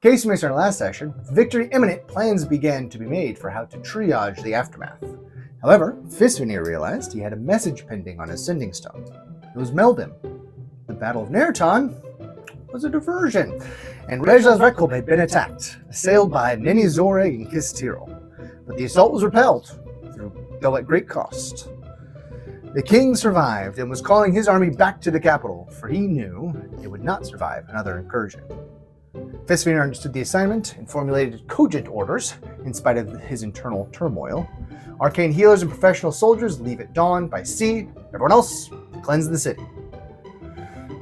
Case we missed in our last session, with victory imminent, plans began to be made for how to triage the aftermath. However, Fisvénir realized he had a message pending on his sending stone. It was Melbim. The Battle of Nerhtan was a diversion, and Rejlaz Rhekōlb had been attacked, assailed by Zōrheg and Kisstyral. But the assault was repelled, though at great cost. The king survived and was calling his army back to the capital, for he knew it would not survive another incursion. Fisvénir understood the assignment and formulated cogent orders, in spite of his internal turmoil. Arcane healers and professional soldiers leave at dawn by sea, everyone else cleanse the city.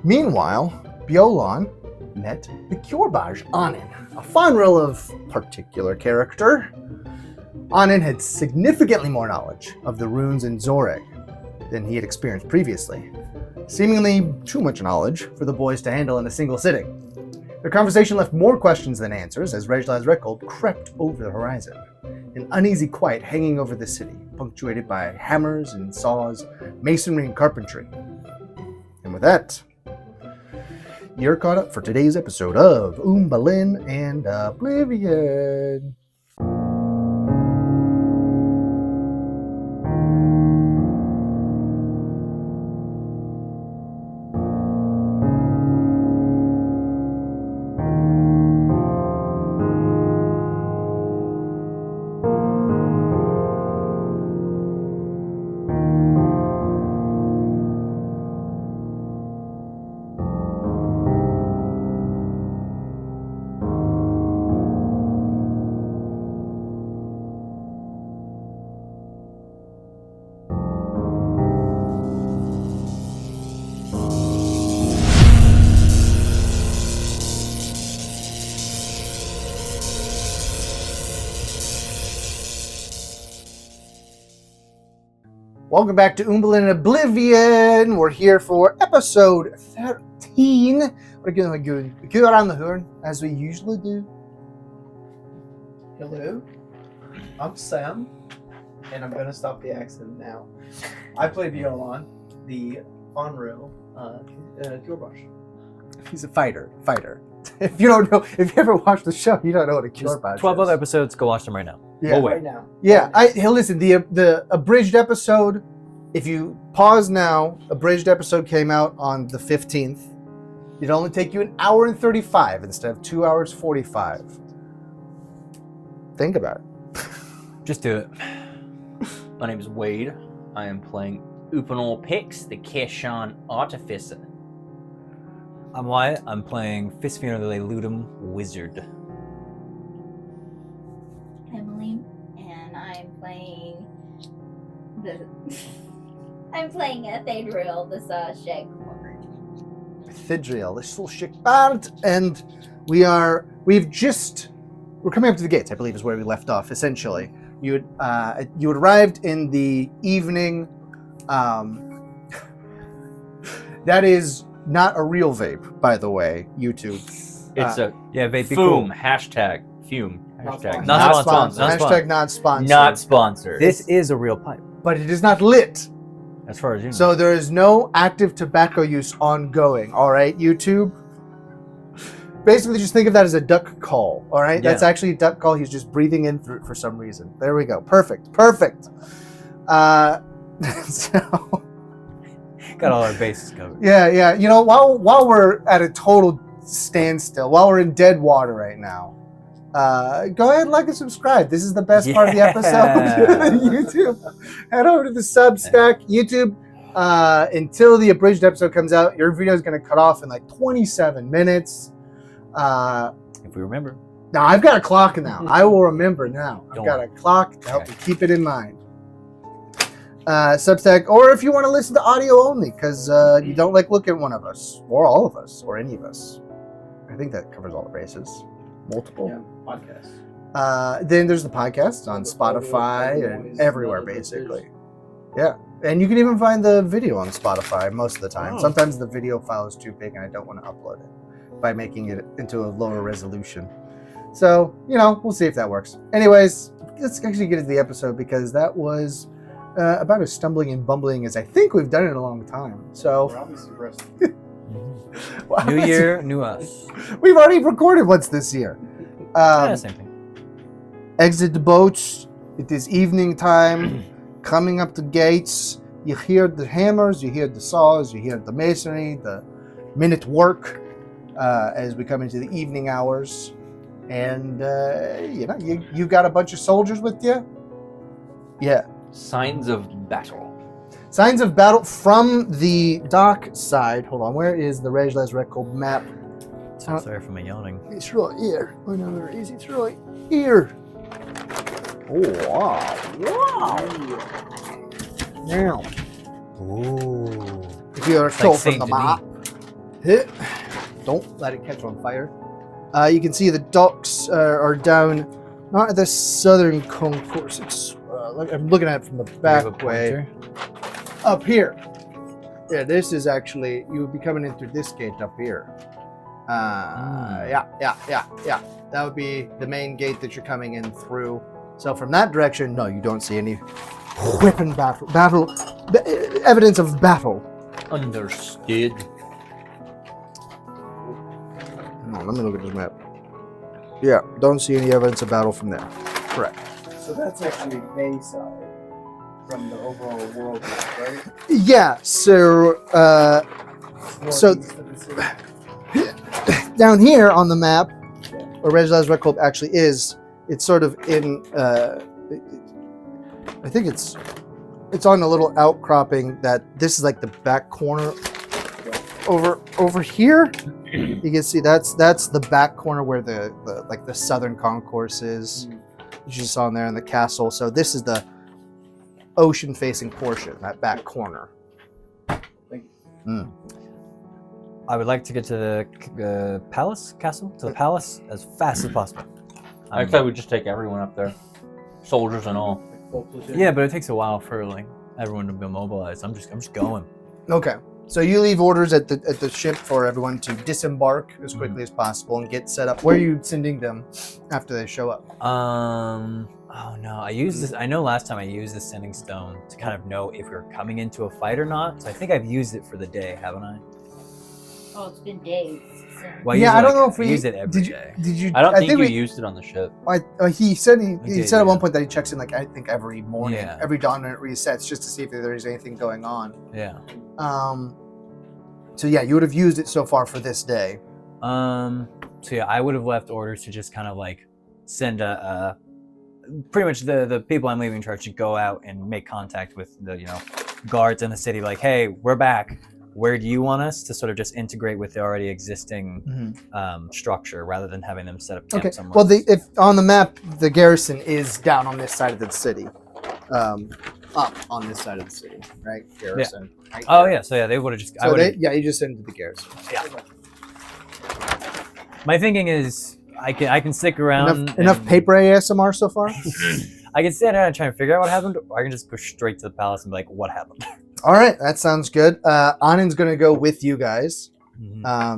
Meanwhile, Bjōlan met the Kjōrbaj, Ahnen, a Fahnril of particular character. Ahnen had significantly more knowledge of the runes in Zōrheg than he had experienced previously. Seemingly too much knowledge for the boys to handle in a single sitting. Their conversation left more questions than answers as Rejlaz Rhekōlb crept over the horizon, an uneasy quiet hanging over the city, punctuated by hammers and saws, masonry and carpentry. And with that, you're caught up for today's episode of Umbalin and Oblivion. Welcome back to Umbalin Oblivion. We're here for episode 13. We're going to go around the horn as we usually do. Hello, I'm Sam, and I'm going to stop the accident now. I play Bjōlan, the Fahnril Kjōrbaj. He's a fighter. If you don't know, if you ever watched the show, you don't know what a Kjōrbaj is. 12 other episodes, go watch them right now. Yeah, right now. Yeah, listen, the abridged episode, if you pause now, abridged episode came out on the 15th. It'd only take you 1 hour and 35 instead of 2 hours 45. Think about it. Just do it. My name is Wade. I am playing Upanol Pix, the Keshan Artificer. I'm Wyatt. I'm playing Fisvénir the Ludum Wizard. Emily, and I'm playing a Fahnril, the Zōrheg. Thidriel, this little shikbard, and we're coming up to the gates, I believe is where we left off, essentially. You had arrived in the evening. That is not a real vape, by the way, YouTube. It's vape. Fume. Hashtag fume. Hashtag Not sponsored. Hashtag not sponsored. Not sponsored. This is a real pipe. But it is not lit. As far as you know. So there is no active tobacco use ongoing, all right, YouTube? Basically, just think of that as a duck call, all right? Yeah. That's actually a duck call. He's just breathing in through it for some reason. There we go. Perfect. So... Got all our bases covered. Yeah. You know, while we're at a total standstill, while we're in dead water right now, go ahead and like and subscribe. This is the best part of the episode. YouTube. Head over to the Substack. YouTube, until the abridged episode comes out, your video is going to cut off in like 27 minutes. If we remember. Now, I've got a clock now. I will remember now. I've got a clock to help me keep it in mind. Substack, or if you want to listen to audio only, because you don't like looking at one of us, or all of us, or any of us. I think that covers all the bases. Multiple. Yeah, podcast. Then there's the podcast on Spotify and everywhere, basically. Yeah, and you can even find the video on Spotify most of the time. Sometimes the video file is too big and I don't want to upload it by making it into a lower resolution. So, we'll see if that works. Anyways, let's actually get into the episode because that was about as stumbling and bumbling as I think we've done it in a long time. So, We're obviously rusty. New year, new us. We've already recorded once this year. Same thing. exit the boats. It is evening time. Coming up the gates, you hear the hammers, you hear the saws, you hear the masonry, the minute work as we come into the evening hours. And you got a bunch of soldiers with you. Yeah. Signs of battle. Signs of battle from the dock side. Hold on, where is the Rejlaz Rhekōlb map? So sorry for my yawning. It's right here. I know where it is. It's right here. Oh, wow. Now, if you are It's told like from Saint the map, hit. Don't let it catch on fire. You can see the docks are down, not at the southern concourse. It's I'm looking at it from the back way. Up here. Yeah, this is actually, you would be coming in through this gate up here. Yeah. That would be the main gate that you're coming in through. So from that direction, no, you don't see any weapon evidence of battle. Understood. No, let me look at this map. Yeah, don't see any evidence of battle from there. Correct. So that's actually Bayside from the overall world map, right? Yeah, so So- Northeast of the city. down here on the map, where Rejlaz Rhekōlb actually is, it's sort of in, I think it's on a little outcropping that this is like the back corner over here. You can see that's the back corner where the southern concourse is. You just saw in there in the castle. So this is the ocean facing portion, that back corner. I would like to get to the castle, palace as fast as possible. I thought we'd just take everyone up there, soldiers and all. Full platoon. Yeah, but it takes a while for like everyone to be mobilized. I'm just going. Okay. So you leave orders at the ship for everyone to disembark as quickly as possible and get set up. Where are you sending them after they show up? Oh no, I used this. I know last time I used the sending stone to kind of know if we were coming into a fight or not. So I think I've used it for the day, haven't I? Oh, it's been days. So. Well, Yeah, I don't know if I we use it every day. Did you? I don't think you we, used it on the ship. He said We he did, said at one yeah. point that he checks in like I think every morning, Yeah. every dawn when it resets, just to see if there is anything going on. Yeah. So yeah, you would have used it so far for this day. So yeah, I would have left orders to just kind of like send pretty much the people I'm leaving in charge to go out and make contact with the guards in the city. Like, hey, we're back. Where do you want us to sort of just integrate with the already existing structure rather than having them set up camp Okay. somewhere? Well, if on the map, the garrison is down on this side of the city, up on this side of the city, right? Garrison. Right Oh there. yeah, so yeah, they would have just. So you just send it to the garrison. My thinking is, I can stick around. Enough paper ASMR so far. I can stand around and try and figure out what happened, or I can just go straight to the palace and be like, what happened? All right, that sounds good. Ahnen's going to go with you guys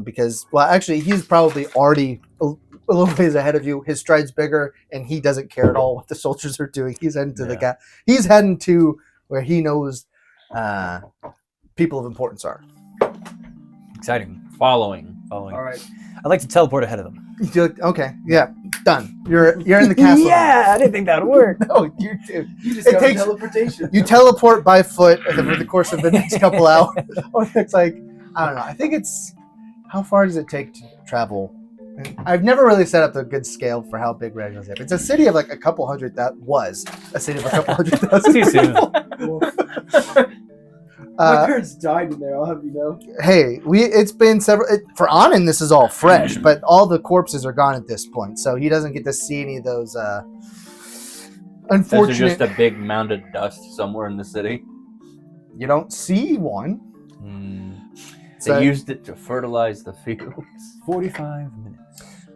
because, well, actually, he's probably already a little ways ahead of you. His stride's bigger, and he doesn't care at all what the soldiers are doing. He's heading to he's heading to where he knows people of importance are. Exciting. Following. Following. All right. I'd like to teleport ahead of them. Okay, yeah, done. You're in the castle. Yeah, I didn't think that would work. No, you too. You just It got takes- teleportation. You teleport by foot over the course of the next couple hours. Or it's like, I don't know. I think it's, how far does it take to travel? And I've never really set up a good scale for how big Rejlaz is. It's a city of like a couple hundred, that was a city of a couple 100,000 Too soon. people. My parents died in there, I'll have you know. Hey, it's been several, for Ahnen this is all fresh, but all the corpses are gone at this point, so he doesn't get to see any of those This is unfortunate. just a big mound of dust somewhere in the city. You don't see one. They So- used it to fertilize the fields. 45 minutes.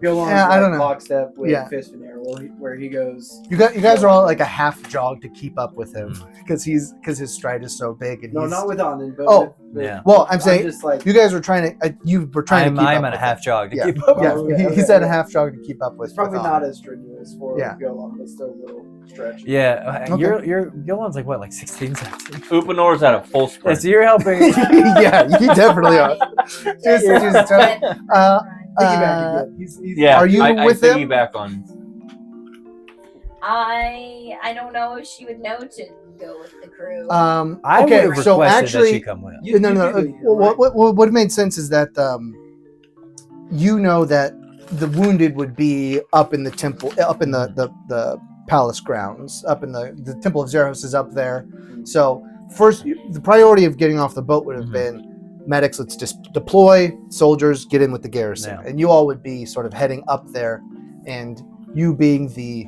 Bjōlan Yeah, I don't know. lockstep with Yeah. Fisvénir, where he goes. You guys are all like a half jog to keep up with him because his stride is so big. And No, he's, not with Ahnen, but Oh, with, yeah. Well, I'm saying just like you guys were trying to. You were trying to keep up. I'm at with a half him. jog to Yeah. keep up. Yeah, Oh, okay, he's okay, at a okay. half jog to keep up with. it's probably with not Ahnen. as strenuous for Yeah. Bjōlan, but still a little stretch. Yeah, Okay. your Bjōlan's like what, like 16, 17? Upanor's at a full Yeah, sprint. so you're helping. Yeah, you definitely are. Just, Piggyback again. He's Yeah. Are you I with them? piggyback on. I don't know if she would know to go with the crew. I okay, would have so requested actually, that she come with. what made sense is that you know that the wounded would be up in the temple, up in the palace grounds, up in the Temple of Zerhos is up there. So first, the priority of getting off the boat would have been medics. Let's just deploy soldiers, get in with the garrison, Yeah. and you all would be sort of heading up there, and you being the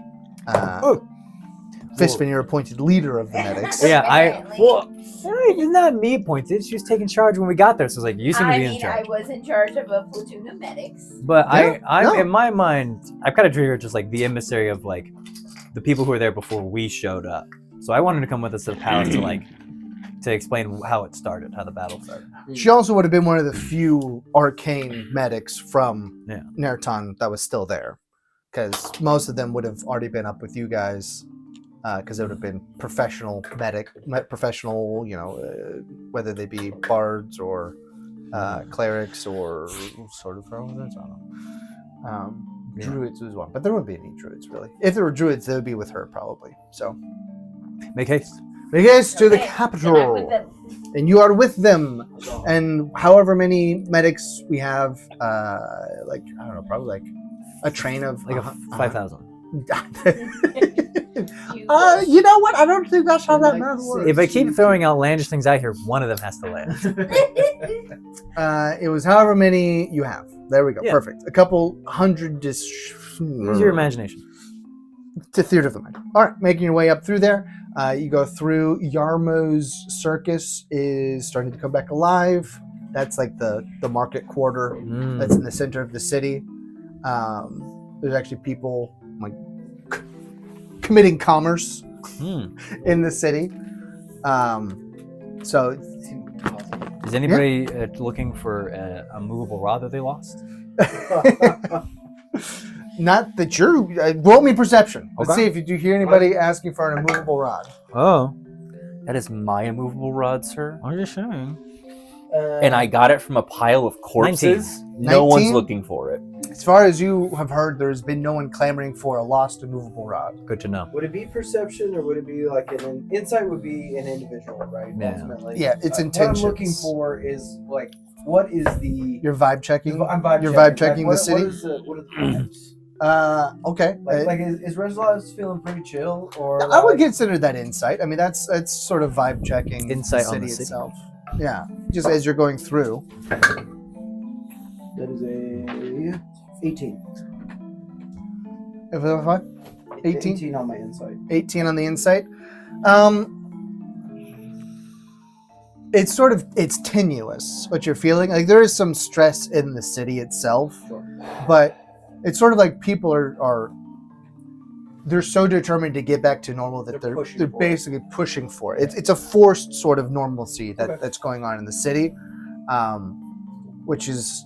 Fisvénir appointed leader of the medics. Yeah, Apparently. it's not me appointed. She was taking charge when we got there, so it's like you seem to I be in mean, charge. I was in charge of a platoon of medics. But Yeah, I'm no. in my mind, I kind of treated her just like the emissary of like the people who were there before we showed up. So I wanted to come with us to the palace to explain how it started, how the battle started. She also would have been one of the few arcane medics from Yeah. Nerhtan that was still there, because most of them would have already been up with you guys, because it would have been professional professional, whether they be bards or clerics or sort of paladins. I don't know. Druids was one, but there wouldn't be any druids really. If there were druids, they would be with her probably. So Make haste. make haste to the Okay, then I'm capital. with them. And you are with them, and however many medics we have, I don't know, probably like a train of Like 5,000. You know what? I don't think that's how that math works. If I keep throwing outlandish things out here, one of them has to land. It was however many you have. There we go. Yeah. Perfect. A couple hundred Use your imagination. to theater of the mind. All right, making your way up through there. You go through Yarmo's circus is starting to come back alive. That's like the market quarter. That's in the center of the city. There's actually people like committing commerce in the city. So Is anybody looking for a movable rod that they lost? not that you're. Roll me perception. Let's Okay. see if you do hear anybody asking for an immovable rod. Oh, That is my immovable rod, sir. I'm just saying. And I got it from a pile of corpses. 19. No one's looking for it. As far as you have heard, there's been no one clamoring for a lost immovable rod. Good to know. Would it be perception or would it be like an insight? Would be an individual, right? Yeah. Ultimately. Yeah, it's What I'm intentions. looking for is like, what is the? You're vibe checking. I'm vibe You're checking. vibe checking the city? What are the vibes? Okay. Like is Rejlaz feeling pretty chill, or I would like- consider that insight. I mean, that's sort of vibe checking Insight the on city the city. itself. Yeah, just as you're going through. That is a 18. If it was what? 18? 18 on my insight. 18 on the insight. It's tenuous what you're feeling. Like there is some stress in the city itself, Sure. but it's sort of like people are they're so determined to get back to normal that They're they're pushing for it. basically pushing for it. It's a forced sort of normalcy Okay. that's going on in the city, which is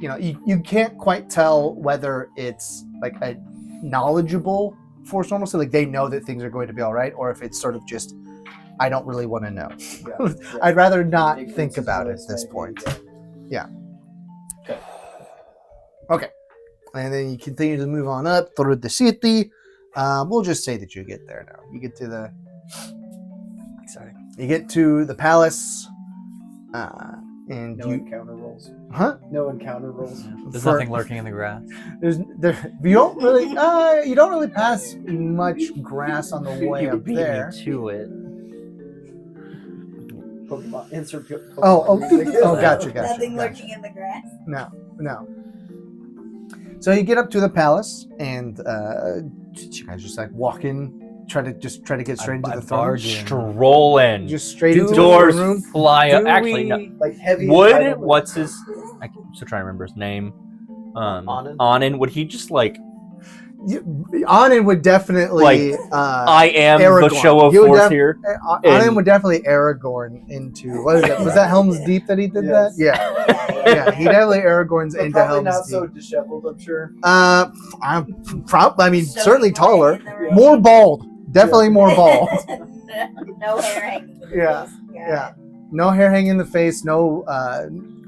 you can't quite tell whether it's like a knowledgeable forced normalcy, like they know that things are going to be all right, or if it's sort of just I don't really want to know. Yeah. I'd rather not Ignorance think is about it at bliss, this maybe, point. yeah. Okay. And then you continue to move on up through the city. We'll just say that you get there now. You get to the You get to the palace, and No you encounter rolls. No encounter rolls. There's For- nothing lurking in the grass. you don't really pass much grass on the way You up beat there. me to it. Pokemon. Insert Pokemon. Oh, music. gotcha. Nothing gotcha. lurking in the grass. No. So you get up to the palace, and you guys just like walk in, try to get straight into I the throne room. barge in. Strolling. Just straight Do into the Doors throne room. fly up. Do Actually, we- no. Like heavy. Would entitlement. what's his? I'm still trying to remember his name. Ahnen? Ahnen. Would he just like? Ahnen would definitely. Like, I am the Aragorn. show of He would force def- here. Ahnen would definitely Aragorn into. What is that? Was that Helm's Deep that he did that? Yes. Yeah, he definitely Aragorn's But into probably Helm's not Deep. so disheveled, I'm sure. So certainly you taller, went in the right- more bald, definitely more bald. No hair hanging. in the Yeah, face. Got yeah. it. No hair hanging in the face, no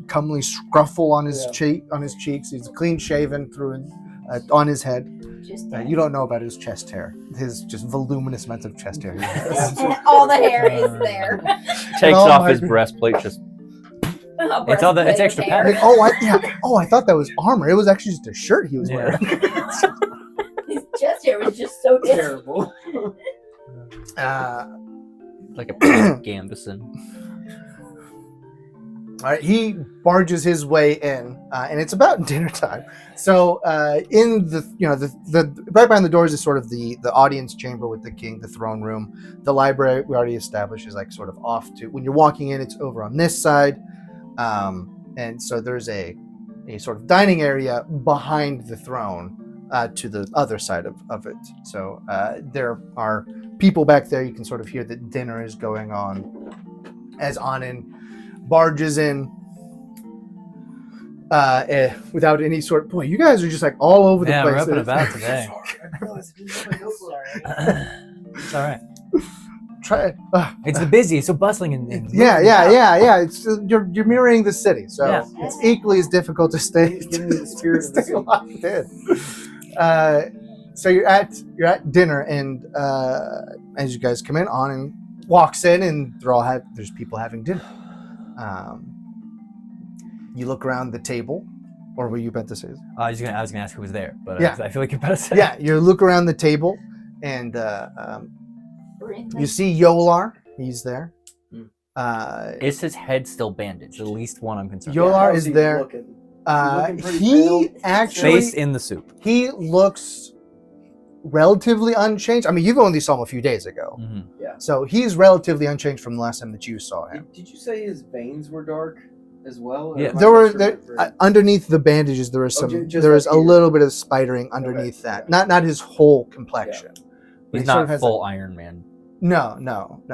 comely scruffle on his cheeks. He's clean shaven through and on his head. Just You don't know about his chest hair. His just voluminous amounts of chest hair. He has. all the hair is there. Takes all off my- his breastplate. Just It's all the- it's extra Like, padding. I thought that was armor. It was actually just a shirt he was wearing. His chest hair was just so Terrible. like a Gambison. All right, he barges his way in, and it's about dinner time. So, in the right behind the doors is sort of the audience chamber with the king, the throne room. The library we already established is like sort of off to when you're walking in. It's over on this side, and so there's a sort of dining area behind the throne to the other side of it. So there are people back there. You can sort of hear that dinner is going on as Ahnen barges in without any sort. Boy, you guys are just like all over the Yeah, place. we're up and about today. I realized I didn't know my notes were It's all right. Try. It's the busy, so bustling and Yeah. It's you're mirroring the city, so Yeah. it's equally as difficult to stay. Getting the spirit of the stay city. locked in. So you're at dinner, and as you guys come in, Ahnen walks in, and there's people having dinner. You look around the table, or were you about to say? I was gonna ask who was there, but Yeah. I feel like you're about to say. Yeah, you look around the table, and you see Yolar. He's there. Is his head still bandaged? The least one I'm concerned. Yolar How's is he there. looking? looking pretty pale. He actually Face in the soup. he looks relatively unchanged. I mean, you've only saw him a few days ago, Mhm. so he's relatively unchanged from the last time that you saw him. Did you say his veins were dark as well? Or Yeah. am I There were misremembering? underneath the bandages. There was some. just There was up a here. little bit of spidering underneath that. okay. Not his whole complexion. He's He sort not of has full Iron Man No.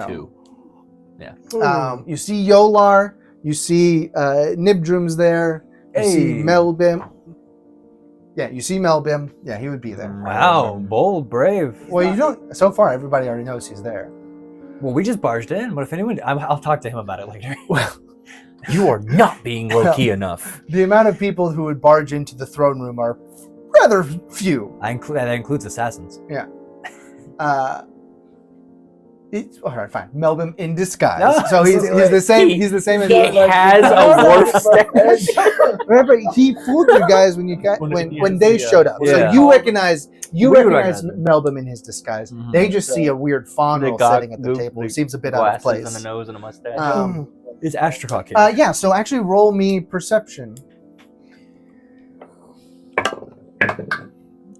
2. You see Yolar. You see Nibdrum's there. You see Hey. Melbim. Yeah, you see Melbim. Yeah, he would be there. Wow, bold, brave. Well, you don't. So far, everybody already knows he's there. Well, we just barged in. What if anyone? I'll talk to him about it later. You are not being low-key enough. The amount of people who would barge into the throne room are rather few. That includes assassins. All right, fine. Melbim in disguise. No, So he's the same. He's the same as. He has a dwarf stash. Remember, he fooled you guys when you got when they showed up. So Yeah. you recognize We would recognize recognize him. Melbim in his disguise. Mhm. They just see a weird Fahnril got sitting at the table. It seems a bit out of Glasses place. and a nose and a mustache. It's Astrocot kid. Yeah. So actually, roll me perception.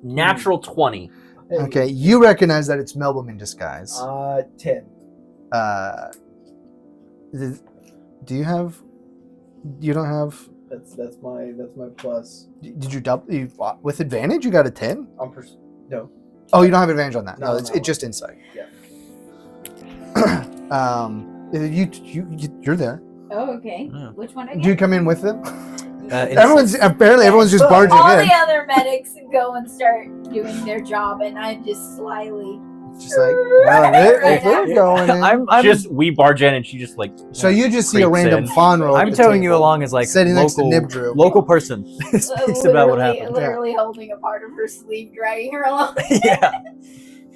Natural 20. Hey, Okay, you recognize that it's Melbim in disguise. 10. Do you have? You don't have? That's my plus. Did you double with advantage? You got a 10. No. Oh, you don't have advantage on that. No, No, it's no. just insight. Yeah. You're there. Oh, okay. Yeah. Which one Do you come in with them? It's- Everyone's just barging All in. the other medics go and start doing their job, and I'm just slyly. Just like, well, if they're going in. I'm We barge in and she just like. So you just see a creeps random in. Fahnril. I'm towing you along as like sitting next to local, Nibdru. local person. Speaks about what happened. Literally holding a part of her sleeve, dragging her along. Yeah.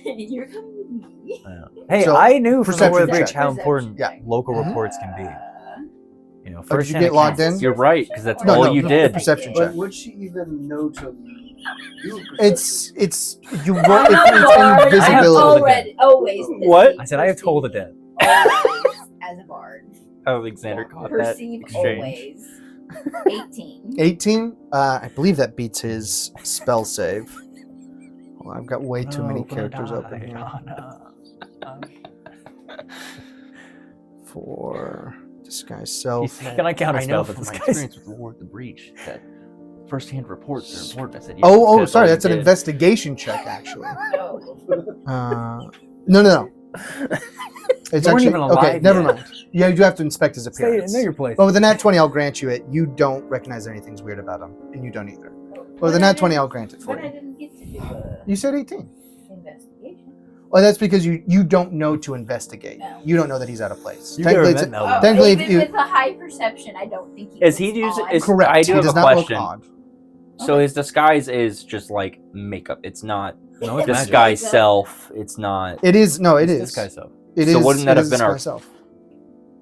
You're coming with me. Hey, So, I knew from the perception War of the Bridge check. how important Yeah. local Mhm. reports can be. You know, did first you get logged in? You're right, because that's No, all no, you no, did. perception check. But would she even know to do It's you roll I'm it's a invisibility. bard, always What? I said I have told the dead. Always as a bard. Alexander caught that Perceive exchange. always. 18. 18. I believe that beats his spell save. Well, I've got way too many characters open here. For disguise self. Can I counter I know spell from this my guy's? experience with the War of the Breach that first-hand reports are important. I said, Oh, that's sorry, all you that's an did. investigation check, actually. Oh. No. It's You weren't actually even alive okay. Never yet. mind. Yeah, you do have to inspect his Stay, appearance. know your place. But with the nat 20, I'll grant you it. You don't recognize anything's weird about him, and you don't either. But with the nat 20, I'll grant it for But I you. didn't get to do a You said 18. investigation. Well, that's because you don't know to investigate. No. You don't know that he's out of place. You've never Technically, met it's- Melbim. technically, if Even you- with a high perception, I don't think he Is he looks using- odd. is- correct. I do he have does a not question. look odd. So his disguise is just like makeup. It's not No, it's disguise magic. self. It's not. It is no, it is. This guy's up. It So is- wouldn't that it have is been our- myself.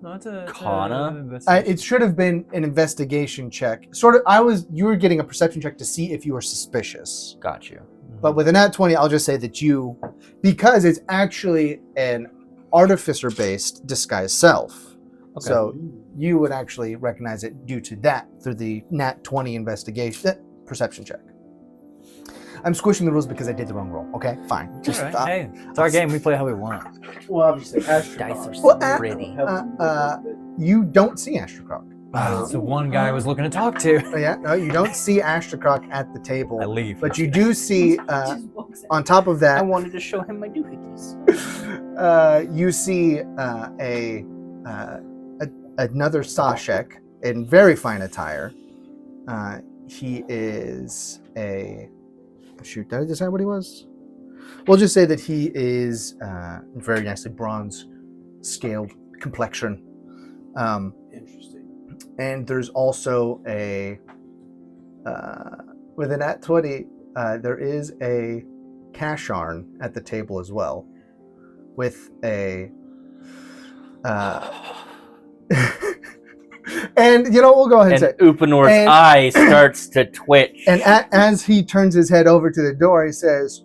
No, it's a Kana? It should have been an investigation check. You were getting a perception check to see if you were suspicious. Got you. But with a nat 20, I'll just say that because it's actually an artificer-based disguise self. Okay. So you would actually recognize it due to that through the nat 20 perception check. I'm squishing the rules because I did the wrong roll. Okay, fine. Just All right. Hey, it's our game. We play how we want. Well, obviously, Dice are Astronaut. so Well, pretty. you don't see Astrocroc. It's the one guy I was looking to talk to. Oh, yeah, no, you don't see Astrocroc at the table. I leave. But you do see, Just walks out. on top of I that, wanted to show him my doohickeys. you see another Sashek in very fine attire. He is a... Shoot, did I decide what he was? We'll just say that he is very nicely bronze, scaled complexion. Interesting. And there's also with an at 20, there is a Kasharn at the table as well, with a and we'll go ahead and say, And Upanor's And- eye starts to twitch. and as he turns his head over to the door, he says,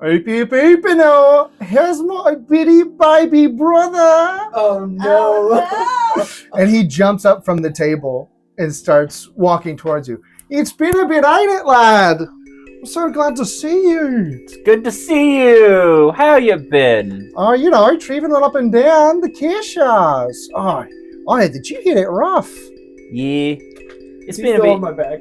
"Upino, here's my bitty baby brother." Oh no! Oh, no. And he jumps up from the table and starts walking towards you. "It's been a bit, ain't it, lad? I'm so glad to see you. It's good to see you. How you been? Oh, treeving it up and down the Kjōrbaj. Oh, did you hit it rough?" Yeah. It's He's been a still on bit. my back.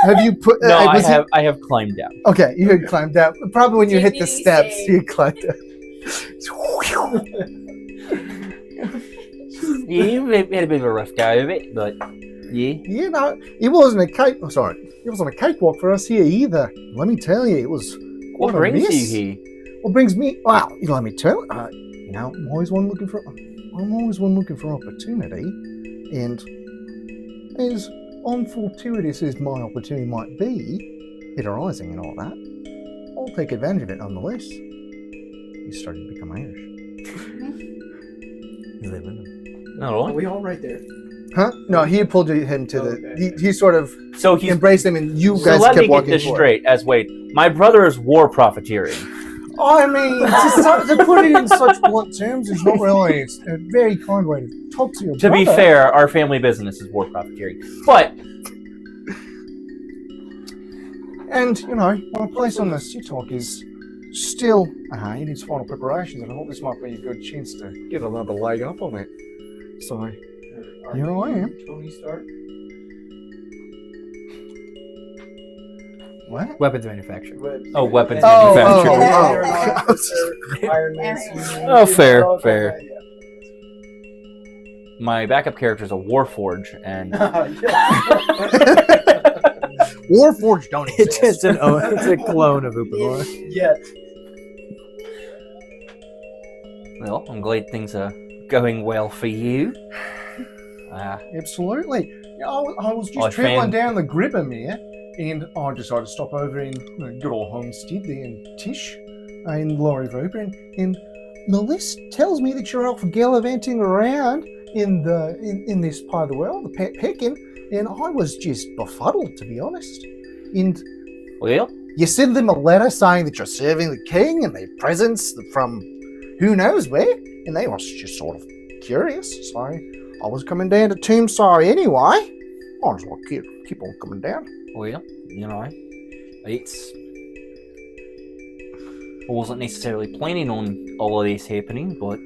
Have you put? No, was he- I have climbed down. Okay, you had climbed out. Probably when you hit the Dignity steps, save. you climbed out. Yeah, we had a bit of a rough go of it, but yeah. It wasn't a cake. Oh, sorry, it wasn't a cakewalk for us here either. Let me tell you, it was. What quite a brings miss. you here? What brings me? Well, let me tell you. I'm always one looking for. I'm always one looking for opportunity, and as unfortuitous as my opportunity might be, it arising and all that, I'll take advantage of it nonetheless. He's starting to become Irish. Not Are all. we all right there? Huh? No, he had pulled him to the. Okay. He sort of So he's. embraced him, and you So guys let kept me get walking this forward. straight. As Wade, my brother is war profiteering. I mean, to put it in such blunt terms is not really a very kind way to talk to your To be brother. fair, our family business is war profiteering. But And, my place on the Sitok is still in its final preparations, and I thought this might be a good chance to get another leg up on it. So, Here I am. Tony Stark. what? Weapons manufacturer. Oh, weapons Oh, manufacturer. Iron Man. Oh, fair, Okay, fair. yeah. my backup character is a warforge, and Warforged don't exist. It's a clone of Upanor. Yeah. well, I'm glad things are going well for you. Absolutely. I was I just traveling found- down the Gribbermere, and I decided to stop over in good old homestead there in Tish, in Laurie Roper, and Melissa tells me that you're out for gallivanting around in this part of the world, the pecking, and I was just befuddled, to be honest. And Well, you send them a letter saying that you're serving the king and their presents from who knows where, and they were just sort of curious. So I was coming down to Tombside anyway. Might as well keep on coming down. well, it's. I wasn't necessarily planning on all of this happening, but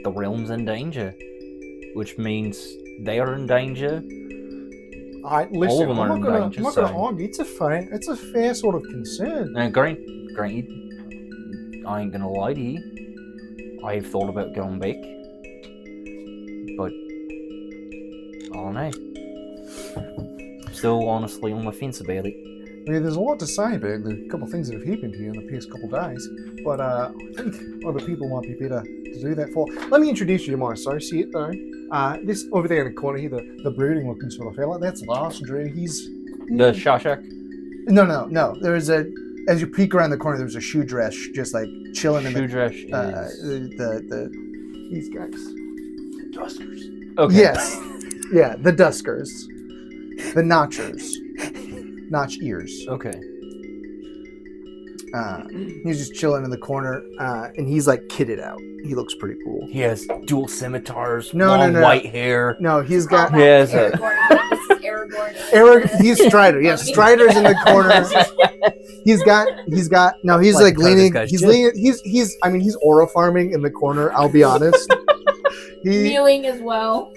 the realm's in danger, which means they are in danger. Listen, of them are I'm in not danger, gonna so- argue. It's a fair sort of concern. Now, granted, I ain't gonna lie to you. I have thought about going back, but I don't know. still honestly on the fence about it. I mean, there's a lot to say about the couple of things that have happened here in the past couple of days, but I think other people might be better to do that for. Let me introduce you to my associate, though. This over there in the corner here, the brooding-looking sort of fella, that's Lars Drew. He's... The Shawshank? No. There's a... As you peek around the corner, there's a Shūdrash just, like, chilling in the... Shūdrash These guys. Duskers. Okay. Yes. Yeah, the Duskers. The Notchers. Notch ears. Okay. He's just chilling in the corner, and he's like kitted out. He looks pretty cool. He has dual scimitars, No, long no. white hair. No, he's got He has a... Aragorn. He's Strider. Yes, Strider's in the corner. He's got. No, he's like leaning. He's leaning. He's. I mean, he's aura farming in the corner. I'll be honest. Mewing as well.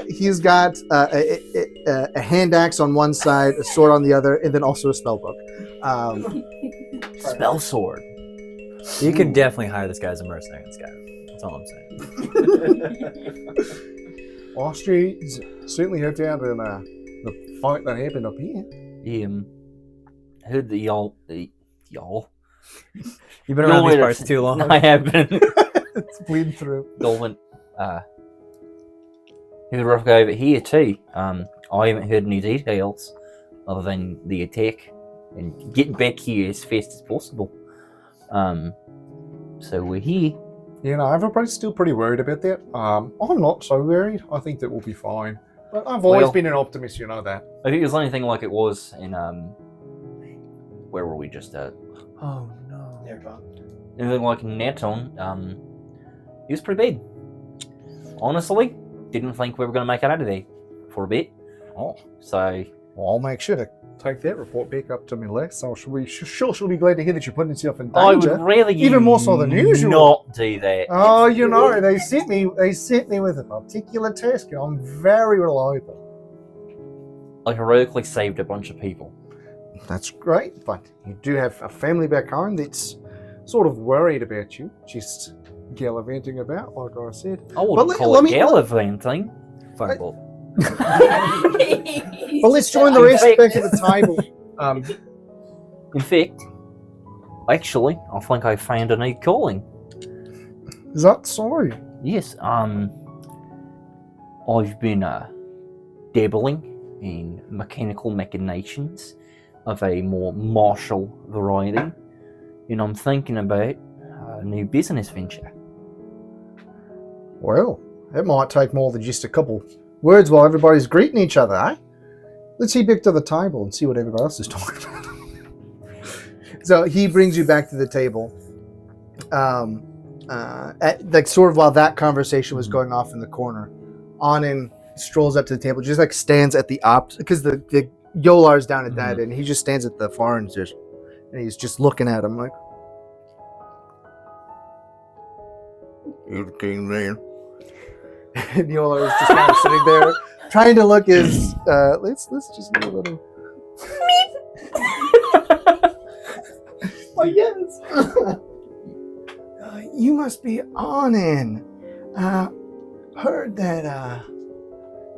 He's got a hand axe on one side, a sword on the other, and then also a spell book. Spell sword. You could definitely hire this guy as a mercenary in Skyrim. That's all I'm saying. Austrians certainly helped out in the fight that happened up here. Heard that y'all. You've been around these parts too long. I have been. It's bleeding through. Dolvin, he's a rough guy over here too. I haven't heard any details other than the attack and getting back here as fast as possible. So we're here. You know, everybody's still pretty worried about that. I'm not so worried. I think that we'll be fine. But I've always been an optimist, you know that. If it was anything like it was in where were we just at? Oh no. Nerhtan. Anything like in Nerhtan, it was pretty bad. Honestly, didn't think we were going to make it out of there for a bit. Oh, So well, I'll make sure to take that report back up to me, Les. So she'll be glad to hear that you're putting yourself in I danger. would rather you even more so than usual. not do that. Oh, you know, they sent me with a particular task, and I'm very reliable. I heroically saved a bunch of people. That's great, but you do have a family back home that's sort of worried about you, just gallivanting about, like I said. I wouldn't call it gallivanting. Firebolt. But let's join the rest back at the table. In fact, actually, I think I found a new calling. Is that so? Yes, I've been dabbling in mechanical machinations of a more martial variety, and I'm thinking about a new business venture. Well, it might take more than just a couple words while everybody's greeting each other, eh? Let's head back to the table and see what everybody else is talking about. So he brings you back to the table. Like sort of while that conversation was going off in the corner, Ahnen strolls up to the table, just like stands at the because the Yolar's down at that end. He just stands at the far end and he's just looking at him like, "You're the king, man." and Yolar is just kind of sitting there trying to look as let's just do a little. Oh yes. You must be Ahnen. Heard that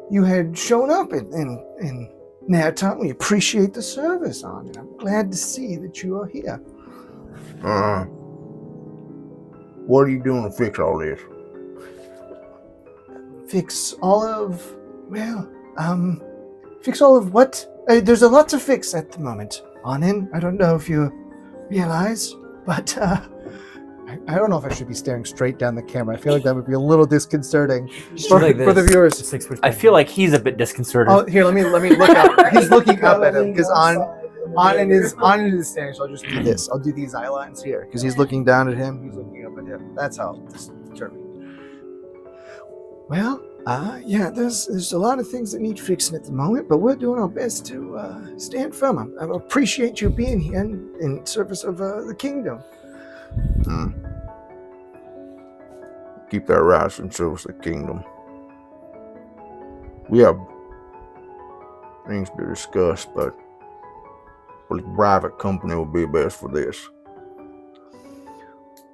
you had shown up in Nerhtan. We appreciate the service, Ahnen. I'm glad to see that you are here. What are you doing to fix all this? Fix all of what? There's a lot to fix at the moment, Ahnen. I don't know if you realize, but I don't know if I should be staring straight down the camera. I feel like that would be a little disconcerting for the viewers. I feel like he's a bit disconcerted. Oh, here, let me look up. He's looking up at him because Ahnen is standing. So I'll just do this. I'll do these eye lines here because he's looking down at him. He's looking up at him. That's how this determined. Well, yeah, there's a lot of things that need fixing at the moment, but we're doing our best to stand firm. I appreciate you being here in service of the kingdom. Keep that rise in service of the kingdom. We have things to discuss, but a private company will be best for this.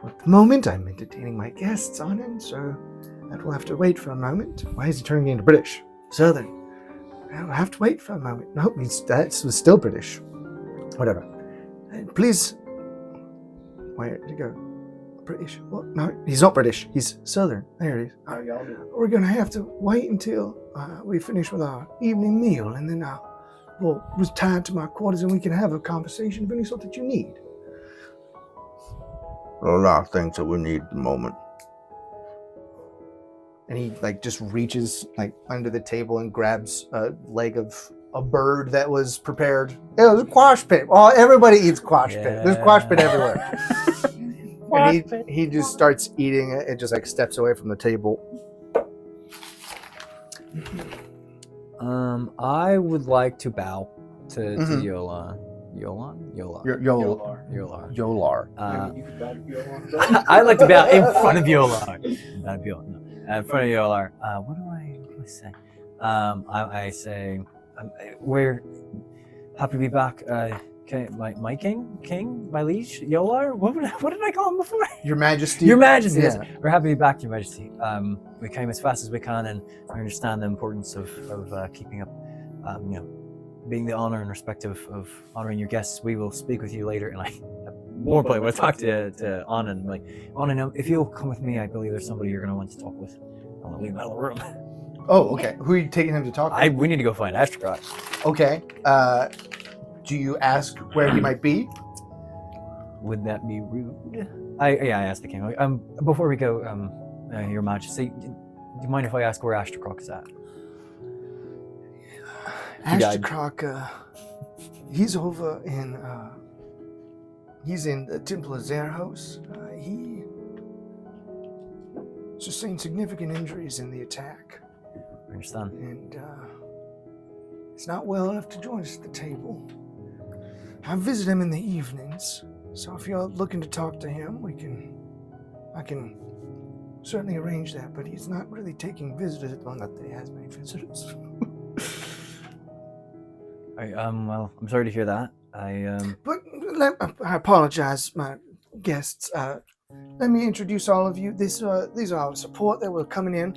At the moment, I'm entertaining my guests on it, so that will have to wait for a moment. Why is he turning into British? Southern. I'll have to wait for a moment. No, that was still British. Whatever. Please. Where did he go? British? What? No, he's not British. He's Southern. There it is. How y'all doing? We're going to have to wait until we finish with our evening meal, and then we'll retire to my quarters and we can have a conversation of any sort that you need. A lot of things that we need at the moment. And he just reaches under the table and grabs a leg of a bird that was prepared. It was a quash pit. Oh, everybody eats quash pit. There's quash pit everywhere. And he just starts eating it and just steps away from the table. I would like to bow to Mhm. Bjōlan. Yolar. You could buy Bjōlan. I'd like to bow in front of Yolar. Not Bjōlan. No. In front of Yolar. What do I say? I say, we're happy to be back. My king, my liege, Yolar. What did I call him before? Your Majesty. Your Majesty. Yeah. Yes. We're happy to be back, Your Majesty. We came as fast as we can, and we understand the importance of keeping up. Being the honor and respect of honoring your guests. We will speak with you later. And more importantly, when I talk to Ahnen, Ahnen, if you'll come with me, I believe there's somebody you're going to want to talk with. I want to leave him out of the room. Oh, okay. Who are you taking him to talk to? We need to go find Astrocroc. Okay. Do you ask where he might be? Would that be rude? I asked the king. Before we go, Your Majesty, do you mind if I ask where Astrocroc is at? Astrocroc, he's over in, he's in the Temple of Zerhos. He sustained significant injuries in the attack. I understand. And he's not well enough to join us at the table. I visit him in the evenings, so if you're looking to talk to him, I can certainly arrange that, but he's not really taking visitors. Well, not that he has many visitors. Well, I'm sorry to hear that. But I apologize, my guests. Let me introduce all of you. These are our support that were coming in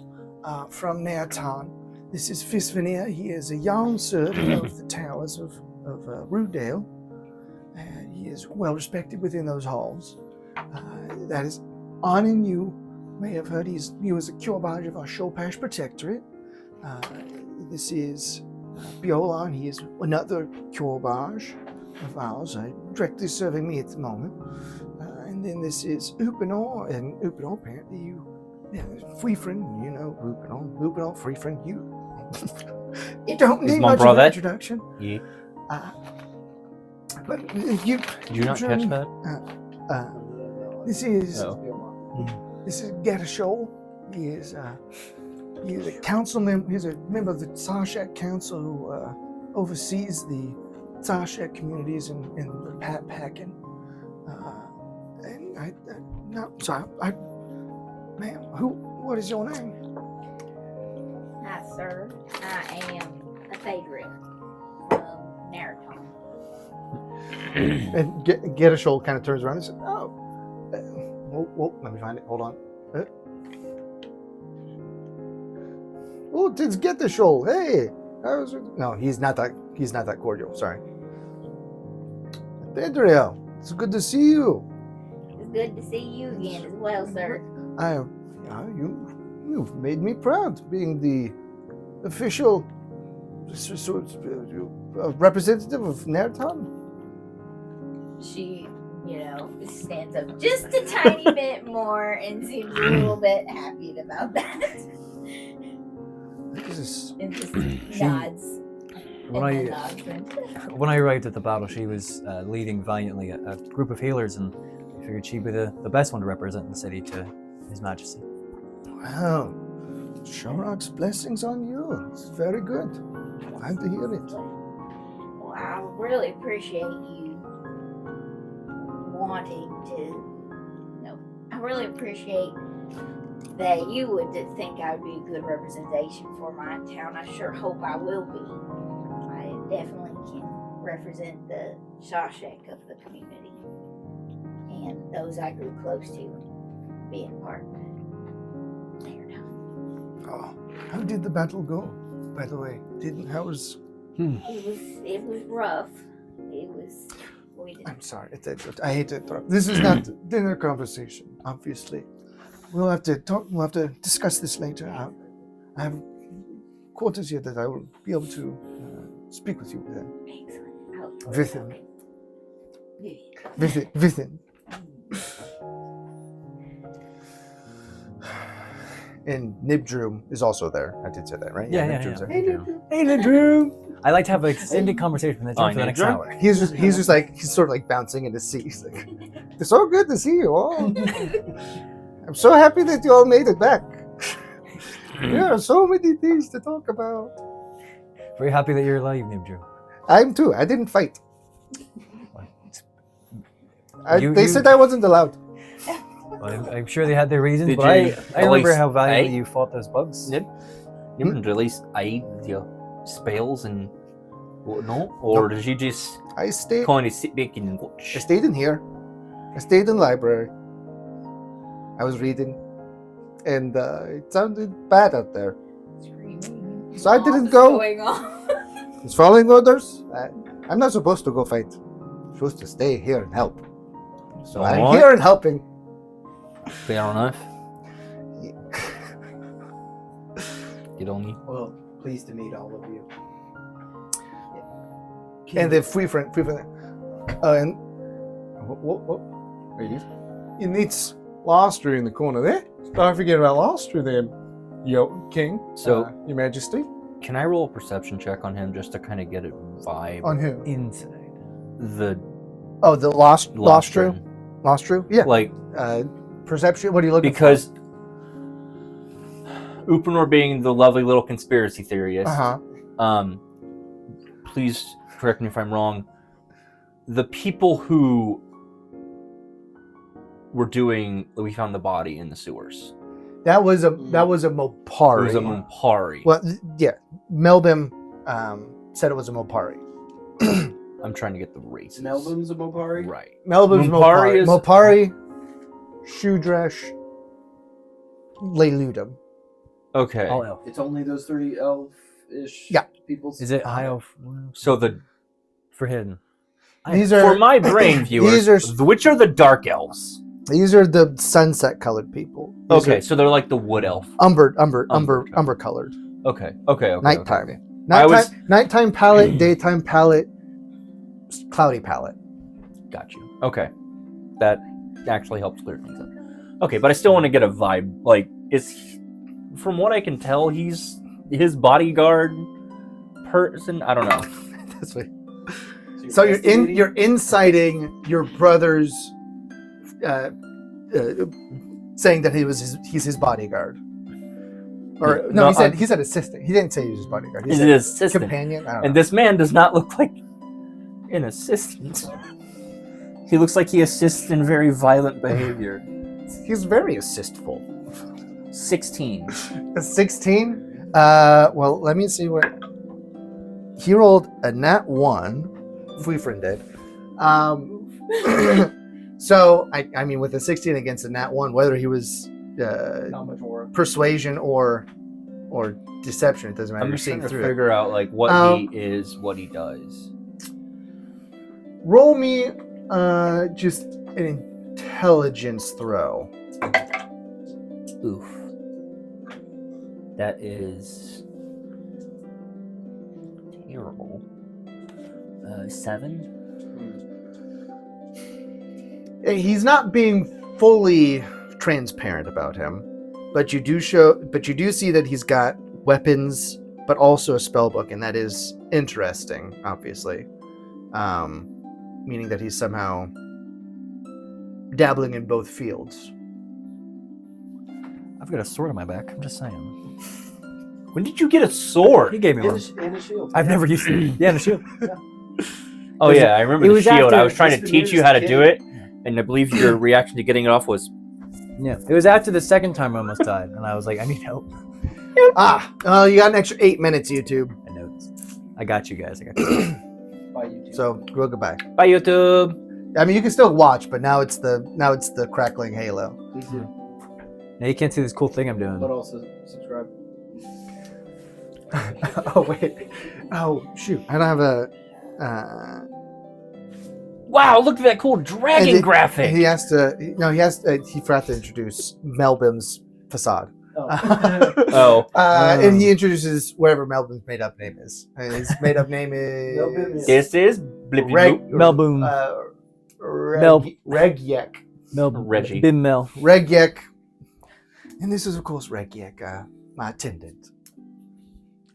from Nerhtan. This is Fisvénir. He is a young servant of the towers of Rudale. He is well respected within those halls. That is Ahnen. You may have heard he was a Kjōrbaj of our Kjōrbaj protectorate. This is Bjōlan. He is another Kjōrbaj of ours, directly serving me at the moment. And then this is Upanor, and Upanor, apparently Fisvénir, you know Upanor, Fisvénir, you don't need much of an introduction. Yeah. But you Did you not catch that? This is Oh. this is Getashol. He is a council member. He's a member of the Zōrheg Council who oversees the Zōrheg communities in the Packen. And ma'am, what is your name? Hi, sir. I am a Fahnril from Nerhtan. And Getashol kind of turns around and says, "Oh, let me find it. Hold on. Oh, it's Getashol. Hey, how's it?" No, he's not that cordial. Sorry. Fahnril, it's good to see you. It's good to see you again as well, sir. You've made me proud, being the official representative of Nerhtan. She, stands up just a tiny bit more and seems a little bit happy about that. And just nods. When I arrived at the battle, she was leading valiantly a group of healers, and I figured she'd be the best one to represent the city to His Majesty. Well, Zōrheg's blessings on you. It's very good. Glad to hear it. Well, I really appreciate you wanting to. I really appreciate that you would think I would be a good representation for my town. I sure hope I will be. I definitely can represent the Zōrheg of the community and those I grew close to being part of Nerhtan. Oh, how did the battle go? by the way. How was... It was rough. It was. I'm sorry. I hate to interrupt. This is not dinner conversation, obviously. We'll have to talk. We'll have to discuss this later. I have quarters here that I will be able to speak with you within. Excellent. Within. And Nibdroom is also there. I did say that, right? Nibdroom's there. Hey, Nibdroom. I like to have an extended conversation with Nibdroom for the next hour. He's sort of like bouncing in his seat. He's like, it's so good to see you all. I'm so happy that you all made it back. There are so many things to talk about. Very happy that you're alive, Nibdroom. I'm too. I didn't fight. They said I wasn't allowed. Well, I'm sure they had their reasons, Did but I you remember at how least valiantly aid? you fought those bugs. You didn't at least aid with your spells and whatnot, or did you just I stayed kind of sit back and watch? in here. I stayed in the library. I was reading, and it sounded bad out there. So I didn't go. It's following orders. I'm not supposed to go fight. I'm supposed to stay here and help. So I'm Alright. here and helping. Fair enough. Get on you. Well, pleased to meet all of you. And then free friend. And what? It needs Lostry in the corner there. Don't forget about Lostry then, yo king. So, Your Majesty. can I roll a perception check on him just to kind of get a vibe? On who? Inside. The The Lostry. Lostry? Yeah. like Perception. What are you looking because Upanor being the lovely little conspiracy for? theorist. Please correct me if I'm wrong. The people who we found the body in the sewers. That was a Mopari. It was a Mumpari. Well, yeah. Melbim said it was a Mopari. I'm trying to get the races. Melbim's a Mopari? Right. Melbim's Mumpari Mopari. is- Mopari, Shudresh, Leiludum. Okay. All elf. It's only those 3 elf-ish Yeah. people? Is it high elf So the for hidden? These are for my brain viewers, which are the dark elves? the sunset colored people. These Okay, are so they're like the wood elf. umber Umber. colored. Okay. Nighttime. okay. Nighttime palette, daytime palette, cloudy palette. Got you. Okay. That actually helps clear things up. Okay, but I still want to get a vibe. Like, from what I can tell, he's his bodyguard person. I don't know. That's right. So you're inciting your brother's saying that he's his bodyguard. Or no, he said assistant. He didn't say he was his bodyguard. He He's said an assistant. companion. I don't And know. this man does not look like an assistant. He looks like he assists in very violent behavior. He's very assistful. 16. A 16? Well, let me see what he rolled. A nat 1. Fuifrin did. So I mean, with a 16 against a nat 1, whether he was Not much more. persuasion or deception, it doesn't matter. I'm You're just seeing trying to through it. figure out like what he is, what he does. Roll me just an intelligence throw. Oof. That is terrible. 7. He's not being fully transparent about him, but you do see that he's got weapons, but also a spell book, and that is interesting, obviously. Meaning that he's somehow dabbling in both fields. I've got a sword on my back. I'm just saying. When did you get a sword? He gave me one. And a shield. I've never used it. Yeah, the shield. Oh yeah, I remember it the was shield. after I was trying to teach you how to do it, Fisvénir's and I believe your reaction to getting it off was, Yeah, it was after the second time I almost died, and I was like, I need help. You got an extra 8 minutes, YouTube. I know. I got you guys. I got you. By YouTube. So we'll go back. bye YouTube. I mean, you can still watch, but now it's the crackling halo. Please do. Now you can't see this cool thing I'm doing. But also subscribe. Oh wait. Oh shoot. I don't have a. Wow, look at that cool dragon graphic. He has to. No, he has. He forgot to introduce Melbim's facade. Oh. And he introduces whatever Melbim's made up name is. And his made up name is. Melbim is- This is Blippy Bloop. Melboom. Regyek. Reggie. Bim Mel. Regyek. And this is of course Regyek, my attendant.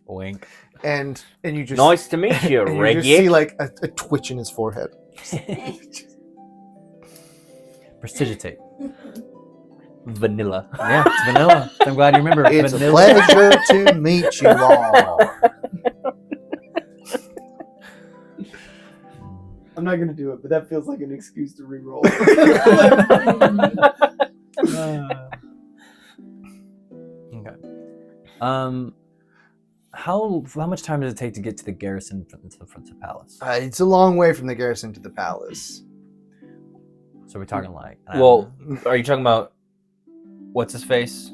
Wink. And you just Nice to meet you, and you just see Reggie. like a twitch in his forehead. Prestigitate. Vanilla. Yeah, it's vanilla. I'm glad you remember. It's vanilla. a pleasure to meet you all. I'm not gonna do it, but that feels like an excuse to re-roll. Okay. How much time does it take to get to the garrison from the palace? It's a long way from the garrison to the palace. So we're talking like. Well, are you talking about what's his face?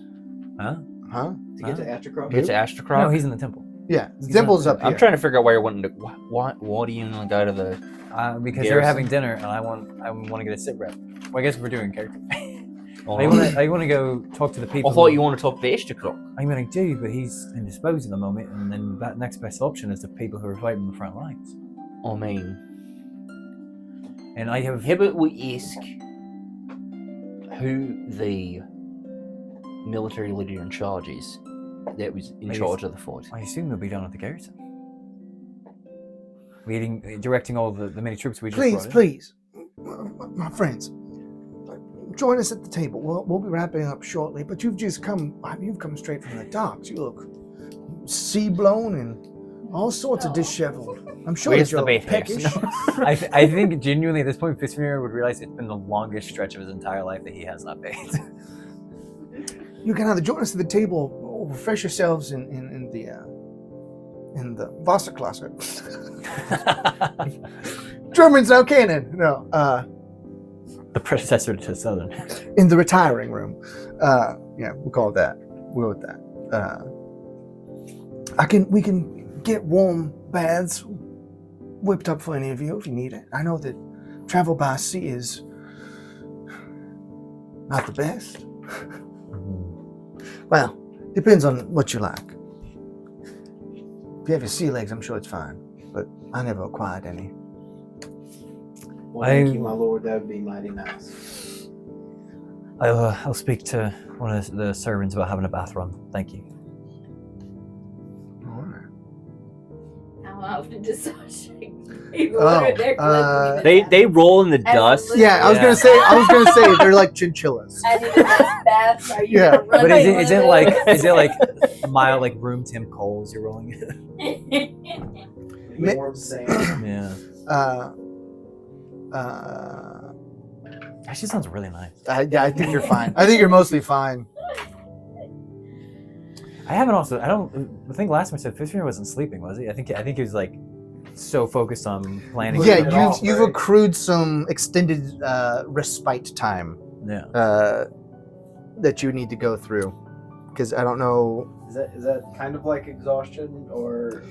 huh? Huh? To get to Astrocroft? Get to Astrocroft? No, he's in the temple. Yeah, the temple's up here. I'm trying to figure out why you're wanting to. What do you want to go to the? Because they're Garrison. having dinner, and I want to get a sit rep. Well, I guess we're doing character. Oh, I want to go talk to the people. I thought you want to talk to Astrocroft. I mean, I do, but he's indisposed at the moment, and then that next best option is the people who are fighting in the front lines. I mean, And I have. Hibbert will ask who the military leader in charge is that was in Maybe charge of the fight. I assume they'll be down at the garrison, directing all the many troops we just Please, brought in. please, my friends, join us at the table. We'll be wrapping up shortly. But you've come straight from the docks. You look sea blown and all sorts of disheveled. I'm sure Where's that the you're bathhouse? peckish. I think genuinely at this point, Fisvénir would realize it's been the longest stretch of his entire life that he has not bathed. You can either join us at the table or refresh yourselves in the Wasserklasse. German's now canon. No, The predecessor to Southern. in the retiring room. Yeah, we'll call it that. We'll go with that. We can get warm baths whipped up for any of you if you need it. I know that travel by sea is not the best. Well, depends on what you like. If you have your sea legs, I'm sure it's fine. But I never acquired any. Well, thank you, my lord. That would be mighty nice. I'll speak to one of the servants about having a bath run. Thank you. How often does Sasha They roll in the dust. Yeah, I was gonna say they're like chinchillas. I need a nice bath. Are you Yeah. gonna run But is away it like mild like room temp coals you're rolling in? Warm sand. Yeah. Actually sounds really nice. I think you're fine. I think you're mostly fine. I think last time I said Fisvénir wasn't sleeping, was he? I think he was like so focused on planning. Yeah, you've accrued some extended respite time Yeah. that you need to go through. Because I don't know. Is that kind of like exhaustion, or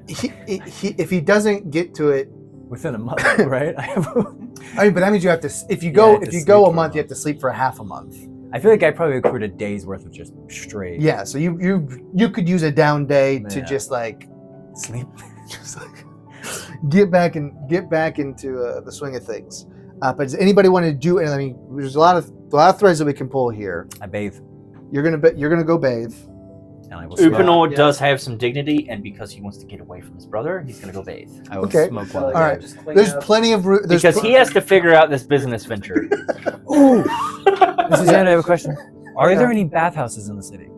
If he doesn't get to it, Within a month, right? but that means you have to. If you go a sleep for a month, you have to sleep for half a month. I feel like I probably accrued a day's worth of just straight Yeah, so you could use a down day to Yeah. just like sleep. just like get back into the swing of things. But does anybody want to do? I mean, there's a lot of threads that we can pull here. I bathe You're gonna go bathe. and I will Upanor Yeah. does have some dignity, and because he wants to get away from his brother, he's gonna go bathe. I will Okay. smoke So, while I All bathe. right. just clean There's up. plenty of room. Because he has to figure out this business venture. Ooh, Mrs. Zand, I have a question. Are there any bathhouses in the city?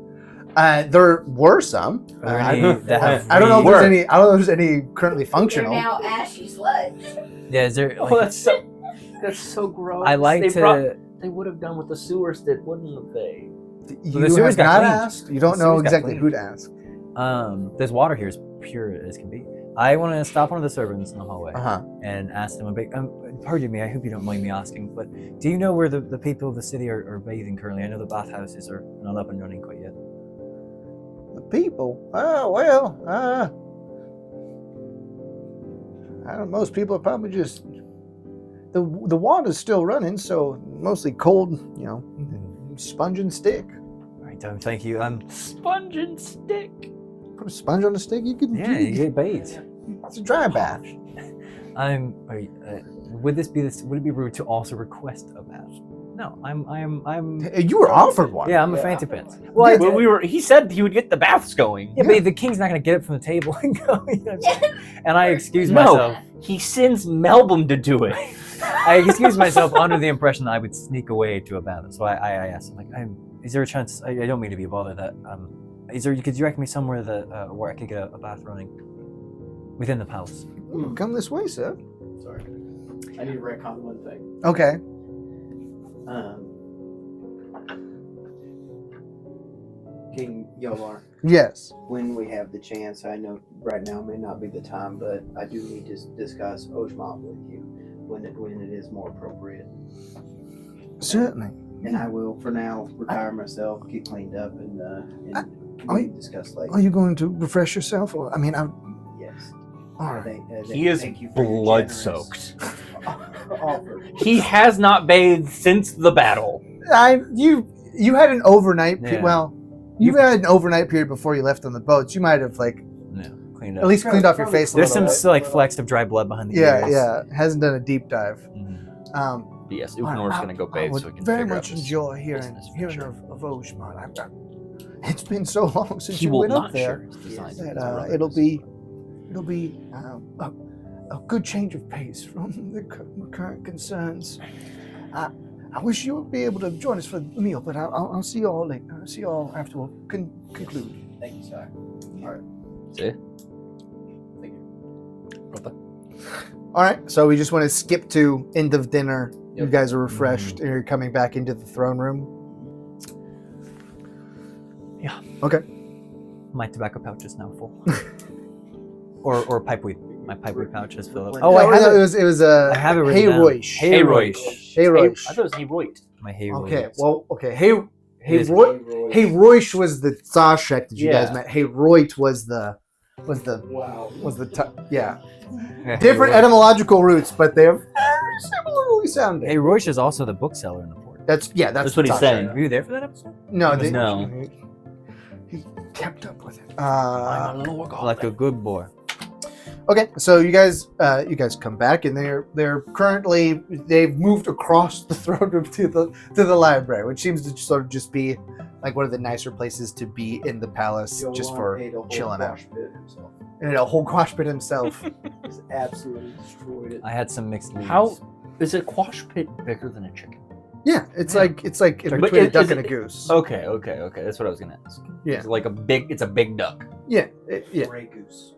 there were some. Are there any that have I don't know if free- there's any. I don't know if there's any currently They're functional. now ashy sludge. Yeah, is there? Oh, that's so gross. I like to. They would have done what the sewers did, wouldn't they? You the sewers have got not cleaned. asked. You don't The know sewers got exactly who cleaned. to ask. This water here is pure as can be. I want to stop one of the servants in the hallway Uh-huh. and ask them a bit. Pardon me, I hope you don't mind me asking, but do you know where the people of the city are bathing currently? I know the bathhouses are not up and running quite yet. The people. Oh, well, I don't know, most people are probably just... The water's still running, so mostly cold, you know, sponge and stick. All right, thank you. Sponge and stick. Put a sponge on a stick, you can... Yeah, you get bathed. It's a dry bath. Would it be rude to also request a bath? No, I'm. You were offered one. Yeah, I'm a fancy pants. Well, Well, he said he would get the baths going. yeah, but the king's not gonna get it from the table and go. You know what I'm saying? And I excuse myself. He sends Melbim to do it. I excuse myself under the impression that I would sneak away to a bath. So I asked him, like, is there a chance? I don't mean to be bothered. That could you direct me somewhere that where I could get a bath running within the palace? Come this way, sir. Sorry. I need to retcon one thing. Okay. King Yolar, Yes. when we have the chance, I know right now may not be the time, but I do need to discuss Ojma with you when it is more appropriate. Certainly. And I will, for now, retire myself, get cleaned up, and we can discuss later. Are you going to refresh yourself? Or Yes. all right. He is Thank you for your blood generous soaked. offer. He has not bathed since the battle. You had an overnight. Yeah. Well, you had an overnight period before you left on the boats. You might have Cleaned at up. least cleaned off your face a There's little some bit. like flecks of dry blood behind the Yeah, ears. yeah. Hasn't done a deep dive. Mhm. Yes, Upanor's going to go I bathe would so we can very figure much out this enjoy hearing business hearing venture. of Ojma. It's been so long since He you will went not up there. share his designs with That, his brothers. it'll be a good change of pace from the current concerns. I wish you would be able to join us for the meal, but I'll see you all later. I'll see you all after we'll conclude. Thank you, sir. All right. See? Thank you. Brother. All right, so we just want to skip to end of dinner. You Yep. guys are refreshed, and you're coming back into the throne room. Yeah. Okay. My tobacco pouch is now full. or pipeweed. My pipeweed pouch is filled up. Oh, Oh, I have it it. was I have it written down. Roish. Hey Roish. Hey Roish. I thought it was Heroit. My Hey Okay, Roish. well, okay. Hey is Roy. Hey Roish was the Zōrheg that you guys Yeah. met. Hey Roit was the Wow. yeah. Yeah, Different Hey Roish. etymological roots, but they're very similarly sounding. Hey Roish is also the bookseller in the port. That's That's what he's Zōrheg. saying. Were you there for that episode? No, No. He kept up with it. I'm a lore god. Like a good boy. Okay, so you guys come back, and they're currently they've moved across the throne room to the library, which seems to sort of just be like one of the nicer places to be in the palace, just Yolar for ate a whole chilling out. quash pit himself. And a whole quash pit himself. Just absolutely destroyed it. I had some mixed leaves. How is a quash pit bigger than a chicken? Yeah, it's like in But between a duck is and a it- goose. Okay. That's what I was gonna ask. Yeah. It's like it's a big duck. Yeah, Gray goose.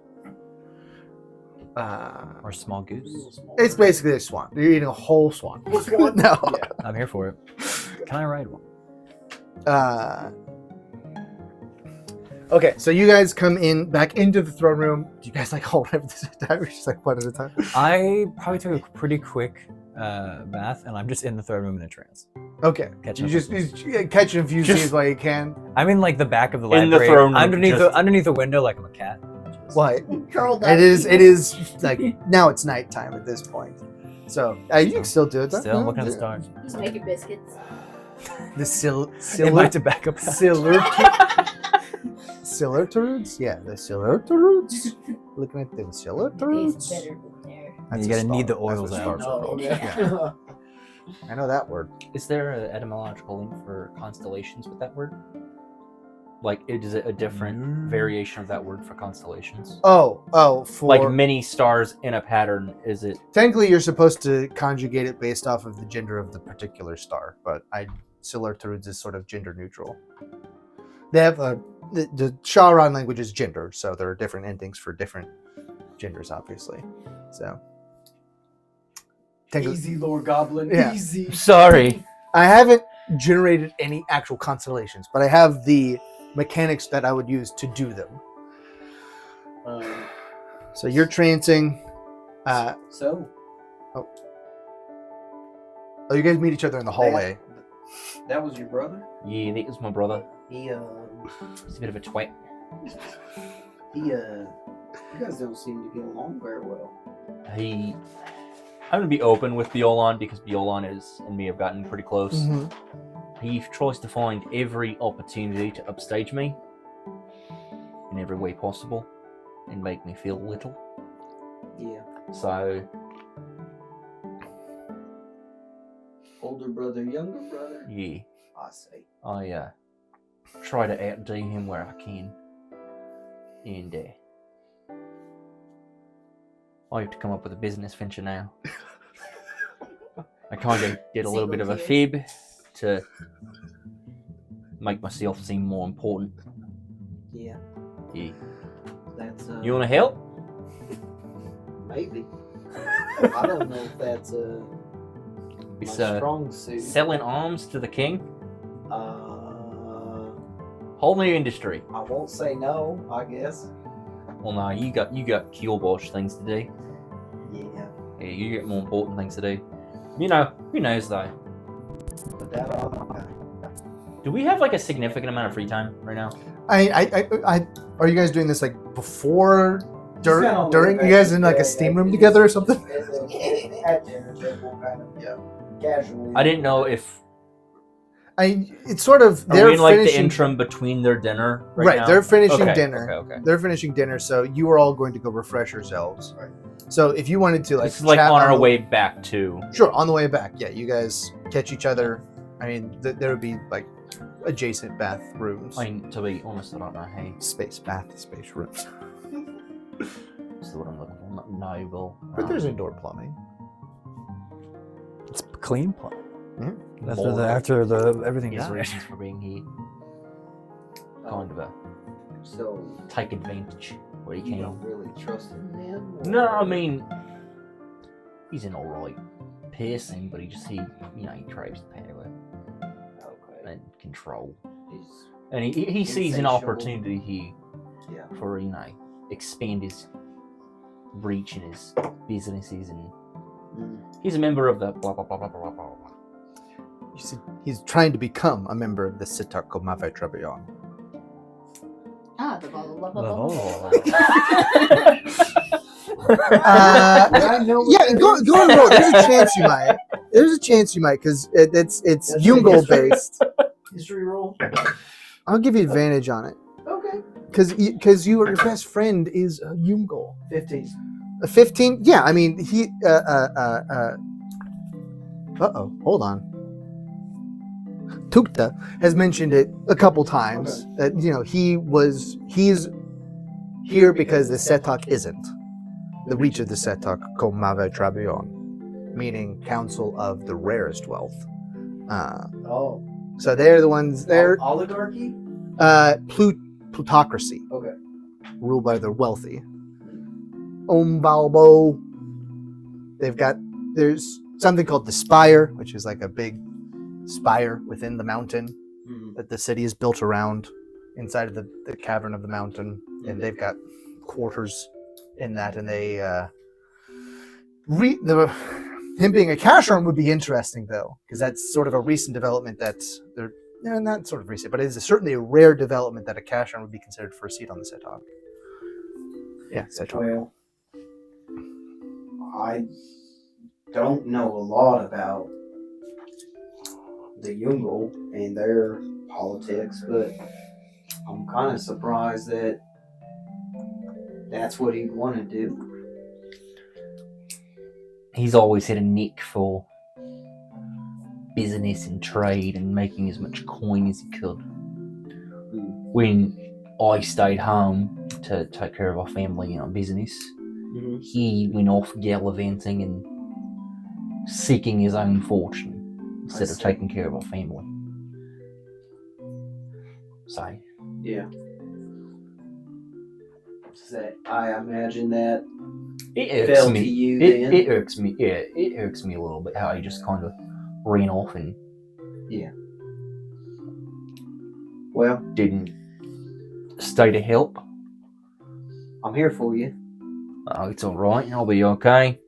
Or small goose. it's basically a swan. You're eating a whole swan. No. I'm here for it. Can I ride one? Okay, so you guys come back into the throne room. Do you guys like hold everything at a time, or just like one at a time? I probably took a pretty quick bath, and I'm just in the third room in a trance. Okay, Catching you up with just catching a few scenes while you can. I'm in like the back of the In the library, throne room, underneath just- underneath the window, like I'm a cat. Why? Curled up. It is like now it's nighttime at this point. So you can still do it. Still looking at the stars. He's making biscuits. The In my tobacco pouch. Silurturudes? Yeah, the Silurturudes. Looking at the Tastes Silurturudes. better than there. You gotta knead the oils That's out. what stars are called. yeah. I know that word. Is there an etymological link for constellations with that word? Like, is it a different variation of that word for constellations? Oh, for Like many stars in a pattern, is it? technically you're supposed to conjugate it based off of the gender of the particular star, but Silurturudes is sort of gender neutral. They have the Sha'aran language is gender, so there are different endings for different genders, obviously. So technically, Easy, Lord Goblin. Yeah. Easy. Sorry. I haven't generated any actual constellations, but I have the mechanics that I would use to do them. So you're trancing. So Oh, you guys meet each other in the hallway. that was your brother? Yeah, that was my brother. He He's a bit of a twat. You guys don't seem to get along very well. I'm gonna be open with Bjōlan because Bjōlan and me have gotten pretty close. Mm-hmm. He tries to find every opportunity to upstage me in every way possible and make me feel little. Yeah. So, Older brother, younger brother? yeah, I see. I try to outdo him where I can. And I have to come up with a business venture now. I kind of did a little bit of a fib to make myself seem more important. Yeah. Yeah. That's You want to help? maybe. I don't know if that's It's my strong suit. selling arms to the king. Uh, Whole new industry. I won't say no, I guess. Well, no, you got Kjōrbaj things to do. Yeah. Yeah, you get more important things to do. You know, who knows though? But that other guy. Do we have like a significant amount of free time right now? Are you guys doing this like before, Just kinda during? You guys in like a steam room together or something? At dinner table, kind of, casually. I didn't know if It's sort of are they're we in like the finishing. interim between their dinner Right, now? they're finishing Okay, dinner. Okay. They're finishing dinner, so you are all going to go refresh yourselves. Right. So if you wanted to, like, This is like chat on our the- way back to. Sure, on the way back. Yeah, you guys catch each other. I mean, there would be like adjacent bathrooms. I mean, to be honest, I don't know. Hey, Space rooms. that's what I'm looking for. Not noble. But there's indoor plumbing. It's clean play. More After the everything his dies. reasons for being here. Kind of a So, take advantage where he you can. don't really trust him then? or- No, I mean, he's an alright person, but he craves power Okay. and control. He's, And he sees an Insatiable. opportunity here yeah. for, expand his reach and his businesses, and he's a member of the blah blah blah blah blah blah blah. You see, he's trying to become a member of the Sitar Komave Trebion. Ah, the blah blah blah Blah, blah blah, blah. I know what Yeah, that go is. and roll. There's a chance you might. There's a chance you might, because it's That's Yungol history. based. History roll. I'll give you advantage on it, Okay. because your best friend is a Yungol. 15. A 15? Yeah, I mean, he. Uh-oh, hold on. Tukta has mentioned it a couple times that he's here because the Setak isn't. The reach of the Setak Komave Trabion, meaning Council of the Rarest Wealth. Oh. So they're the ones. They're Oligarchy? plutocracy, Okay. ruled by the wealthy. Umbalbo. There's something called the Spire, which is like a big spire within the mountain that the city is built around, inside of the cavern of the mountain, and they've got quarters in that, and they him being a cash arm would be interesting though, because that's sort of a recent development that's not sort of recent, but it is certainly a rare development that a cash arm would be considered for a seat on the Setok. Yeah, Setok. Well, I don't know a lot about the Yungol and their politics, but I'm kind of surprised that that's what he'd want to do. He's always had a nick for business and trade and making as much coin as he could. When I stayed home to take care of our family and our business, he went off gallivanting and seeking his own fortune instead of taking care of our family. So, Yeah. So I imagine that it irks fell me. to you It, then. it irks me. Yeah, it irks me a little bit how he just kind of ran off and Well, didn't stay to help. I'm here for you. Oh, it's all right. I'll be okay.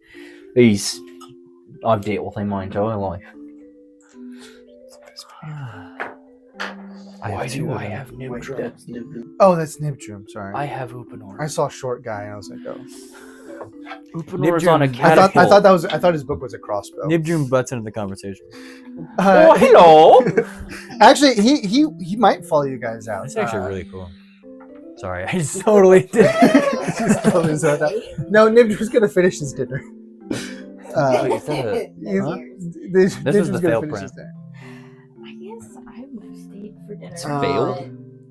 I've dealt with him my entire life. Why do I have Wait, Nibdrum? that's Nibdrum. Oh, that's Nibdrum. Sorry. I have Upanor. I saw short guy and I was like, oh. Upanor's on a Nibdrum. catapult. I thought his book was a crossbow. Nibdrum butts into the conversation. Oh, hello. Actually, he might follow you guys out. That's actually really cool. Sorry, I just totally did. Just totally zoned out. No, Nibdrum's gonna finish his dinner. Wait, is that a- This was the fail print. I guess I would have stayed for dinner. It's but failed?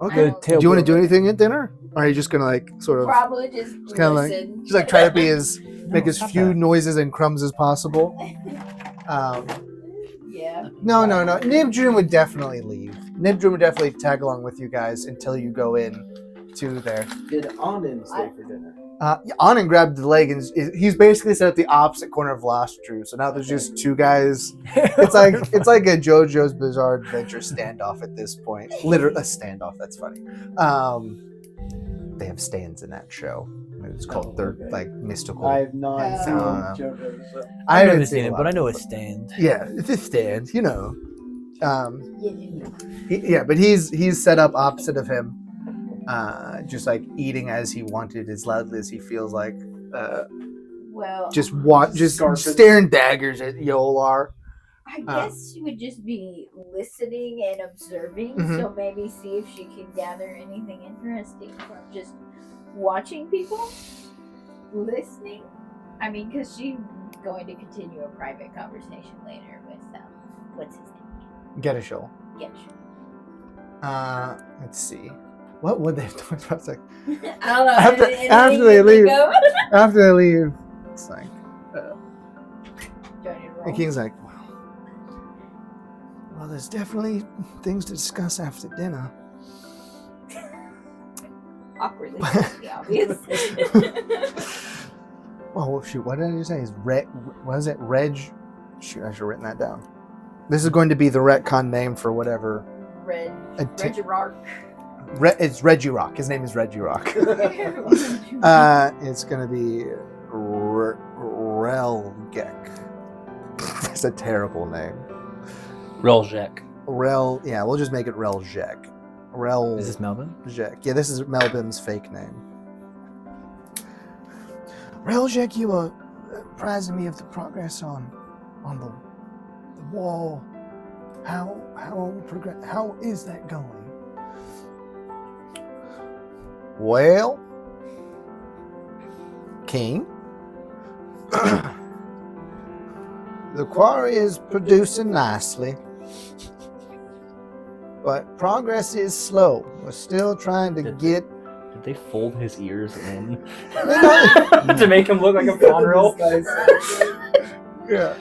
Okay. tail Do you want to bro. do anything at dinner? Or are you just gonna like sort of Probably just kind of like listen. just like try to be as make as stop few that. noises and crumbs as possible? Yeah. No. Nibdrum would definitely leave. Nibdrum would definitely tag along with you guys until you go in to there. Did Ahnen stay for dinner? Ahnen grabbed the leg and he's basically set at the opposite corner of Lost Drew. So now there's just two guys. It's like a JoJo's Bizarre Adventure standoff at this point. Literally a standoff. That's funny. They have stands in that show. It's called Third, like mystical. I have not seen Uh, JoJo's. So. I I've haven't never seen it, a lot but I of know it. a stand. Yeah, it's a stand. You know. Yeah. But he's set up opposite of him, just like eating as he wanted, as loudly as he feels like. Well, Just Scarfing. staring daggers at Yolar. I guess she would just be listening and observing, Mhm. so maybe see if she can gather anything interesting from just watching people, listening. I mean, because she's going to continue a private conversation later with what's his name? Gedishul. Yes. Let's see. What would they talk about? It's like, I don't know. After- anything after you they can leave. think of? after they leave, it's like Do I need to roll? the king's like, well, there's definitely things to discuss after dinner. Awkwardly, the obvious. Oh shoot! What did I just say? Is what is it? Shoot, I should have written that down. This is going to be the retcon name for whatever. Regirock. It's Reggie Rock. His name is Reggie Rock. It's going to be Relgek. That's a terrible name. Reljek. Yeah, we'll just make it Reljek. Is this Melbim? Reljek. Yeah, this is Melbim's fake name. Reljek, you were apprising me of the progress on the wall. How is that going? Well, King, the quarry is producing nicely, but progress is slow. We're still trying to get. Did they fold his ears in No. to make him look like a Fahnril? Yeah.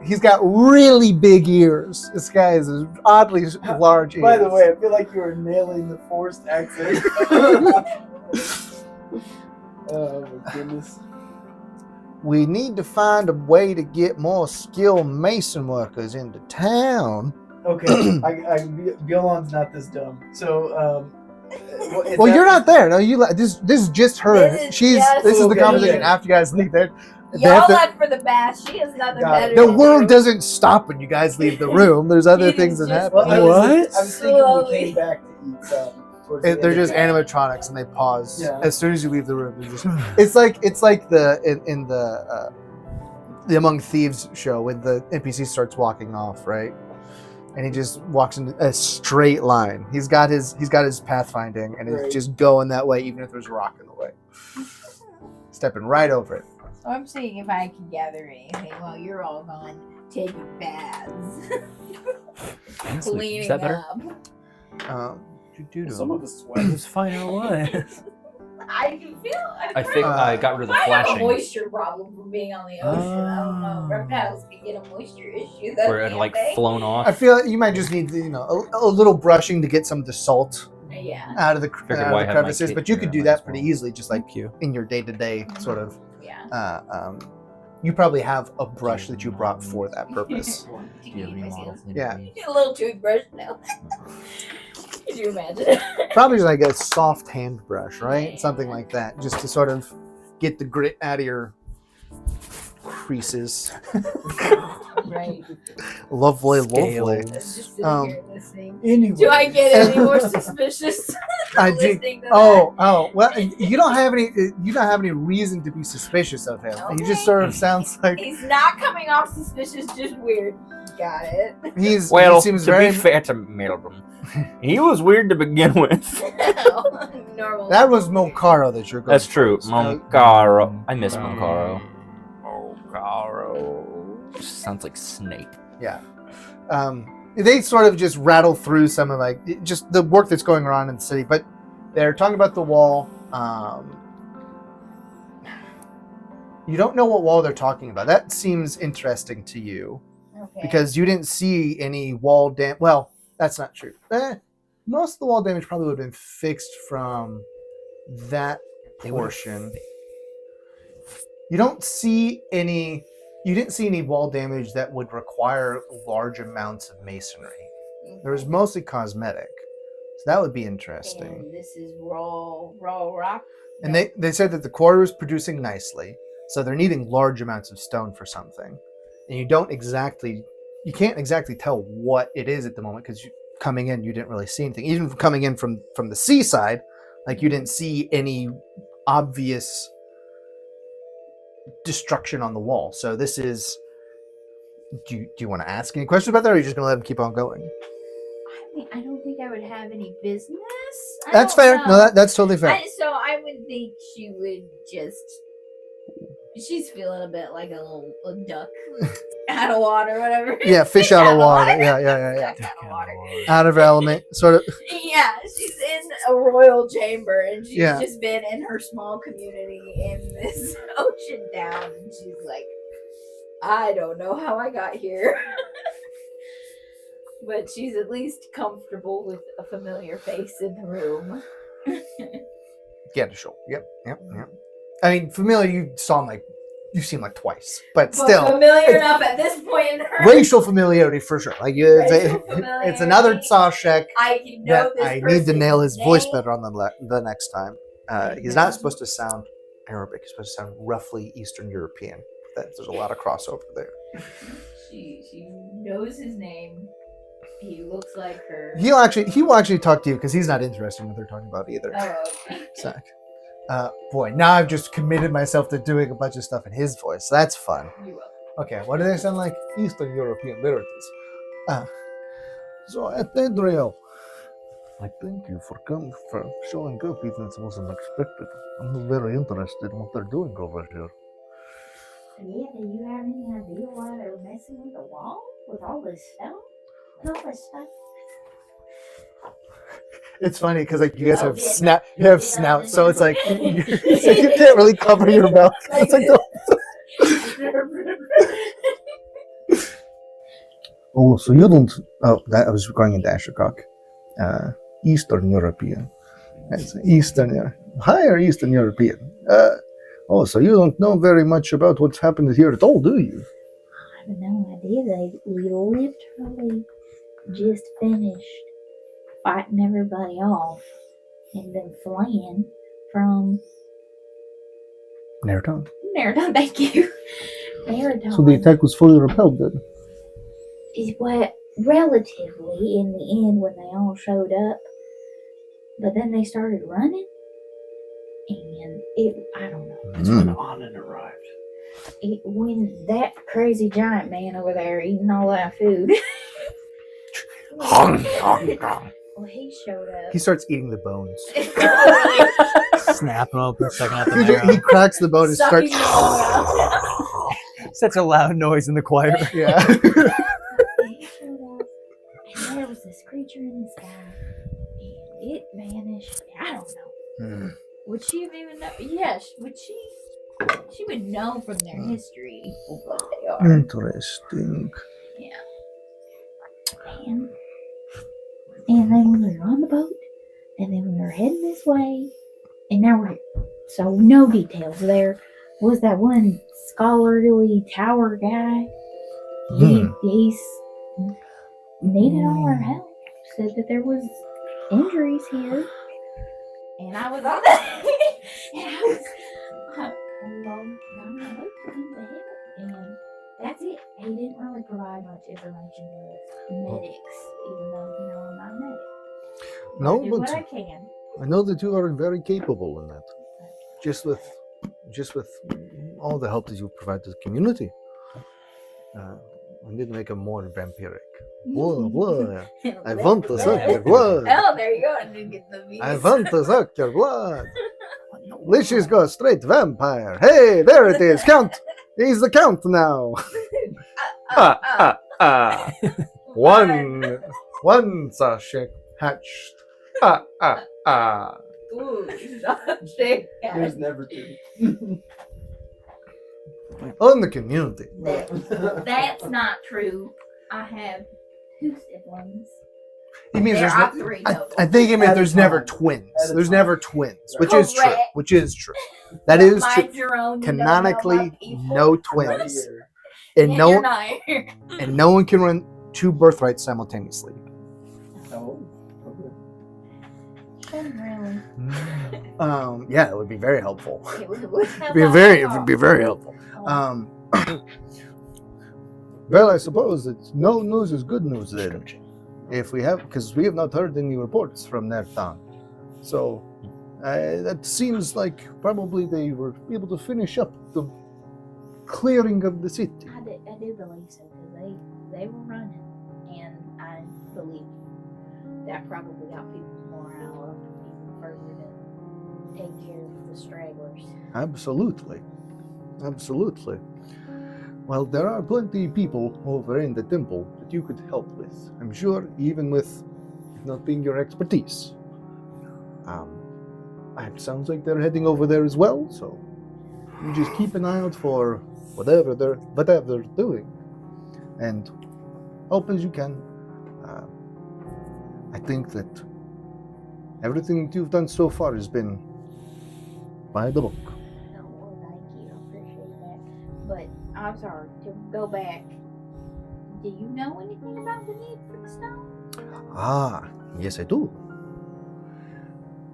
He's got really big ears. This guy has oddly large ears. By the way, I feel like you were nailing the forced accent. Oh my goodness. We need to find a way to get more skilled mason workers into town. Okay, Bjōlan's not this dumb. So, Well, you're not there. No, this is just her. This is just- This is the Okay, conversation okay. after you guys leave. They Y'all have to- left for the bath. She has nothing Got it. better the to world do. doesn't stop when you guys leave the room. There's other It is things that just- happen. Well, I was thinking we Slowly. came back to eat something. towards the They're end just of it. animatronics, and they pause Yeah. as soon as you leave the room. They're just, it's like the in the Among Thieves show when the NPC starts walking off, right? And he just walks in a straight line. He's got his pathfinding, and Right. it's just going that way, even if there's a rock in the way. Stepping right over it. So I'm seeing if I can gather anything while you're all gone taking baths, Honestly, cleaning is that better? up. Some of us sweat. It was fine how it was. I can feel. I think I got rid of the I have a flashing. moisture problem from being on the ocean. I don't know. Reptiles can get a moisture issue. Though, Where it can't like they? flown off. I feel like you might just need a little brushing to get some of the salt Yeah. out of the, Figured out why of the I have my crevices, kit but you here, could I do might that as pretty well. easily, just like Thank you. in your day-to-day sort of. Yeah. You probably have a brush that you brought for that purpose. Yeah. A little toothbrush now. Could you imagine? Probably like a soft hand brush, right? Yeah. Something like that, just to sort of get the grit out of your creases. Right. Lovely. I'm just sitting here listening. Anyway. Do I get any more suspicious? I do. listening to Oh. Well, you don't have any reason to be suspicious of him. He Okay. just sort of sounds that? like He's not coming off suspicious, just weird. Got it. he Well, seems to very. be fair to Melbim, he was weird to begin with. Normal. That was Mokaro that you're going. That's true. for. Moncaro. I miss Moncaro. Moncaro. Sounds like Snape. Yeah. They sort of just rattle through some of just the work that's going on in the city, but they're talking about the wall. You don't know what wall they're talking about. That seems interesting to you Okay. because you didn't see any wall damage. Well, that's not true. Most of the wall damage probably would have been fixed from that portion. You don't see any. You didn't see any wall damage that would require large amounts of masonry. There was mostly cosmetic, so that would be interesting. And this is raw rock. And they said that the quarry was producing nicely, so they're needing large amounts of stone for something. And you can't exactly tell what it is at the moment because coming in you didn't really see anything. Even coming in from the seaside, you didn't see any obvious destruction on the wall. So this is. Do you want to ask any questions about that, or are you just going to let them keep on going? I don't think I would have any business. That's fair. No, that's totally fair. So I would think she would just. She's feeling a bit like a duck out of water, whatever. Yeah, fish out of water. Yeah. Duck out of water. Out of her element, sort of. Yeah, she's in a royal chamber, and she's Yeah. just been in her small community in this ocean town, and she's like, I don't know how I got here. But she's at least comfortable with a familiar face in the room. Yeah, sure. Yep. I mean, familiar. You've seen twice, but still, familiar enough at this point in her racial familiarity for sure. It's another saw check I can know that this I need to person's nail his voice name. better on the next time. He's not supposed to sound Arabic. He's supposed to sound roughly Eastern European. There's a lot of crossover there. She knows his name. He looks like her. He will actually talk to you because he's not interested in what they're talking about either. Oh, okay. So, boy, now I've just committed myself to doing a bunch of stuff in his voice. That's fun. You will. Okay, what do they sound like? Eastern European. There it is. So, Adriel, I thank you for showing up even if it wasn't expected. I'm very interested in what they're doing over here. Yeah, do you have any idea why they're messing with the wall with all this stuff? It's funny because you guys have yeah. you have snouts, so it's like you can't really cover your mouth. It's like oh, so you don't? Oh, that I was going into Ashercock. Eastern European. That's Eastern. Higher Eastern European. Oh, so you don't know very much about what's happened here at all, do you? I have no idea. We literally just finished fighting everybody off and then fleeing from Nerhtan. Nerhtan. Thank you. Nerhtan. So the attack was fully repelled then? Well, relatively in the end when they all showed up. But then they started running. And I don't know. That's when Ahnen arrived. When that crazy giant man over there eating all that food. Well, he showed up. He starts eating the bones. Snapping open, sucking out the marrow. He cracks the bone and Sucking starts. the bone out. Such a loud noise in the choir. Yeah. He showed up, and there was this creature in the sky, and it vanished. I don't know. Would she have even known? Yes, would she? She would know from their history what they are. Interesting. And then when we were on the boat, and then we were heading this way, and now we're so no details. There was that one scholarly tower guy. He's needed all our help. Said that there was injuries here, and I was on that. And I was on my boat to come to help, and that's it. He didn't really provide provide much information to medics, even though I'm not a medic. No, I do but what I can. I know that you are very capable in that. Just with all the help that you provide to the community. I need to make him more vampiric. Blood. I want to suck your blood. Oh, there you go. I didn't get the views. I want to suck your blood. Let's just go straight vampire. Hey, there it is. Count. He's the count now. One sachet hatched. Ooh, shit. There's never two. On the community. That's not true. I have 2 siblings. He means There there's are no, 3 I total. think he meant At a there's never time. twins. At a There's time. never twins, which is true. Correct. Which is true. That is true. Mind your own, you don't know Canonically, my people. no I'm not twins, here. and Yeah, no you're not here. and no one can run 2 birthrights simultaneously. Oh, okay. Really. Yeah, it would be very helpful. It would help Be out very, a it would lot. be very helpful. Well, I suppose that no news is good news then. If we have, because we have not heard any reports from Nerhtan, so that seems like probably they were able to finish up the clearing of the city. I do believe so, because they were running, and I believe that probably got people's morale up even further to take care of the stragglers. Absolutely. Absolutely. Well, there are plenty of people over in the temple that you could help with. I'm sure, even with it not being your expertise. It sounds like they're heading over there as well, so you just keep an eye out for whatever they're doing, and help as you can. I think that everything that you've done so far has been by the book. No, well, thank you. I appreciate that. But I'm sorry to go back. Do you know anything about the need for the stone? Ah, yes, I do.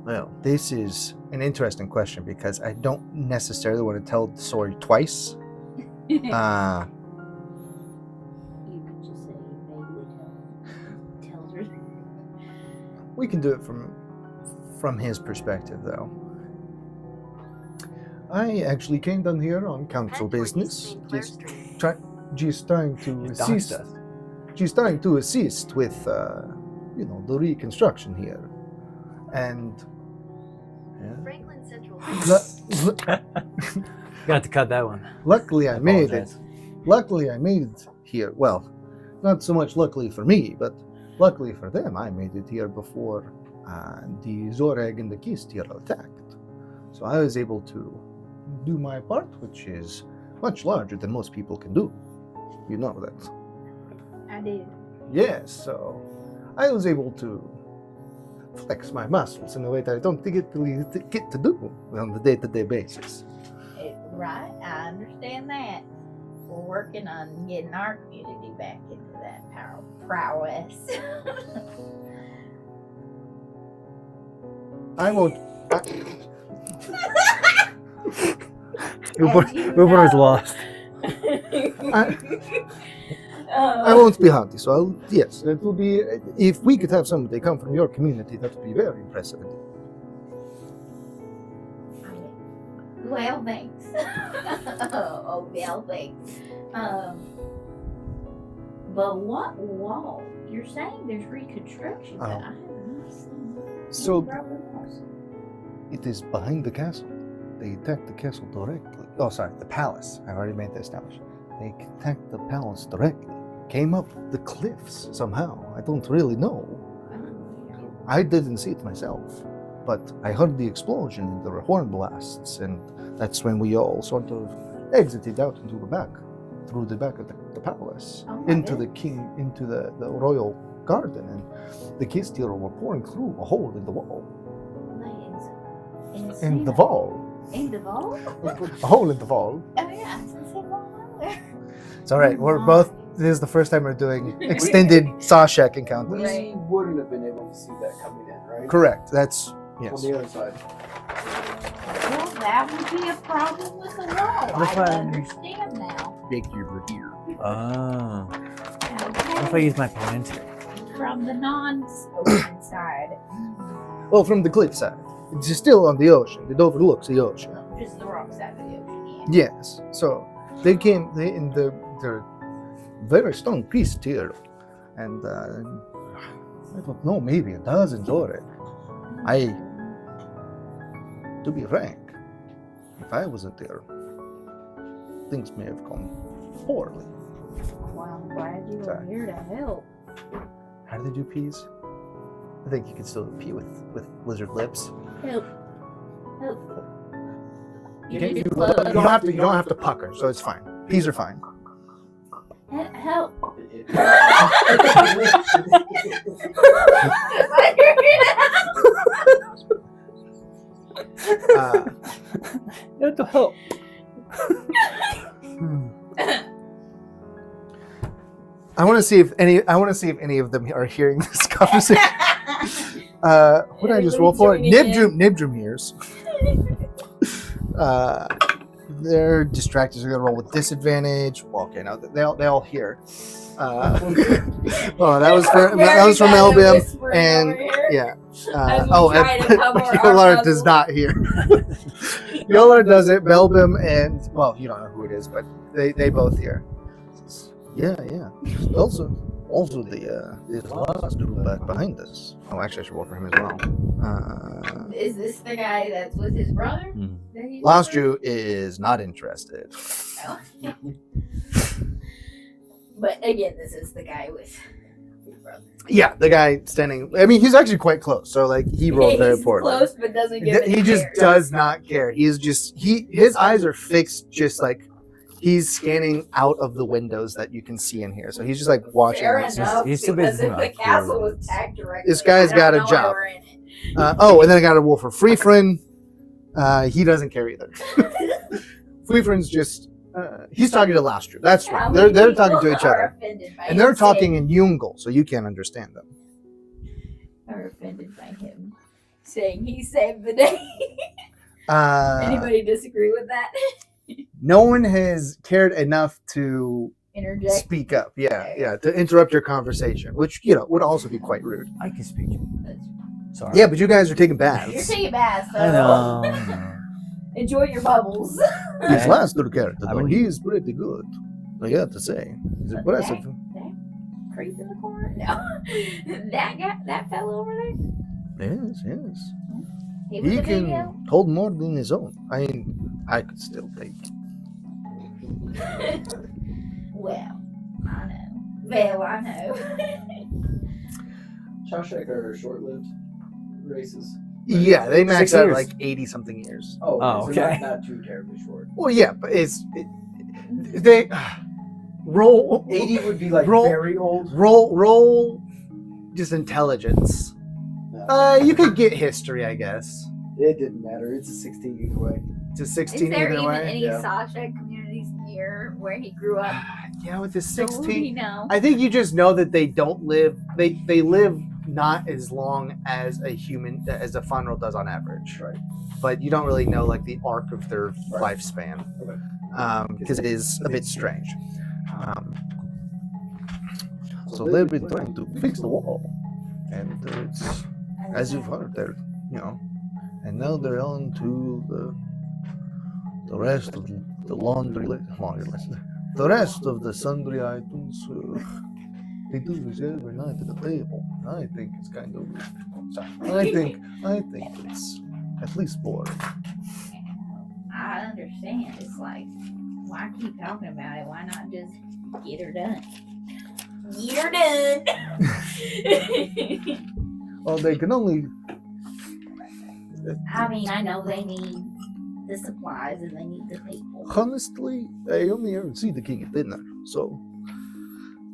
Well, this is an interesting question because I don't necessarily want to tell the story twice. You could just say vaguely tells her. We can do it from his perspective, though. I actually came down here on council business, just trying to assist. She's trying to assist with, the reconstruction here, and Franklin Central. Got to cut that one. luckily I made it. Apologize. Luckily I made it here. Well, not so much luckily for me, but luckily for them, I made it here before the Zōrheg and the Kisstyral attacked. So I was able to do my part, which is much larger than most people can do. You know that. I do. Yes, so I was able to flex my muscles in a way that I don't get to do on a day-to-day basis. Right, I understand that. We're working on getting our community back into that prowess. I won't. Uber's lost. I won't be haughty, so yes, it will be. If we could have somebody come from your community, that would be very impressive. Well, thanks. Oh, well, thanks. But what wall? You're saying there's reconstruction, but I have not seen So any proper walls. it is behind the castle. They attacked the castle directly. Oh, sorry, the palace. I've already made the establishment. They attacked the palace directly. Came up the cliffs somehow. I don't really know. I didn't see it myself, but I heard the explosion and the horn blasts, and that's when we all sort of exited out into the back, through the back of the palace, Oh my into goodness. into the royal garden, and the Kisstyral were pouring through a hole in the wall, in the wall, In the wall? a hole in the wall. Oh yeah, I was gonna say wall earlier. It's all right. We're both. This is the first time we're doing extended Sawshack encounters. We wouldn't have been able to see that coming in, right? Correct. That's On yes. the other side. Well, that would be a problem with the wall. What if I I- understand now. Big over here. Ah. if I use my point? From the non-ocean side. Well, from the cliffside. It's still on the ocean. It overlooks the ocean. Just the wrong side of the ocean, Yes. So they're very strong priest here, and I don't know, maybe a dozen Zōrheg. To be frank, if I wasn't there, things may have gone poorly. Well, I'm glad you were here to help. How do they do peas? I think you can still do pea with lizard lips. Help. Help. You You're too don't close. you don't have to pucker, so it's fine. Peas are fine. Help. What the hell? I want to see if any of them are hearing this conversation. What did I just roll for? Nibdrum hears. They're distracted. So they're gonna roll with disadvantage. Well, okay, now they all hear. Oh, that was for Melbim, and yeah. Bjōlan does not hear. Bjōlan does it. Melbim and you don't know who it is, but they both hear. Yeah. Also the last group back behind us. Oh, actually, I should roll for him as well. Is this the guy that's with his brother? Last Jew is not interested. No. But again, this is the guy with his brother. Yeah, the guy standing. I mean, he's actually quite close. So like he rolled very poorly. Close, but doesn't give He just does not care. He's just his eyes are fixed, just like he's scanning out of the windows that you can see in here. So he's just like watching. Fair us. enough, he's still because busy if the with castle Kjōrbaj. was attacked directly, This guy's I got a don't know why job. we're in it. And then I got a roll for Fisvénir. He doesn't care either. Fisvénir's just he's talking to Lastru. That's How right. many They're talking to people each are other, offended by and they're him talking in Yungle, so you can't understand them. are offended by him saying he saved the day. Anybody disagree with that? No one has cared enough to Interject. speak up. Yeah, to interrupt your conversation, which would also be quite rude. I can speak. Sorry. Yeah, but you guys are taking You're baths. taking baths, so I know. enjoy your bubbles. This last little character, I though, mean- he is pretty good. I got to say, he's impressive. That creep in the corner? No. That guy, that fellow over there? Yes. He was He a big can help? hold more than his own. I mean, I could still take. Well, I know. Well, I know. Shawshank are short-lived races. Yeah, they max 6 out years. like 80 something years. Oh, Oh, so okay. not too terribly short. Well, yeah, but they roll 80 would be like Roll- very old. roll just intelligence. No, You could get history, I guess. it didn't matter. It's a 16 either way. To Is 16 there either even way. any Yeah. Sasha communities near where he grew up? Yeah, with the So who do you 16, know? I think you just know that they don't live. They live not as long as a human as a Fahnril does on average. Right. But you don't really know like the arc of their Right. lifespan. Okay. Because it is a bit strange. So they've been trying to fix the wall, and it's as you've heard, they're and now they're on to the rest of the laundry list. The rest of the sundry items they do this every night at the table. I think it's kind of weird. Sorry. I think it's at least boring. I understand. It's like, why keep talking about it? Why not just get her done? Get her done. Well, they can only. I mean, I know they need the supplies and they need the people. Honestly, I only ever see the king at dinner, so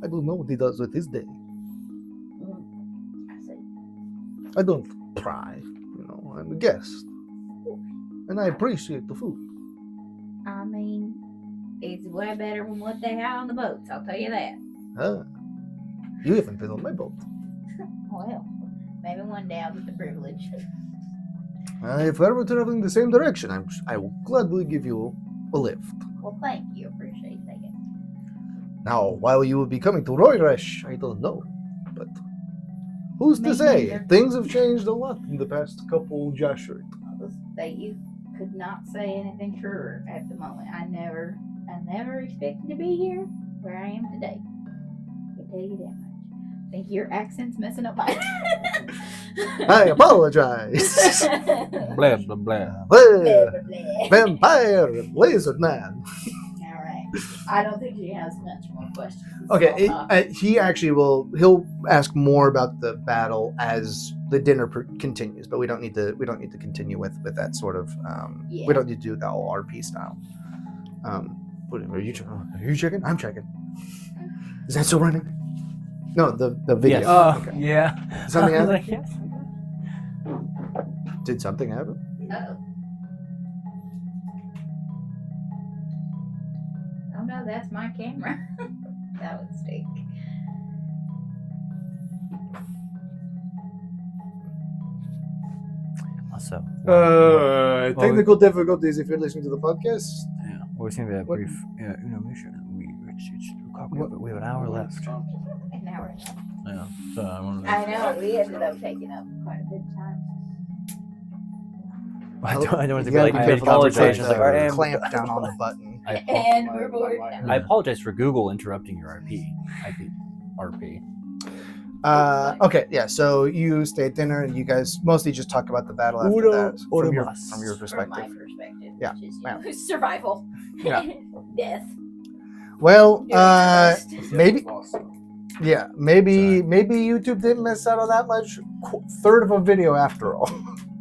I don't know what he does with his day. I see. I don't pry, I'm a guest. And I appreciate the food. I mean, it's way better than what they had on the boats, I'll tell you that. You haven't been on my boat. Well, maybe one day I'll get the privilege. If we're ever traveling the same direction, I will gladly give you a lift. Well, thank you. Appreciate that. Now, why you would be coming to Royresh, I don't know. But who's to Me say? neither. Things have changed a lot in the past couple Joshua. That you could not say anything truer at the moment. I never expected to be here where I am today. I can tell you that much. I think your accent's messing up my. I apologize. Blah, blah, blah. Vampire lizard man. All right. I don't think she has much more questions. Okay, he actually he'll ask more about the battle as the dinner continues, but we don't need to continue with that sort of Yeah. we don't need to do the all RP style. Are you checking? I'm checking. Is that still running? No, the video. Yes. Okay. Yeah. Something I was happened? like, yes. Did something happen? Uh-oh. Oh no, that's my camera. That would stink. Also, Technical difficulties if you're listening to the podcast. yeah, we're seeing a What? brief intermission. We have an hour left. An hour. Yeah, so I wanted to. I know, we ended up taking up quite a bit of time. I don't want to You be gotta like be mid careful not to conversation. Like, all right, clamp down on the button. And we're bored now. I apologize for Google interrupting your RP. Okay, yeah. So you stay at dinner, and you guys mostly just talk about the battle after Uno that from your Oremus. from your From perspective. my perspective, Yeah, which is yeah. survival. Yeah. Death. Well, Doing our best. maybe YouTube didn't miss out on that much. Third of a video after all.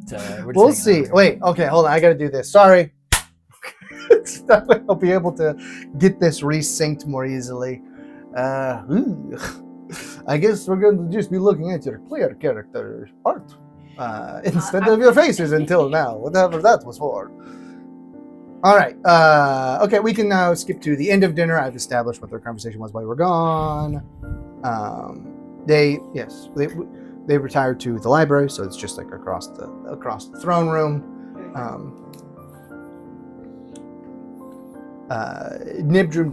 We're just We'll hanging see. out here. Wait, okay, hold on. I gotta do this. Sorry. That way I'll be able to get this resynced more easily. I guess we're going to just be looking at your player character art instead of your faces until now, whatever that was for. All right. Okay, we can now skip to the end of dinner. I've established what their conversation was while we were gone. They retired to the library, so it's just like across the throne room. Nibdrum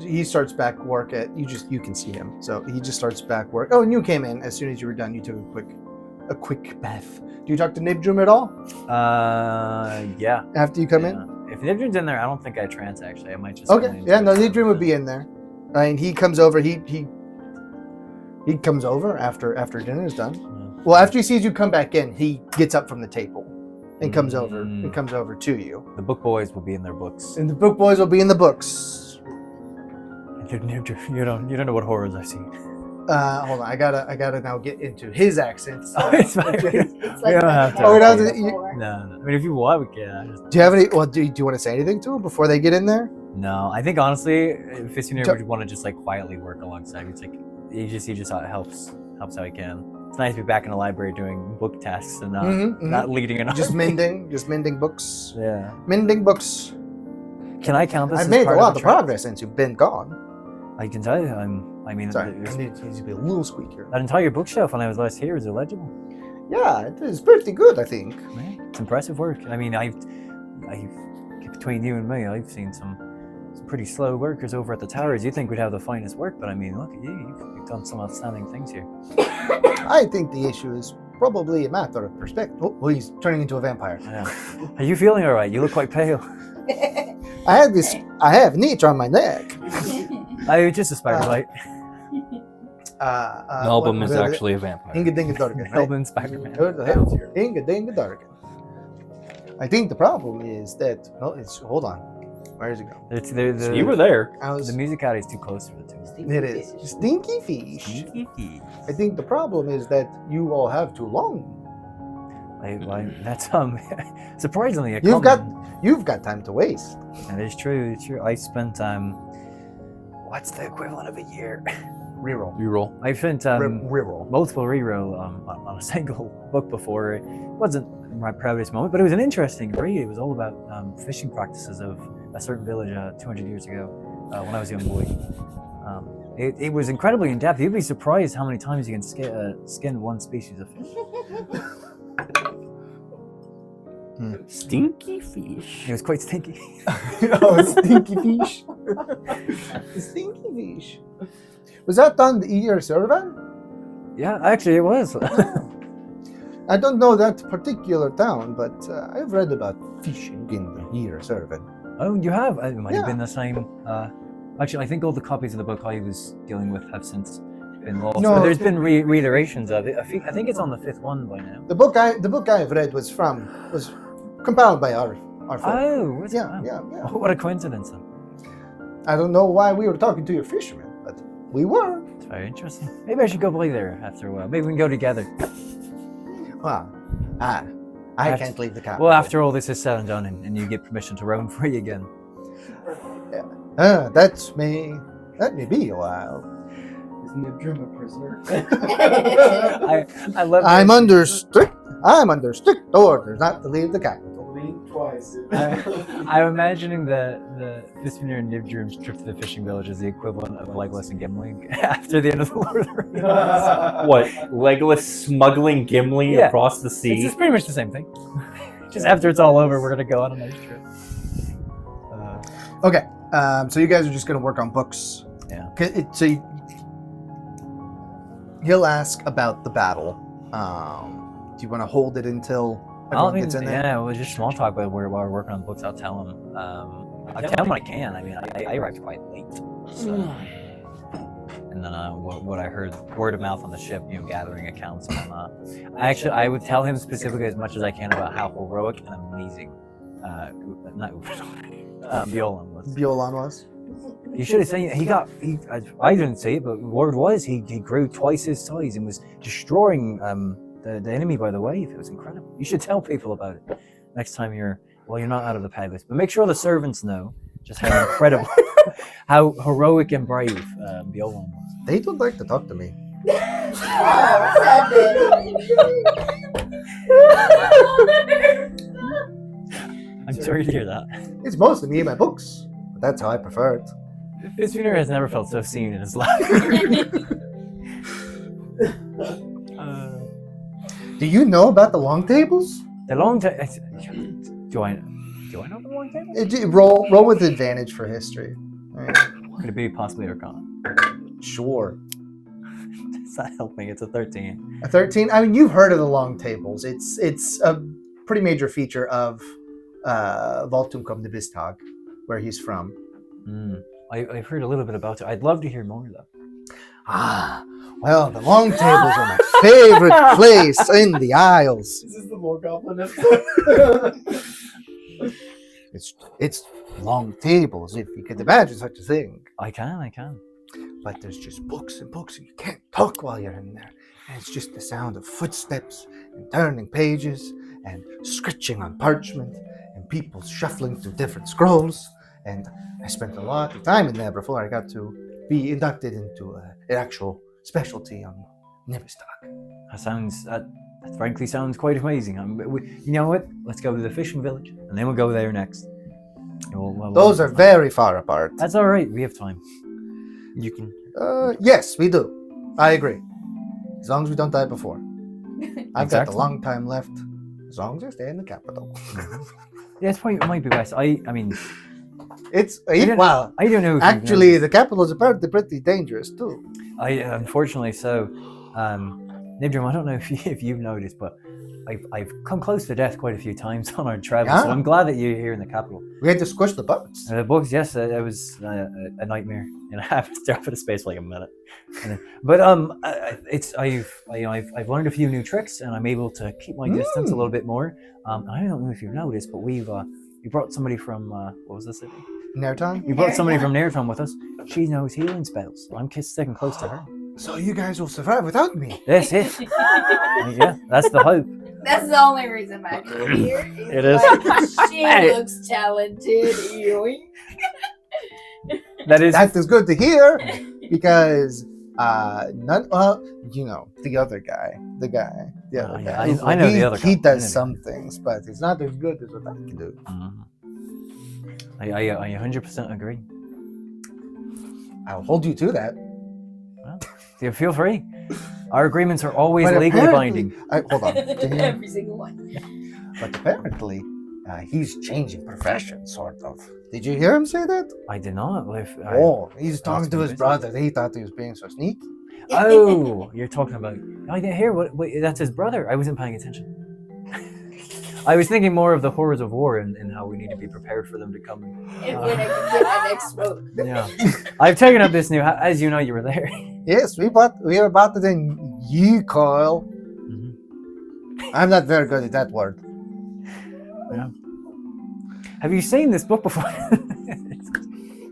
he starts back work at you can see him, so he just starts back work. Oh, and you came in as soon as you were done. You took a quick bath. Do you talk to Nibdrum at all Yeah. after you come in? If Nibdrum's in there, I don't think I trance actually. I might just. Okay, yeah, no, Nibdrum would be in there. And he comes over. He comes over after dinner is done. Well, after he sees you come back in, he gets up from the table and comes over to you. The book boys will be in their books. And the book boys will be in the books. You don't know what horrors I've seen. Hold on, I gotta now get into his accent. Oh, it's fine. It's We don't have to. Oh, we don't have to- No. I mean, if you want, we can. Do you have any? Well, do you want to say anything to him before they get in there? No, I think honestly, Fisvénir would want to just like quietly work alongside. It's like he just helps how he can. It's nice to be back in the library doing book tasks and not leading an Just army. mending books. Yeah. Mending books. Can I count this? I've as made a part lot of of the trip? progress since you've been gone. I can tell you. Sorry, it needs to be a little squeakier. that entire bookshelf when I was last here is illegible. Yeah, it is pretty good, I think. Man, it's impressive work. I mean, I've between you and me, I've seen some pretty slow workers over at the towers. You think we'd have the finest work, but I mean, look at you. You've done some outstanding things here. I think the issue is probably a matter of perspective. Oh, he's turning into a vampire. Yeah. Are you feeling all right? You look quite pale. I have niche on my neck. I just a spider bite. Melbim is actually a vampire. Inga Dinga Dargan, right? Melbim Spider-Man. Inga Dinga Dargan. I think the problem is that hold on. Where is it going? You were there. The musicality is too close for the two. It is. Stinky fish. I think the problem is that you all have too long. That's surprisingly a You've got time to waste. That is true. It's true. I spent what's the equivalent of a year? Reroll. You roll. I spent Reroll. multiple reroll on a single book before. It wasn't my proudest moment, but it was an interesting read. It was all about fishing practices of a certain village 200 years ago when I was a young boy. It was incredibly in depth. You'd be surprised how many times you can skin one species of fish. Stinky fish. It was quite stinky. Oh, stinky fish. Stinky fish. Was that on the Ear Servan? Yeah, actually, it was. I don't know that particular town, but I've read about fishing in the Ear Servan. Oh, you have? It might have Yeah. been the same. Actually, I think all the copies of the book I was dealing with have since been lost. No. But there's been reiterations of it. I think it's on the 5th one by now. The book I've read was compiled by our friend. Oh, was it? Yeah, Oh. yeah, yeah. What a coincidence. Then. I don't know why we were talking to your fisherman, but we were. It's very interesting. Maybe I should go play there after a while. Maybe we can go together. Well, I After- can't leave the capital. Well, after all this is said and done, and you get permission to roam free again. That may be a while. Isn't the dream a prisoner? I love. I'm under strict orders not to leave the capital. Blink twice. I'm imagining the Fisvénir and Nibdrum's trip to the fishing village is the equivalent of Legolas and Gimli after the end of the Lord of the Rings. What? Legolas smuggling Gimli Yeah. across the It's sea? just pretty much the same thing. Just after it's all over, we're gonna go on a nice trip. Okay, so you guys are just gonna work on books. Yeah. He'll ask about the battle. Do you want to hold it until everyone gets in there? Yeah, we'll just small talk about while we're working on books. I'll tell him. I'll tell him when I can. I mean, I arrived quite late. So. And then what I heard, word of mouth on the ship, gathering accounts on I would tell him specifically as much as I can about how heroic and amazing Bjōlan was. Bjōlan was. You should have seen I didn't say it, but word was he grew twice his size and was destroying the enemy by the wave. It was incredible. You should tell people about it next time you're not out of the palace, but make sure the servants know just how incredible, how heroic and brave Bjōlan was. They don't like to talk to me. I'm sorry to hear that. It's mostly me and my books, but that's how I prefer it. Fisvénir has never felt so seen in his life. Do you know about the long tables? The long time. Do I know the long table? Roll with advantage for history. Right. Could it be possibly Arcane? Sure. Does that help me? It's a 13. A 13? I mean, you've heard of the long tables. It's a pretty major feature of Voltumcom de Bistag, where he's from. I've heard a little bit about it. I'd love to hear more though. Well, the long tables are my favorite place in the Isles. Is this the more goblin episode? It's long tables, if you could imagine such a thing. I can. But there's just books and books, and you can't talk while you're in there. And it's just the sound of footsteps and turning pages and scratching on parchment and people shuffling through different scrolls. And I spent a lot of time in there before I got to be inducted into an actual specialty on Nibistag. That frankly sounds quite amazing. You know what? Let's go to the fishing village, and then we'll go there next. Those are very far apart. That's all right. We have time. You can. Yes, we do. I agree. As long as we don't die before. I've got a Exactly. long time left. As long as I stay in the capital. Yeah, it might be best. I mean, It's don't- well. I don't know. If you've Actually, noticed. the capital is apparently pretty dangerous too. Unfortunately so. Nibdrum, I don't know if you've noticed, but I've come close to death quite a few times on our travels. So Yeah. I'm glad that you're here in the capital. We had to squish the boats. The books, yes, it was a nightmare, and I have to stare up at the space for like a minute. But I've learned a few new tricks, and I'm able to keep my distance a little bit more. I don't know if you've noticed, but we brought somebody from what was the city? Nerhtan? We brought somebody from Nerhtan with us. She knows healing spells, so I'm sticking close to her. So you guys will survive without me. That's it. Yeah, that's the hope. That's the only reason I'm actually here. It is. Like, she looks talented. That is. That is good to hear, because the other guy, I know the other guy. He I know does the some things, but he's not as good as what I can do. I 100% agree. I'll hold you to that. Yeah, feel free. Our agreements are always But legally apparently- binding. Hold on. Every single one. But apparently, he's changing profession, sort of. Did you hear him say that? I did not. He's talking to his brother. He thought he was being so sneaky. Oh, you're talking about. I didn't hear. What? That's his brother. I wasn't paying attention. I was thinking more of the horrors of war and how we need to be prepared for them to come. And when I can get my next smoke. Yeah, I've taken up this new. As you know, you were there. Yes, we are about to then you coil. Mm-hmm. I'm not very good at that word. Yeah. Have you seen this book before?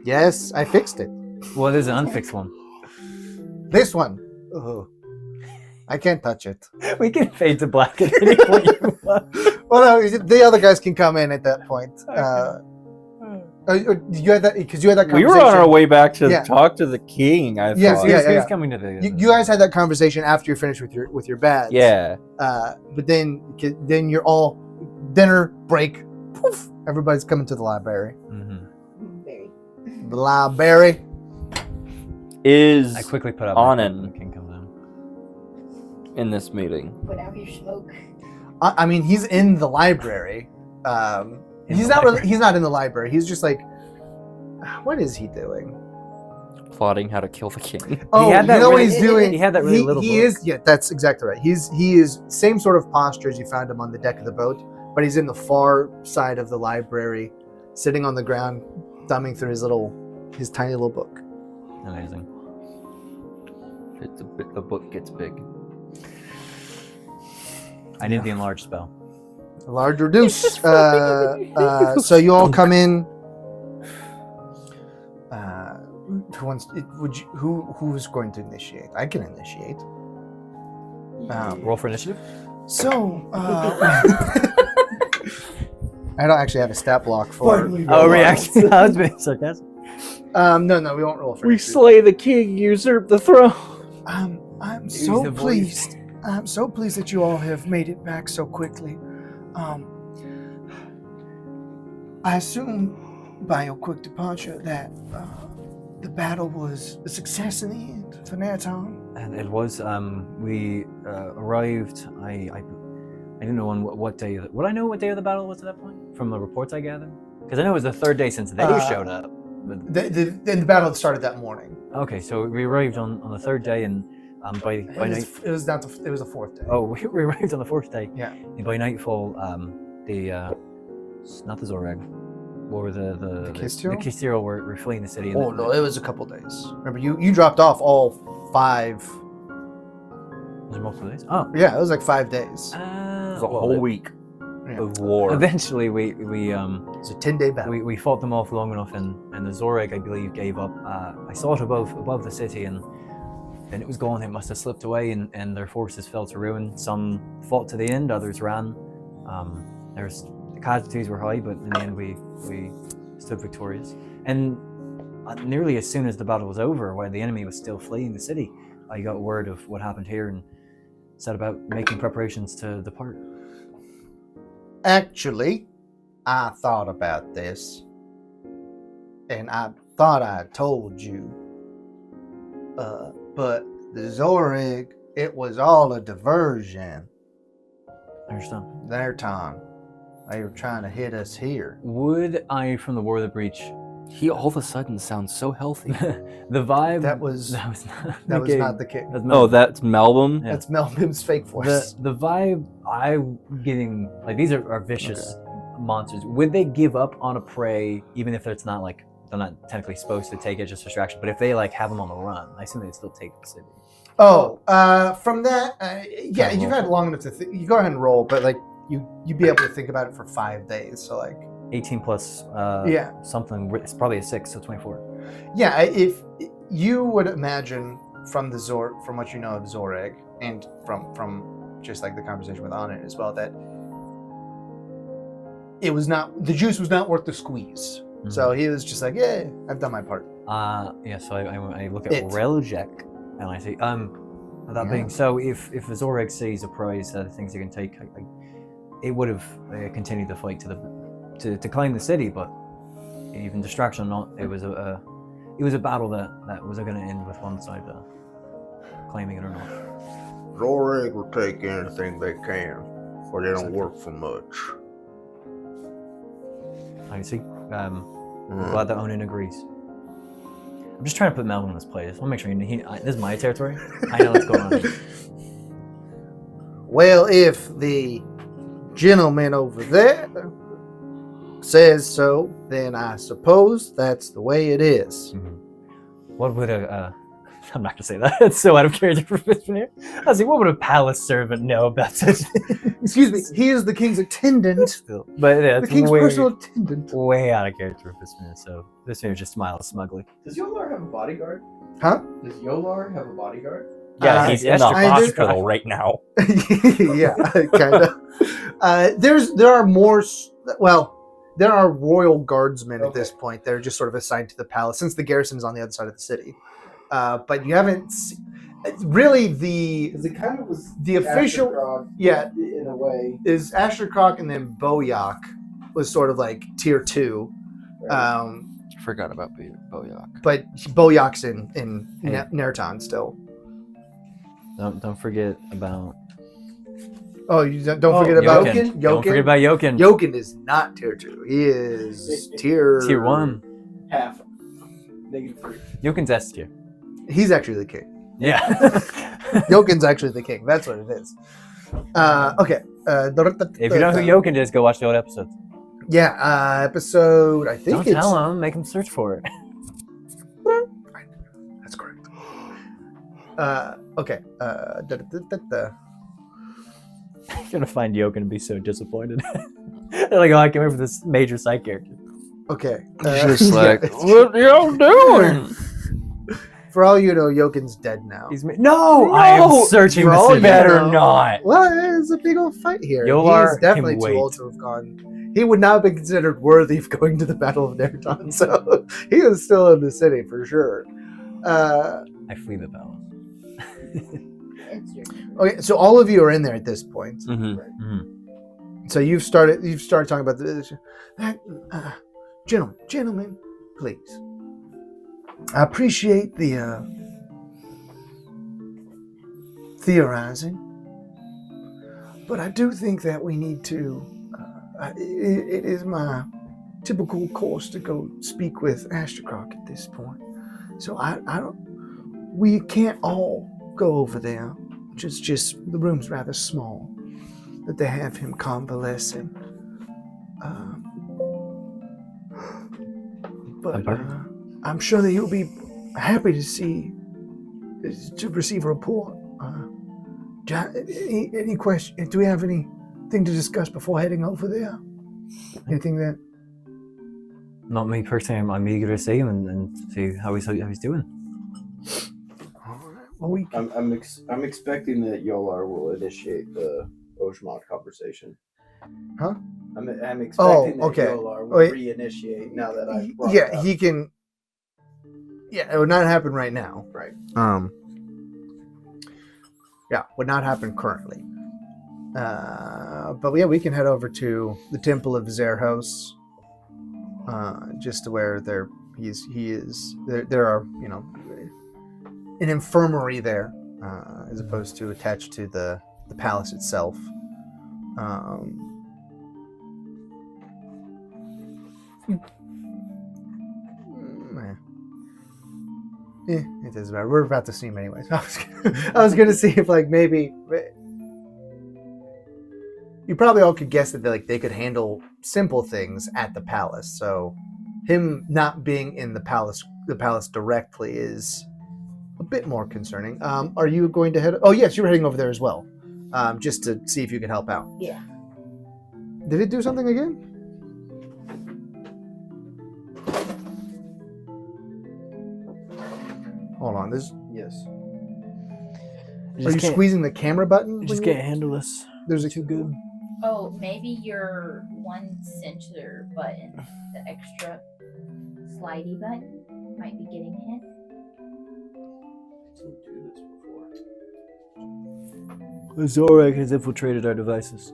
Yes, I fixed it. Well, there's an unfixed one. This one. Oh, I can't touch it. We can fade to black at any point you want. Well, no, the other guys can come in at that point. You had that because you had that We conversation. were on our way back to Yeah. talk to the king. I Yes, thought. yeah. Who's coming to the? You guys had that conversation after you finished with your bads. Yeah. But then you're all dinner break. Poof! Everybody's coming to the library. Mm-hmm. Very. The library. Is I quickly put up. Ahnen The king comes in. in this meeting? Put out your smoke. I mean, he's in the library. He's not in the library. He's just like, what is he doing? Plotting how to kill the king. Oh, had that you know what really- he's doing? he had that really little He book. is. Yeah, that's exactly right. He is same sort of posture as you found him on the deck of the boat, but he's in the far side of the library, sitting on the ground, thumbing through his tiny little book. Amazing. The book gets big. I need the enlarged spell. Large reduce. So you all come in. Who wants? Who's going to initiate? I can initiate. Roll for initiative. So I don't actually have a stat block for. Oh, reaction. I was being sarcastic. No, we won't roll for. We initiative. slay the king, usurp the throne. I'm Use so the voice. pleased. I'm so pleased that you all have made it back so quickly. I assume by your quick departure that the battle was a success in the end for Nerhtan. And it was. We arrived. I didn't know on what day. Would I know what day of the battle was at that point from the reports I gathered? Because I know it was the third day since they showed up. But, The battle had started that morning. okay, so we arrived on the third day, and by night. It was the fourth day. Oh, we arrived on the fourth day. Yeah. And by nightfall, not the Zōrheg, or the Kisstyral? The Kisstyral were fleeing the city. And Oh no, it was a couple days. Remember, you dropped off all 5. Was there multiple days? Oh. Yeah, it was like 5 days. It was a whole week Yeah. of war. Eventually, we It was a 10-day battle. we fought them off long enough, and the Zōrheg, I believe, gave up. I saw it above the city, and then it was gone. It must have slipped away, and their forces fell to ruin. Some fought to the end, others ran. The casualties were high, but in the end, we stood victorious. And nearly as soon as the battle was over, while the enemy was still fleeing the city, I got word of what happened here and set about making preparations to depart. Actually, I thought about this, and I thought I told you, but the Zōrheg, it was all a diversion. I understand. Nerhtan, they were trying to hit us here. Would I, from the War of the Breach, He all of a sudden sounds so healthy. the vibe That was that was not that was game. not the case. That's Oh, that's Melbim? Yeah. That's Melbim's fake voice. the vibe I'm getting, like, these are vicious monsters. Would they give up on a prey even if it's not like they're not technically supposed to take it, just distraction? But if they like have them on the run, I assume they'd still take the city. From that, yeah, you've had long enough to think. You go ahead and roll, but like you'd be able to think about it for 5 days. So like 18 plus Yeah. something. It's probably a 6, so 24. Yeah, if you would imagine from what you know of Zōrheg, and from just like the conversation with Ahnen as well, that the juice was not worth the squeeze. Mm-hmm. So he was just like, yeah, I've done my part. Yeah. So I look at It. Rejlaz and I say, that being so, if the Zōrheg sees a prize, things they can take, it would have continued the fight to claim the city, but even distraction or not, it was a battle that was going to end with one side claiming it or not. Zōrheg will take anything they can, for they don't work for much. I see. I'm glad that Ahnen agrees. I'm just trying to put Melbim in this place. I want to make sure this is my territory. I know what's going on here. Well, if the gentleman over there says so, then I suppose that's the way it is. What would I'm not gonna say that. It's so out of character for Fisvénir. I was like, what would a palace servant know about such things? Excuse me, he is the king's attendant. Still, but yeah, The it's king's way, personal attendant. way out of character for Fisvénir. So Fisvénir just smiles smugly. Does Yolar have a bodyguard? Huh? Does Yolar have a bodyguard? Yeah, he's in yes, the I do. hospital right now. Yeah, kind of. There are more. Well, there are royal guardsmen at this point. They're just sort of assigned to the palace since the garrison is on the other side of the city. But you haven't really Because it kind of was the official. Aftergrog, Yeah, in a way. is Ashtercock and then Boyak was sort of like tier 2. Right. Forgot about Bjōlan. But Boyak's in Hey. Nerhtan still. Don't forget about Oh, you don't forget about Yoken. Yoken. Don't forget about Yoken. Yoken is not tier 2. He is tier Tier 1. Half. -3. Yoken's S tier. He's actually the king. Yeah. Yoken's actually the king. That's what it is. Okay. If you know who Yoken is, go watch the old episodes. Yeah, episode. I think Don't it's. tell him. Make him search for it. That's correct. Okay. You're gonna find Yoken and be so disappointed. They're like, oh, I came here for this major side character. Okay. Just like, yeah, what y'all doing? for all you know, Yoken's dead now. No, I am searching for all this. you Better know. not. Well, there's a big old fight here. Yolar He's definitely can too wait. old to have gone. He would not have been considered worthy of going to the Battle of Nerhtan, so he was still in the city for sure. I flee the palace. It's your Okay, so all of you are in there at this point. Mm-hmm. So you've started talking about this. Gentlemen, please. I appreciate the theorizing, but I do think that we need to. It is my typical course to go speak with Ashtercock at this point. So I don't. We can't all go over there. Just the room's rather small. That they have him convalescing. But I'm sure that he'll be happy to receive a report. Any question? Do we have anything to discuss before heading over there? Anything that? Not me personally. I'm eager to see him and see how he's doing. Well, I'm expecting that Yolar will initiate the Ojmod conversation. Huh? I'm expecting that okay. Yolar will reinitiate now that I've brought it Yeah, up. he can. Yeah, it would not happen right now. Right. Yeah, would not happen currently. But yeah, we can head over to the Temple of Zerhos. Just to where there are, an infirmary there, as opposed to attached to the palace itself. It doesn't matter. We're about to see him anyways. I was gonna see if maybe you probably all could guess that they could handle simple things at the palace. So him not being in the palace directly is a bit more concerning. Are you going to head? Oh yes, you're heading over there as well, just to see if you can help out. Yeah. Did it do something again? Hold on. Yes. Are you squeezing the camera button? I just can't handle this. There's Too good. Oh, maybe your one sensor button, the extra slidey button, might be getting hit. Didn't do this before. The Zōrheg has infiltrated our devices.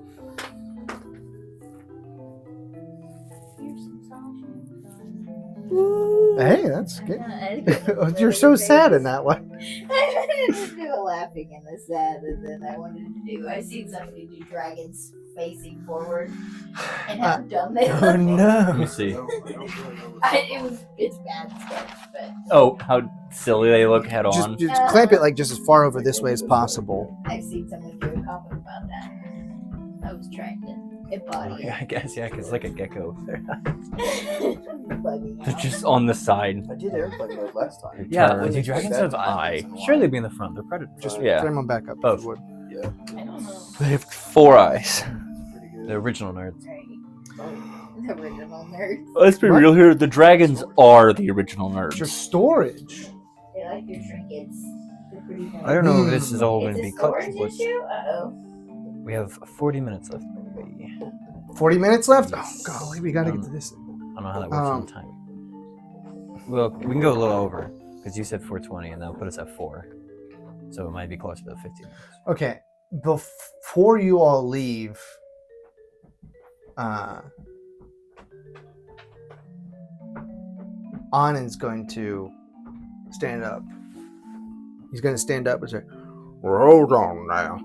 Here's some solution. Hey, that's good. You're so sad in that one. I wanted to do a laughing and the sad, and then I wanted to do. I seen somebody do dragon's facing forward and how dumb they Oh look. Let me no! see. It's bad stuff, but Oh, how silly they look head on. Just clamp it like just as far over this way as possible. I've seen someone do a comment about that. I was trying to embody Yeah, I guess, yeah, 'cause it's like a gecko there. it. Bugging They're out. just on the side. I did airplane mode last time. Yeah, Turn. but do dragons have eye? Surely they'd be in the front. They're predators. Just Yeah. frame them back up. Both. if you would. I don't know. They have 4 eyes. Pretty good. The original nerds. Right. The original nerds. Let's be What? real here. The dragons are the original It's your nerds. storage. They like your trinkets. They're pretty nice. I don't know if this is all going It's to a be cut, storage but issue? Uh-oh. we have 40 minutes left. Maybe. 40 minutes left? Oh, Yes. golly, we gotta get to this. I don't know how that works in time. Well, we can go a little over because you said 4:20, and that'll put us at 4. So it might be closer to 15 minutes. Okay, before you all leave, Ahnen's going to stand up. He's going to stand up and say, Well, hold on now.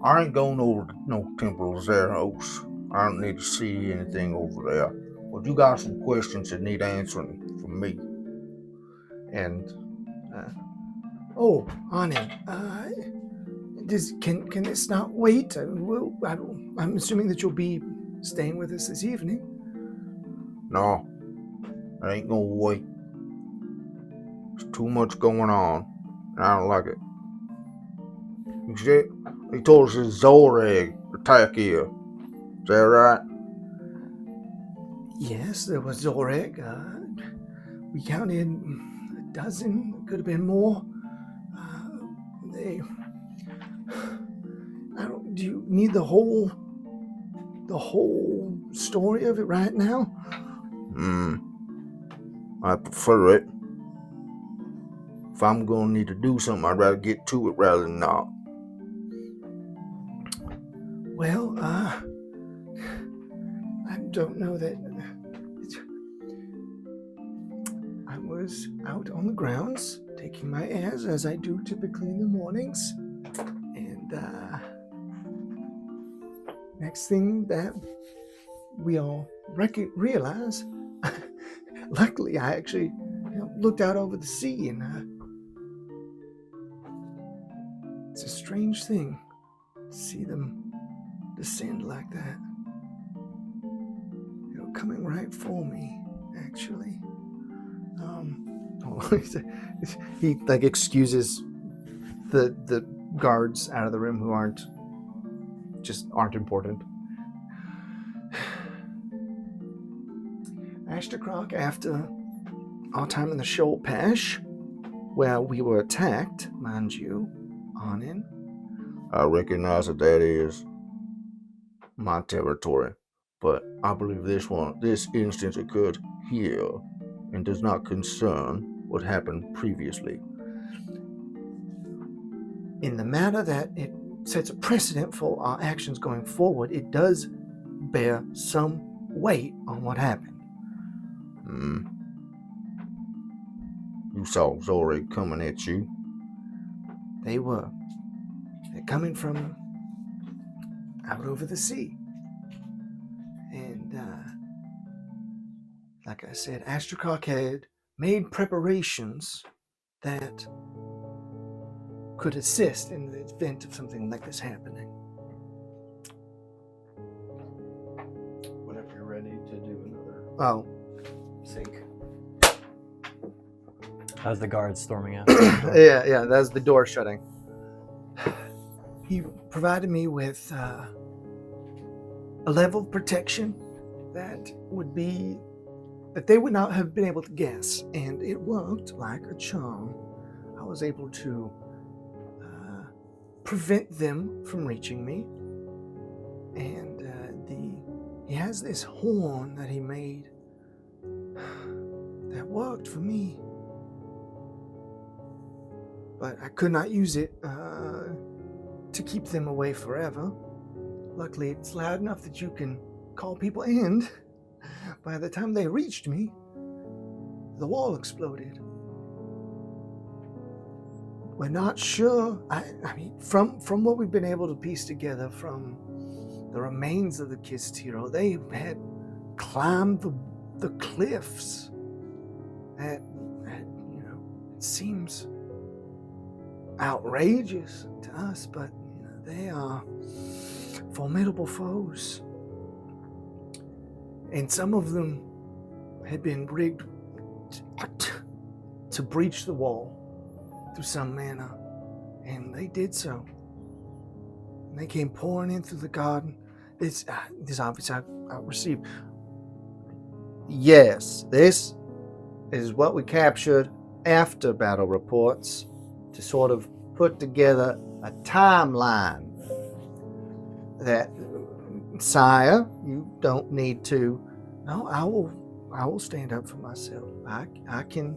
I ain't going over to no Temple of Zerhos. I don't need to see anything over there. But you got some questions that need answering from me. And, "Oh, Ahnen, can this not wait? I'm assuming that you'll be staying with us this evening." no, I ain't gonna wait. There's too much going on, and I don't like it. You see, he told us it's Zōrheg attack here. Is that right? Yes, there was Zōrheg. We counted a dozen. Could have been more. Do you need the whole story of it right now? I prefer it. If I'm gonna need to do something, I'd rather get to it rather than not. Well, I don't know that. I was out on the grounds taking my airs as I do typically in the mornings, and next thing that we all realize, luckily I actually looked out over the sea, and it's a strange thing to see them descend like that. They were coming right for me, actually. He excuses the guards out of the room who aren't important. Ashtercroc, after our time in the Shoal Pash, where we were attacked, mind you, Ahnen, I recognize that is my territory, but I believe this instance occurred here and does not concern what happened previously. in the manner that it sets a precedent for our actions going forward, it does bear some weight on what happened. You saw Zōrheg coming at you. They're coming from out over the sea. And like I said, Ashtercroc had made preparations that could assist in the event of something like this happening. Whenever you're ready to do another Oh, sync. How's the guards storming out? yeah, that's the door shutting. He provided me with a level of protection that they would not have been able to guess, and it worked like a charm. I was able to prevent them from reaching me, and he has this horn that he made that worked for me. But I could not use it to keep them away forever. Luckily, it's loud enough that you can call people in. By the time they reached me, the wall exploded. We're not sure. I mean, from what we've been able to piece together from the remains of the Kisstyral, they had climbed the cliffs. That it seems outrageous to us, but they are formidable foes. And some of them had been rigged to breach the wall through some manner, and they did so. And they came pouring in through the garden. This obviously I received. Yes, this is what we captured after battle reports to sort of put together a timeline that, sire, you don't need to. No, I will stand up for myself. I can.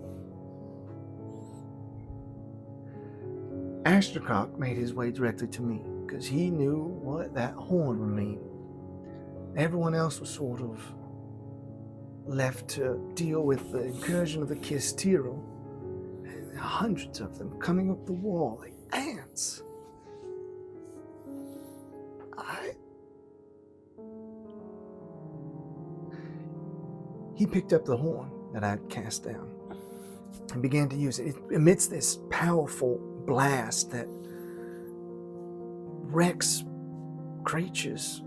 Astracock made his way directly to me because he knew what that horn would mean. Everyone else was sort of left to deal with the incursion of the Kisstyral. Hundreds of them coming up the wall like ants. He picked up the horn that I'd cast down and began to use it. It emits this powerful blast that wrecks creatures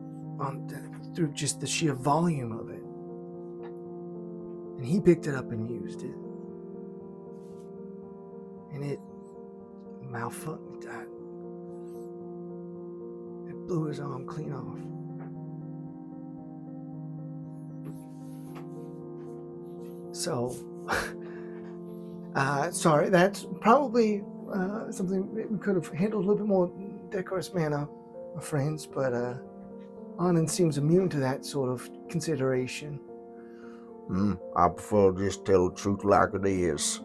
through just the sheer volume of it. And he picked it up and used it. And it malfunctioned. It blew his arm clean off. So, sorry, that's probably something we could have handled a little bit more decorous manner, my friends, but Ahnen seems immune to that sort of consideration. I prefer to just tell the truth like it is.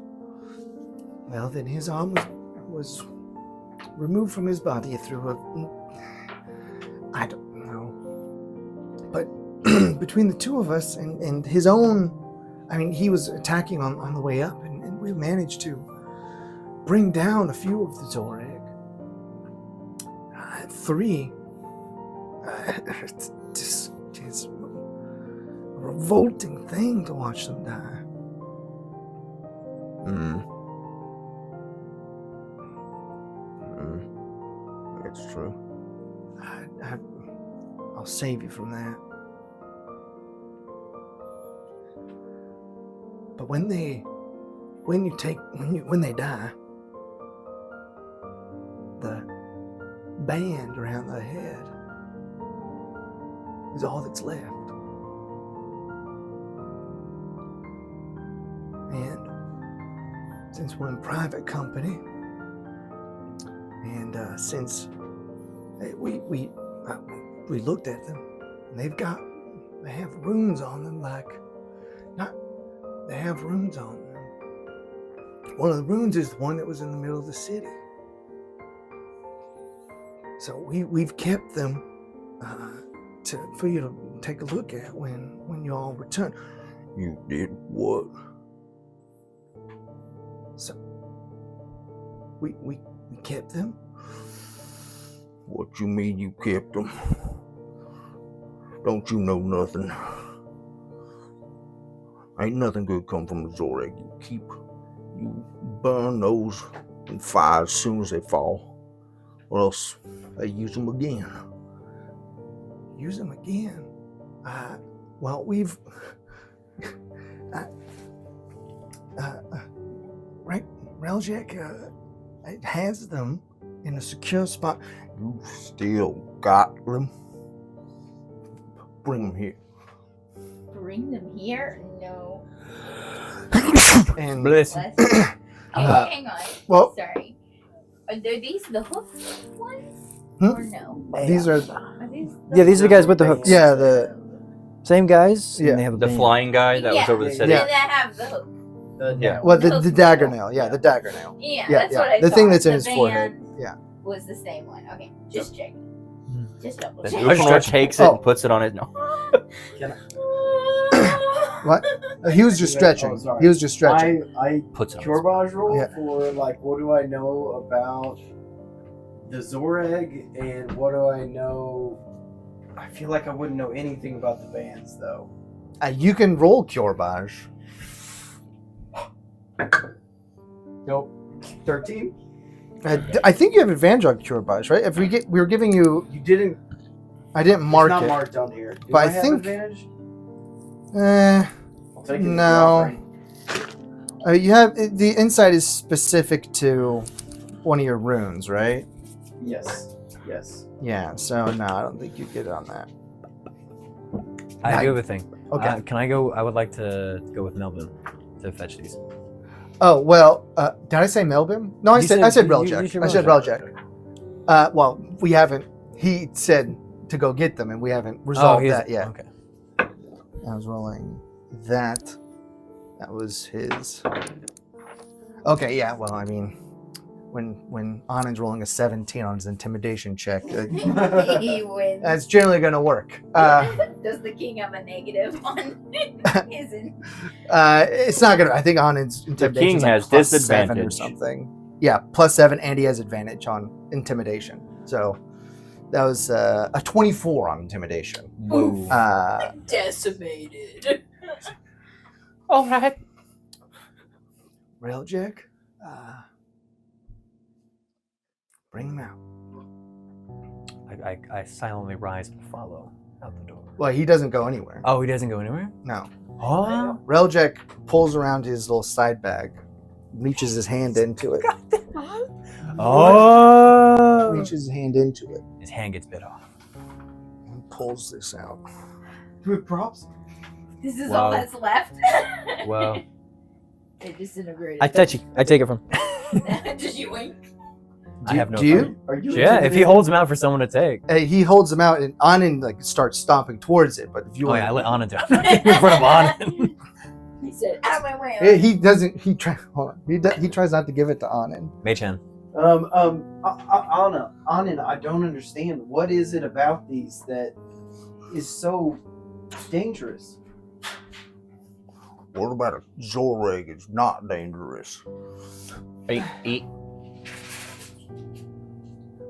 Well, then his arm was removed from his body through I don't know. But between the two of us and his own, I mean, he was attacking on the way up, and we managed to bring down a few of the Zōrheg. 3. It's a revolting thing to watch them die. It's true. I'll save you from that. But when they die, the band around their head is all that's left. And since we're in private company, and since we looked at them, and they have runes on them, they have runes on them. One of the runes is the one that was in the middle of the city. So we've kept them for you to take a look at when you all return. You did what? So we kept them. What you mean you kept them? Don't you know nothing? Ain't nothing good come from the Zōrheg. You burn those in fire as soon as they fall, or else they use them again. Use them again? Well, we've Rejlaz it has them in a secure spot. You still got them? Bring them here. Bring them here? No. And Bless. Hang on. well- Sorry. Are these the hooked ones? Or no? these are Are these Yeah, these are the guys with the hooks. yeah the Same guys. and Yeah. they have a The band. flying guy that was over the city. And that have the hook. Yeah. well the dagger nail. Yeah, the dagger nail. Yeah, Yeah, that's yeah. what I The thought. thing that's in The his forehead. band Yeah. was the same one. Okay, just checking. Just double Then checking. Upanor takes it and puts it on his. No. What? He was just stretching. sorry. He was just stretching. I Puts on. Kjōrbaj roll Yeah. for like what do I know about the Zōrheg and what do I know? I feel like I wouldn't know anything about the bands though. You can roll Kjōrbaj. Nope. 13? I think you have advantage on Kjōrbaj, right? If we were giving you, You didn't. I didn't mark it's not it. marked on here. Do But I have think- advantage? I'll take it. No. You have the insight is specific to one of your runes, right? Yes. Yes. Yeah. So no, I don't think you get it on that. I do have a thing. Okay. Can I go? I would like to go with Melbim to fetch these. Oh well, did I say Melbim? No, I You said said- I said you Rejlaz. said I said Rejlaz. Rejlaz. Well, we haven't. He said to go get them, and we haven't resolved that yet. Okay. I was rolling that. That was his. Okay, yeah. Well, I mean, when Ahnen's rolling a 17 on his intimidation check, He wins. that's generally going to work. Does the king have a negative on his? It's not going to. I think Ahnen's intimidation king has +7 or disadvantage. something. Yeah, +7, and he has advantage on intimidation. So that was a 24 on intimidation. Whoa. Decimated. All right. Rejlaz, bring him out. I silently rise and follow out the door. Well, he doesn't go anywhere. Oh, he doesn't go anywhere? No. Oh. Rejlaz pulls around his little side bag, reaches his hand into it. Oh. Reaches his hand into it, His hand gets bit off. and pulls this out. With props? This is all Wow. that's left. Well, It disintegrated. I touch it. I take it from. Did you wink? I have no. Do you? fun. Are you? Yeah, if he holds them out for someone to take. He holds them out, and Ahnen like starts stomping towards it. But if you Oh want, yeah, I let Ahnen down in front of Ahnen. He said, "Out of my way." he doesn't. He tries not to give it to Ahnen. Mage hand. Ahnen, I don't understand. What is it about these that is so dangerous? What about a Zōrheg? It's not dangerous.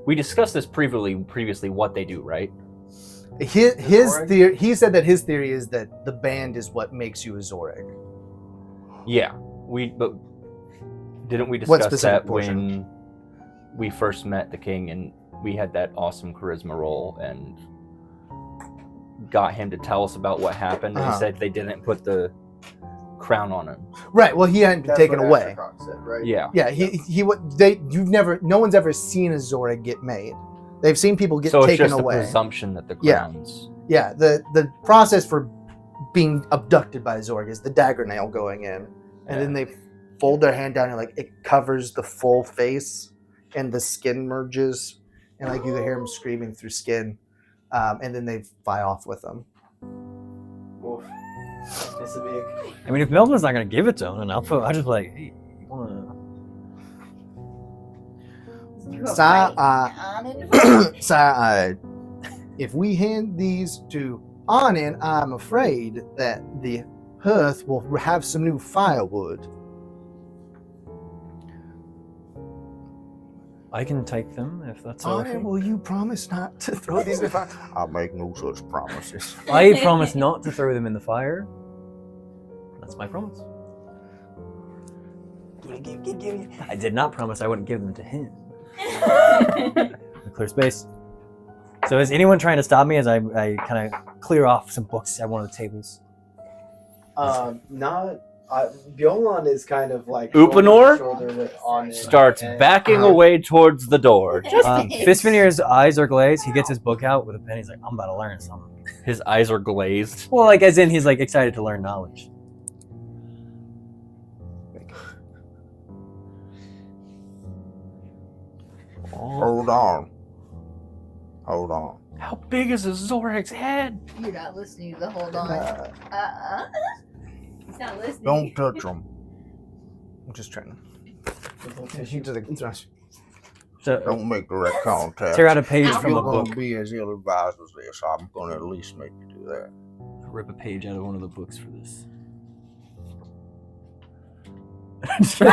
We discussed this previously what they do, right? His Zōrheg? theory. He said that his theory is that the band is what makes you a Zōrheg. Yeah. But didn't we What discuss specific that portion? when we first met the king and we had that awesome charisma roll and got him to tell us about what happened? And he said they didn't put the crown on him. Right. Well, he hadn't been That's taken what away. Aftercock said, right? Yeah. Yeah. No one's ever seen a Zōrheg get made. They've seen people get So it's taken just away. a presumption that the Yeah. crown's... Yeah, the process for being abducted by a Zōrheg is the dagger nail going in, and then they fold their hand down and like it covers the full face, and the skin merges, and like you can hear them screaming through skin, and then they fly off with them. Oof. It's a big. I mean, if Melvin's not gonna give it to him, then I'll just be like, hey, you wanna? If we hand these to Ahnen, I'm afraid that the hearth will have some new firewood. I can take them if that's okay. Ahnen, will you promise not to throw these in the fire? I make no such promises. I promise not to throw them in the fire. That's my promise. I did not promise I wouldn't give them to him. Clear space. So is anyone trying to stop me as I kind of clear off some books at one of the tables? Bjōlan is kind of like Upanor shoulder on it. starts And- backing away towards the door. Fisvénir's eyes are glazed. He gets his book out with a pen. He's like, I'm about to learn something. His eyes are glazed. Well, like as in he's like excited to learn knowledge. Hold on. Hold on. How big is a Zōrheg's head? You're not listening to the hold on. He's not listening. Don't touch them. I'm just trying to. So Don't make direct contact. tear out a page If from a you're going book. to be as ill-advised as this, I'm going to at least make you do that. Rip a page out of one of the books for this. The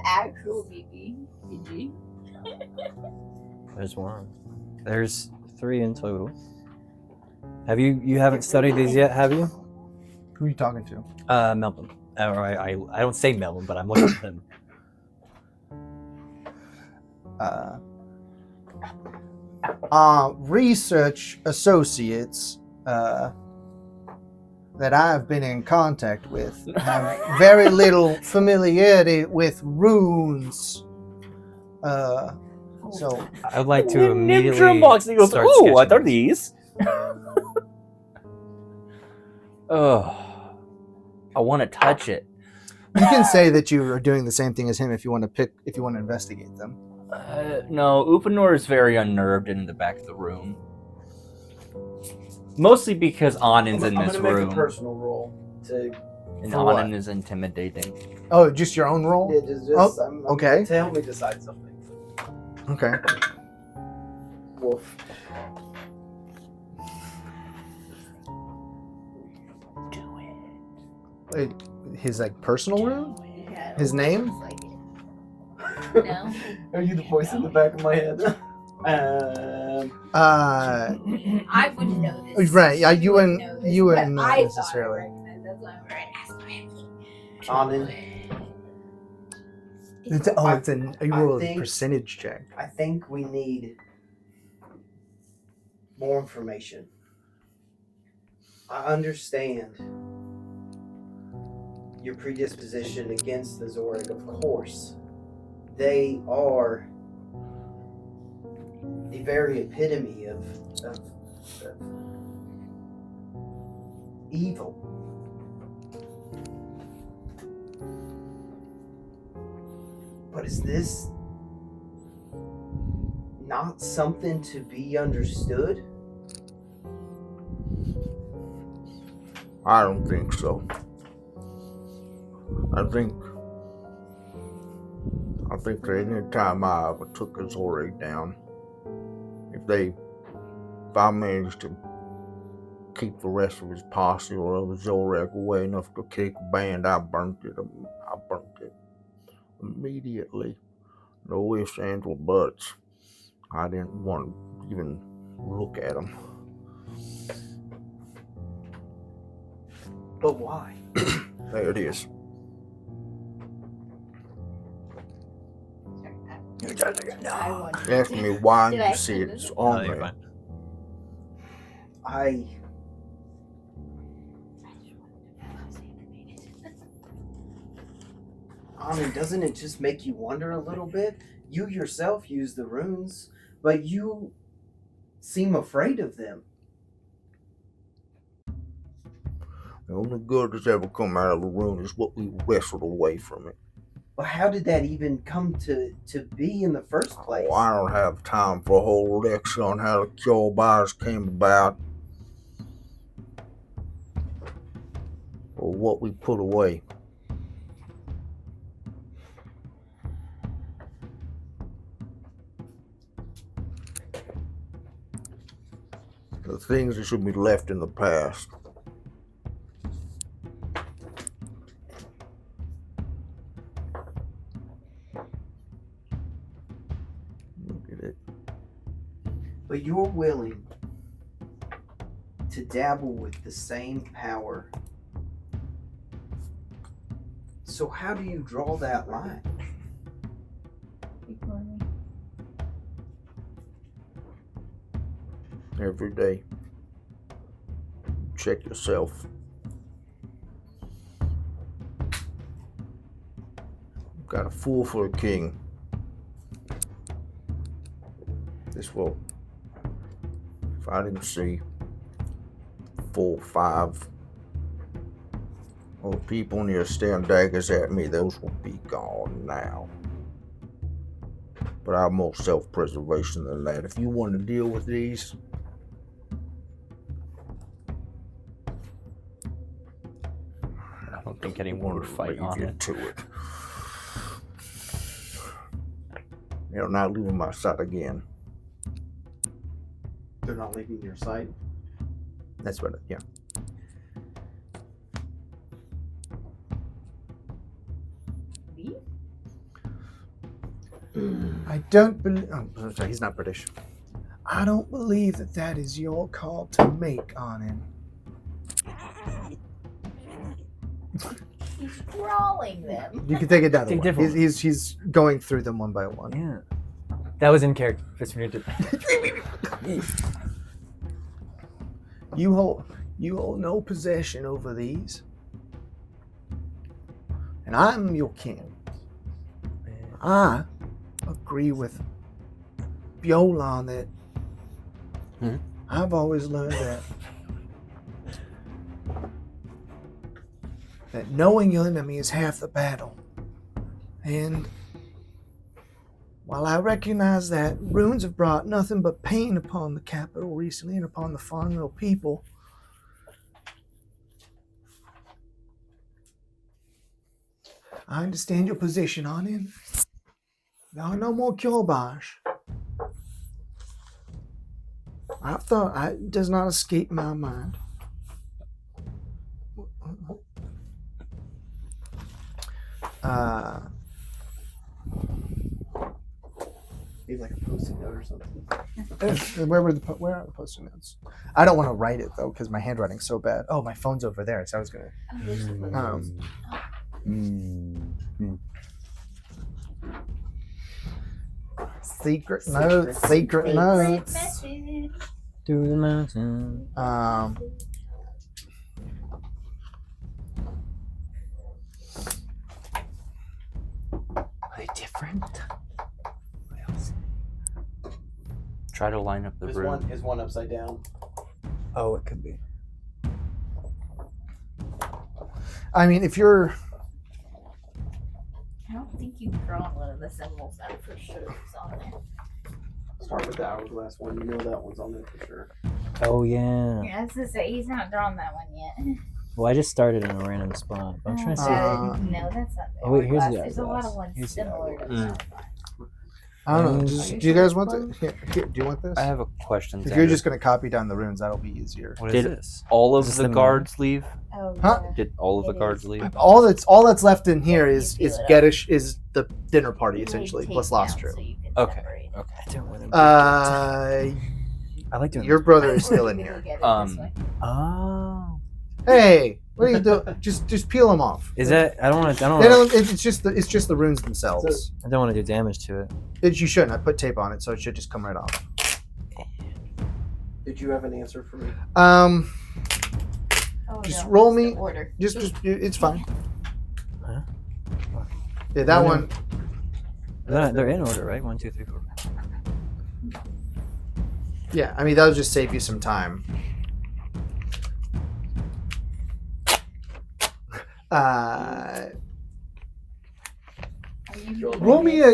actual BB. BG. There's one. There's 3 in total. Have you haven't studied these yet, have you? Who are you talking to? Melbim. Or I don't say Melbim, but I'm looking at him. Research associates that I've been in contact with have very little familiarity with runes. So I would like to immediately box and he goes, start "Ooh, what sketching are these?" Oh, I want to touch it. you can say that you are doing the same thing as him if you want to investigate them. No, Upanor is very unnerved in the back of the room. Mostly because Ahnen's in this I'm gonna room. make a personal roll to. And For what? Ahnen is intimidating. Oh, just your own roll? Yeah, just I'm okay. to help me decide something. Okay. Wolf. His personal rune? Yeah, His name? looks like it. No. Are you the voice in the back of my head? I wouldn't know this. Right, yeah, you wouldn't wouldn't- know this, you wouldn't but know I thought I necessarily. recognized. That's why I'm right. Ask my Ahnen. It's you roll a think- percentage check. I think we need more information. I understand your predisposition against the Zōrheg, of course. They are the very epitome of evil. But is this not something to be understood? I don't think so. I think that any time I ever took a Zōrheg down, if I managed to keep the rest of his posse or of his Zōrheg away enough to kick a band, I burnt it immediately. No ifs, ands, or buts. I didn't want to even look at him. But why? There it is. I wonder. Ask me why, Did I you see send it's it? on Oh, you're there. fine. I mean, doesn't it just make you wonder a little bit? You yourself use the runes, but you seem afraid of them. The only good that's ever come out of the rune is what we wrestled away from it. But how did that even come to be in the first place? Oh, I don't have time for a whole lecture on how the Kjōrbaj came about, or what we put away. The things that should be left in the past. Look at it. But you're willing to dabble with the same power. So how do you draw that line? Ignore me. Every day. Check yourself. Got a fool for a king. This will, if I didn't see 4, 5 other people near staring daggers at me, those will be gone now. But I have more self-preservation than that. If you want to deal with these, I don't think anyone would fight on it. to it. They're not leaving my sight again. They're not leaving your sight. That's what, yeah. I don't believe. Oh, sorry, he's not British. I don't believe that is your call to make, Ahnen. He's crawling them. You can take it down. Take One. different He's going through them one by one. Yeah. That was in character. Fisvénir did. You hold no possession over these, and I'm your king. I agree with Bjōlan that I've always learned that knowing your enemy is half the battle. And while I recognize that runes have brought nothing but pain upon the capital recently and upon the Fahnril people, I understand your position on it. There are no more Kjōrbaj. It does not escape my mind. Need like a post-it note or something. Where are the post-it notes? I don't want to write it though because my handwriting's so bad. Oh, my phone's over there, so I was gonna. Secret notes. Secret notes. Message. To the mountain. Are they different? Try to line up the room. Is one upside down? Oh, it could be. I mean, if you're. I don't think you've drawn one of the symbols out for sure. It's on there. Start with the hourglass one. You know that one's on there for sure. Oh, yeah. Yeah, I was gonna say he's not drawn that one yet. Well, I just started in a random spot. I'm trying to see. No, that's not the Oh, wait, here's the hourglass. There's a lot hourglass. of ones Here's the similar to hourglass. that. I don't know. Mm. Do you guys want this? Here, do you want this? I have a question. If you're just going to copy down the runes, that'll be easier. What Did is this? all of Is this the the guards leave? Oh, Huh? yeah. Did all of the It guards is. leave? All that's left in here Yeah, is you feel it up. Geddish is the dinner party You need essentially tape plus down lost so true. you can Okay. separate it. Okay. I don't want to. I like doing Your this. brother is still in You here. look at it Um, this way. Oh. Hey, what are you doing? just peel them off. Is that? I don't want to. They don't, it's just the runes themselves. I don't want to do damage to it. You shouldn't. I put tape on it, so it should just come right off. Did you have an answer for me? Oh, just no, roll that's the me- order. Just it's fine. Huh? Yeah, that No, no. one. They're in order, right? 1, 2, 3, 4. Yeah, I mean that'll just save you some time. Are you Roll me a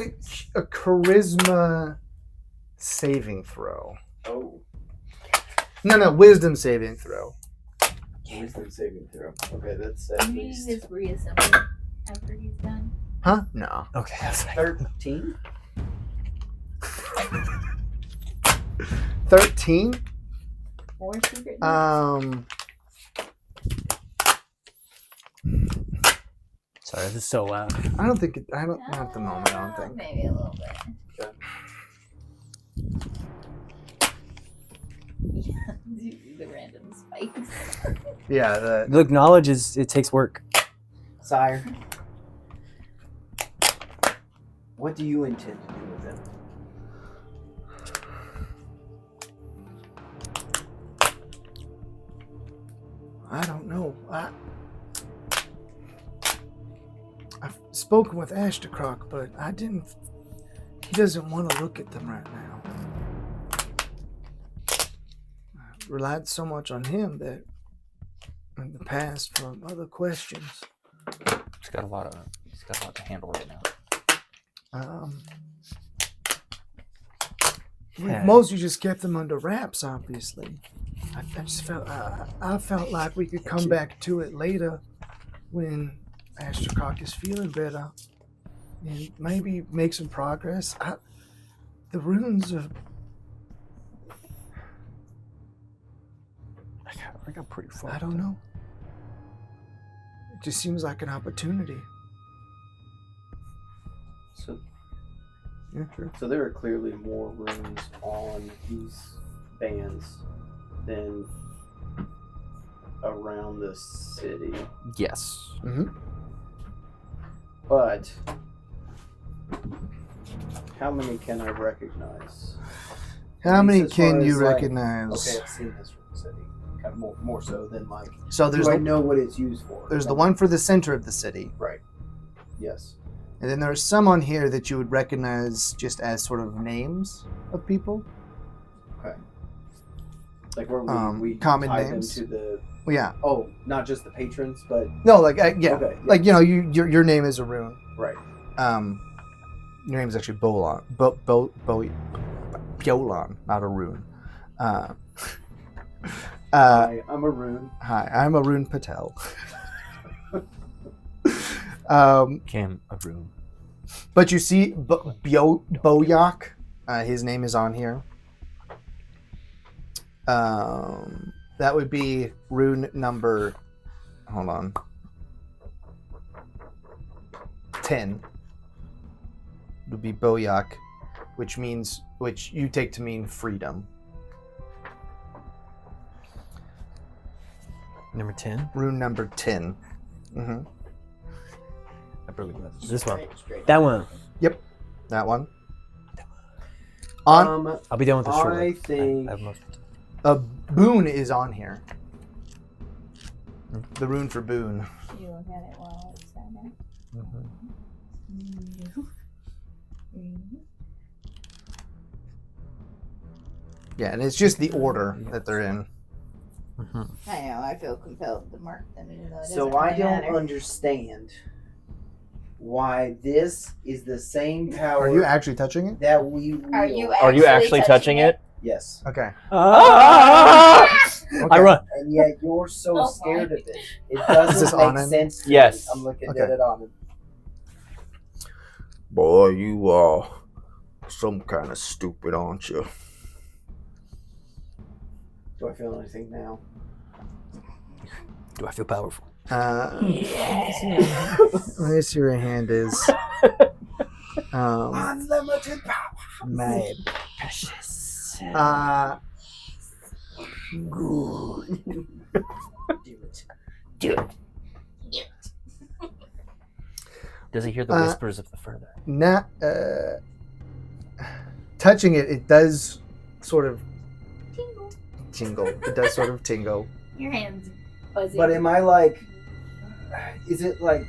charisma saving throw. Oh, No, wisdom saving throw. wisdom saving throw. Okay, that's Are at you needing least this reassembled after he's done? Huh? No. Okay. I was like, 13. 13? More secret notes? sorry, this is so loud. I don't think I don't not at the moment, I don't think. Maybe a little bit. The random spikes. Yeah, Look, knowledge it takes work. Sire, what do you intend to do with them? I don't know. I've spoken with Ashtakrock, but I didn't. He doesn't want to look at them right now. I relied so much on him that in the past for other questions. He's got a lot to handle right now. We've Yeah. mostly just kept them under wraps, obviously. I just felt I felt like we could come back to it later when Ashtakrock is feeling better and maybe make some progress. The runes are. I got pretty far. I don't know. It just seems like an opportunity. So, Yeah, sure. So there are clearly more runes on these bands than around the city. Yes. Mm-hmm. But how many can I recognize? How At many least as far can you as, like, recognize? Okay, I've seen this from the city. Kind of more so than like. So there's Do I the, know what it's used for? there's the Like, one for the center of the city, Right. Yes. and then there's some on here that you would recognize just as sort of names of people. Okay. Like where we common tie names? them to the. Well, yeah. Oh, not just the patrons, but No, like yeah, Okay, like your name is a rune. right. Your name is actually Bjōlan. Bjōlan, not a rune. I'm a rune. Hi, I'm Arun Patel. Cam a room. But you see, Boyak, his name is on here. That would be rune number. Hold on. 10. Would be Boyak, which you take to mean freedom. Number 10. Rune number 10. Mm-hmm. I barely got this. This one. Straight. That one. That one. On I'll be done with this shortly. I think. I have most. a boon is on here. The rune for boon. You look at it while it's done. Yeah, and it's just the order that they're in. I know, I feel compelled to mark them even though it So doesn't I really don't matter. understand why this is the same power Are you actually touching it? that we Are wield. you Are you actually touching it? Yes. Okay. I run. And yet you're so Oh, scared my. of it. It Is doesn't this make Ahnen? sense to Yes. me. I'm looking Okay. at it on him. Boy, you are some kind of stupid, aren't you? Do I feel anything now? Do I feel powerful? Let me see where your hand is. Unlimited power. My Precious. Do it. Does he hear the whispers of the further? not touching it. It does sort of tingle. It does sort of tingle. Your hands fuzzy. But am I like? Is it like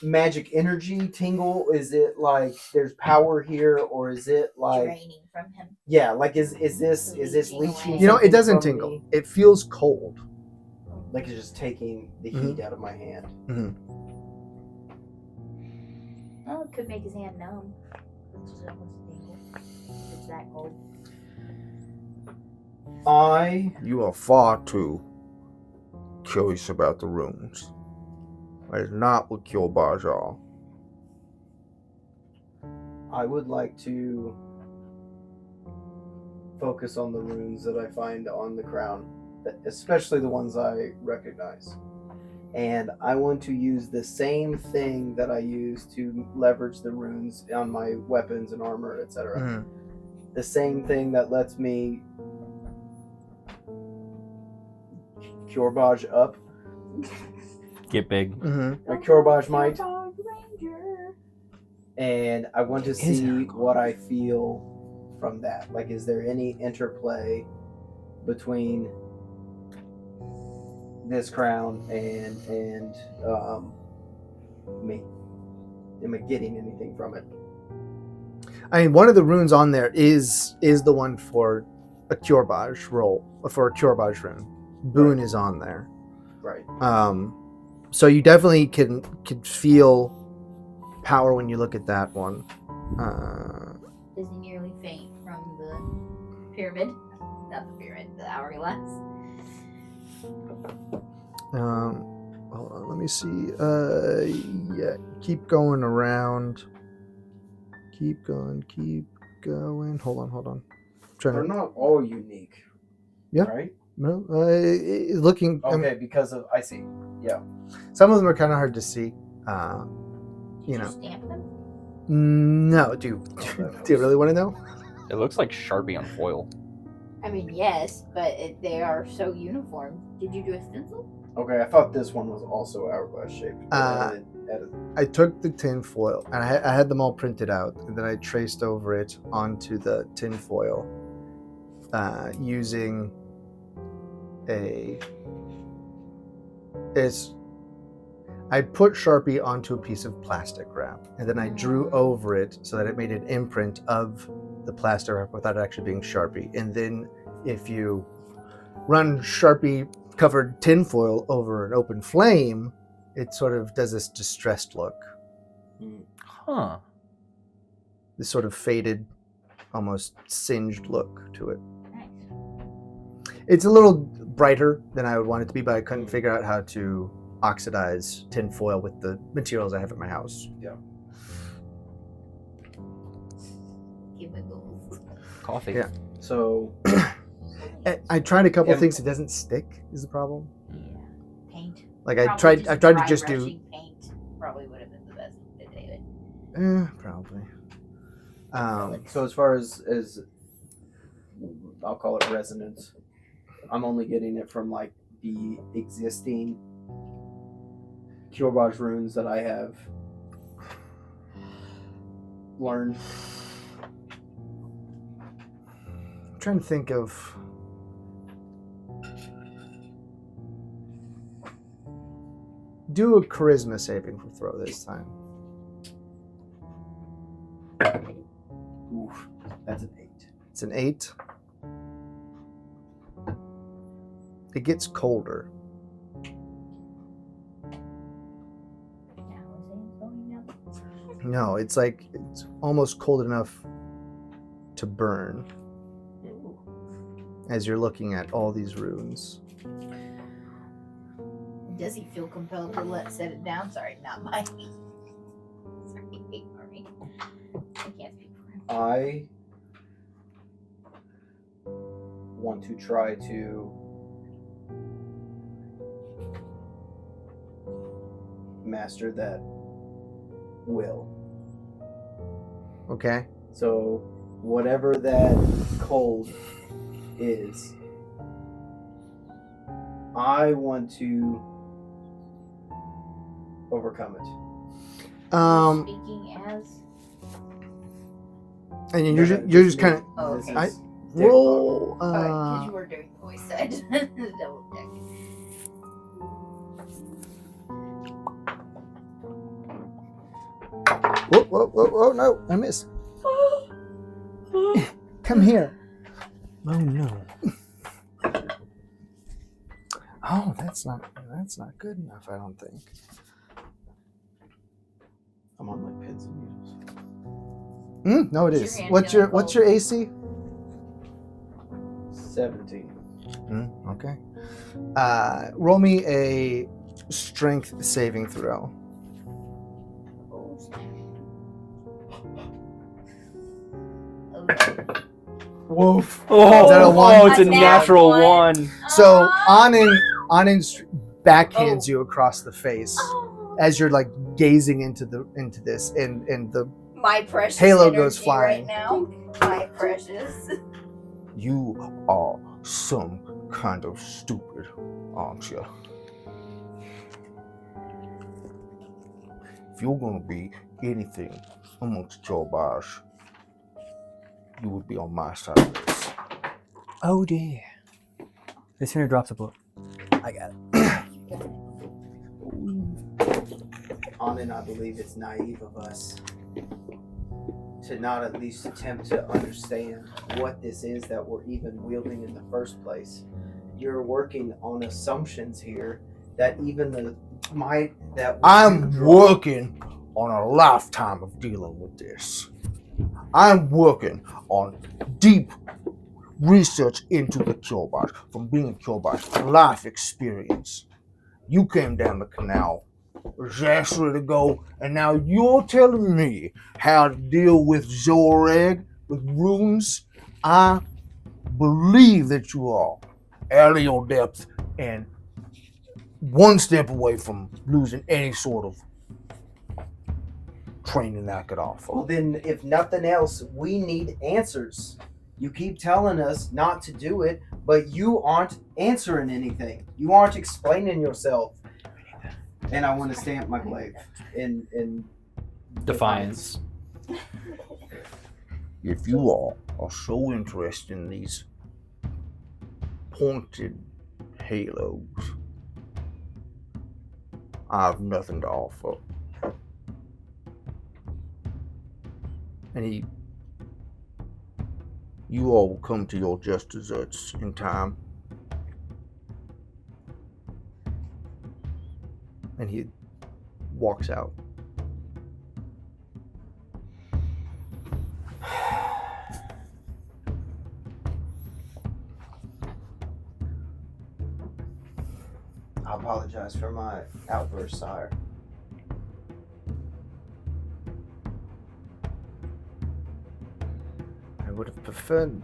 magic energy tingle? Is it like there's power here, or is it like draining from him. yeah? Like is this leeching? You know, it something doesn't from tingle. me? It feels cold. Like it's just taking the Mhm. heat out of my hand. Oh, it could make his hand numb. Which is almost a tingle. It's that cold. You are far too curious about the runes. That is not what Kjōrbaj are. I would like to focus on the runes that I find on the crown, especially the ones I recognize. And I want to use the same thing that I use to leverage the runes on my weapons and armor, etc. The same thing that lets me Kjōrbaj up, Get big. my Kjōrbaj might. And I want to see what I feel from that. Like, is there any interplay between this crown and me? Am I getting anything from it? I mean, one of the runes on there is the one for a Kjōrbaj roll, for a Kjōrbaj rune. Boon is on there. Right. So you definitely can feel power when you look at that one. Does he nearly faint from the pyramid? Not the pyramid, the hourglass. Hold on, let me see. Yeah, keep going around. Keep going. Hold on. They're not all unique. Yeah. Right? No, looking. Okay, because of I see. Yeah. Some of them are kind of hard to see. You know. Stamp them? No, do you really want to know? It looks like Sharpie on foil. I mean, yes, but they are so uniform. Did you do a stencil? Okay, I thought this one was also hourglass shaped. I took the tin foil and I had them all printed out, and then I traced over it onto the tin foil using I put Sharpie onto a piece of plastic wrap, and then I drew over it so that it made an imprint of the plastic wrap without it actually being Sharpie. And then if you run Sharpie covered tinfoil over an open flame, it sort of does this distressed look. Huh. This sort of faded, almost singed look to it. It's a little brighter than I would want it to be, but I couldn't figure out how to oxidize tinfoil with the materials I have at my house. Yeah. Coffee. Yeah. So I tried a couple things. It doesn't stick. Is the problem? Yeah. Paint. Like I tried to just do. Paint probably would have been the best to do it. Probably. so as far as I'll call it resonance, I'm only getting it from like the existing Kjōrbaj runes that I have learned. I'm trying to think of. Do a charisma saving throw this time. Oof, that's an 8. It's an 8. It gets colder. No, it's like it's almost cold enough to burn as you're looking at all these runes. Does he feel compelled to set it down? Sorry, not mine. Sorry, Army. I can't speak for him. I want to try to master that will. Okay. So whatever that cold is, I want to overcome it. Speaking as. And you're just kind of Okay. roll. Because you were doing the voice side. Double check. Whoa, no, I missed. Come here. Oh no. Oh, that's not good enough, I don't think. I'm on like pins and needles. No, it Is is. your hand What's your feeling AC? 17. Okay. Roll me a strength saving throw. Woof. Oh, Is that a one? it's a natural one. So Ahnen backhands you across the face as you're like gazing into this, and the My precious Halo energy goes flying. right now. My precious. You are some kind of stupid, aren't you? If you're gonna be anything amongst Kjōrbaj, you would be on my side of this. Oh dear. Fisvénir drops a book. I got it. Ahnen, I believe it's naive of us to not at least attempt to understand what this is that we're even wielding in the first place. You're working on assumptions here that even the might that I'm working on a lifetime of dealing with this. I'm working on deep research into the Kjōrbaj, from being a Kjōrbaj, life experience. You came down the canal just ready to go, and now you're telling me how to deal with Zōrheg, with runes. I believe that you are out of your depth and one step away from losing any sort of train to knock it off. Well, then, if nothing else, we need answers. You keep telling us not to do it, but you aren't answering anything. You aren't explaining yourself. And I want to stamp my glaive in Defiance. If you all are so interested in these pointed halos, I have nothing to offer. And you all will come to your just desserts in time. And he walks out. I apologize for my outburst, sire. I would have preferred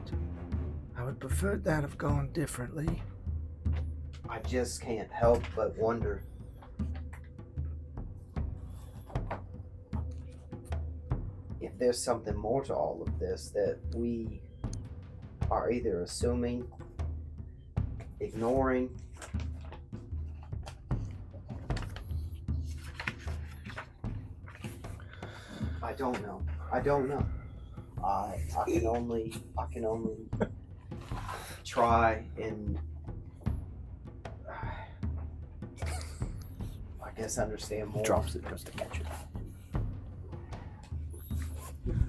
that have gone differently. I just can't help but wonder. If there's something more to all of this that we are either assuming, ignoring. I don't know. I can only try and I guess understand more. Drops it just to catch it.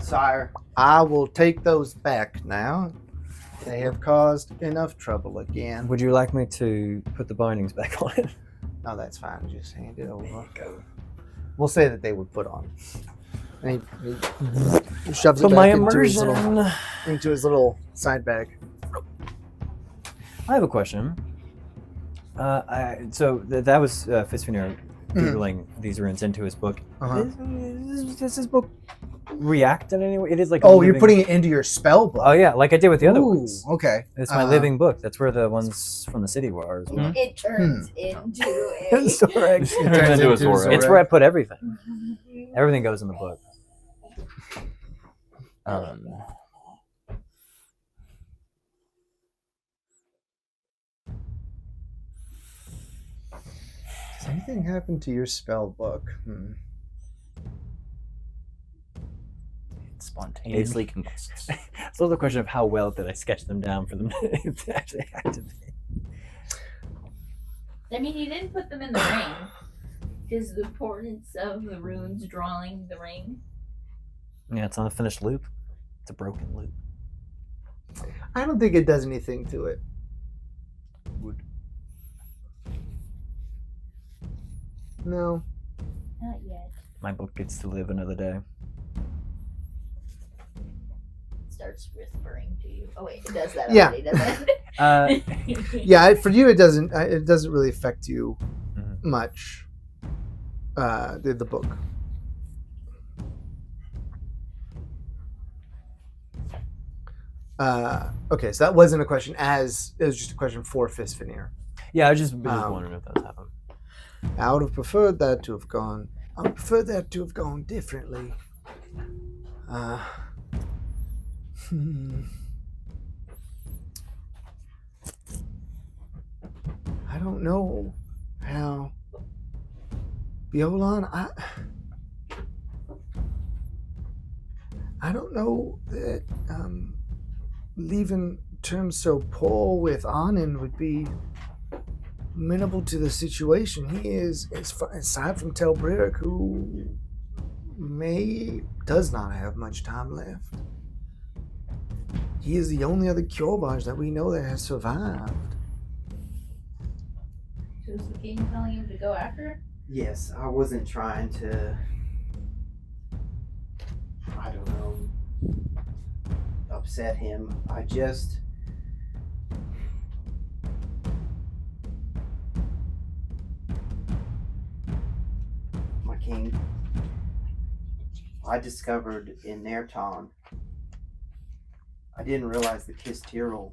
Sire, I will take those back now. They have caused enough trouble again. Would you like me to put the bindings back on it? No, that's fine. Just hand it over. We'll say that they were put on. And he shoves it For my back immersion. into his little side bag. I have a question. That was Fisvénir doodling these runes into his book. Uh-huh. Does his book react in any way? It is like Oh, you're putting it into your spell book. Oh yeah, like I did with the other Ooh, ones. okay. It's my living book. That's where the ones from the city were. As well. It turns into a. Zōrheg. It turns into a into Zōrheg. It's where I put everything. Everything goes in the book. Does anything happen to your spell book? Spontaneously combusts. It's also the question of how well did I sketch them down for them to actually activate. I mean, you didn't put them in the ring. Is the importance of the runes drawing the ring? Yeah, it's on a finished loop. It's a broken loop. I don't think it does anything to it. Would. No. Not yet. My book gets to live another day. Starts whispering to you. Oh wait, it does that Yeah. already, doesn't it? Yeah, for you it doesn't really affect you much. The book. Okay, so that wasn't a question it was just a question for Fisvénir. Yeah, I was just wondering if that was happening. I would have preferred that to have gone differently. I don't know how Bjōlan, I don't know that leaving terms so poor with Ahnen would be amenable to the situation. He is, aside from Telbrick, who does not have much time left. He is the only other Kjōrbaj that we know that has survived. So is the king telling him to go after it? yes, I wasn't trying to, I don't know, upset him. I just, my king, I discovered in Nerhtan, I didn't realize the Kisstyral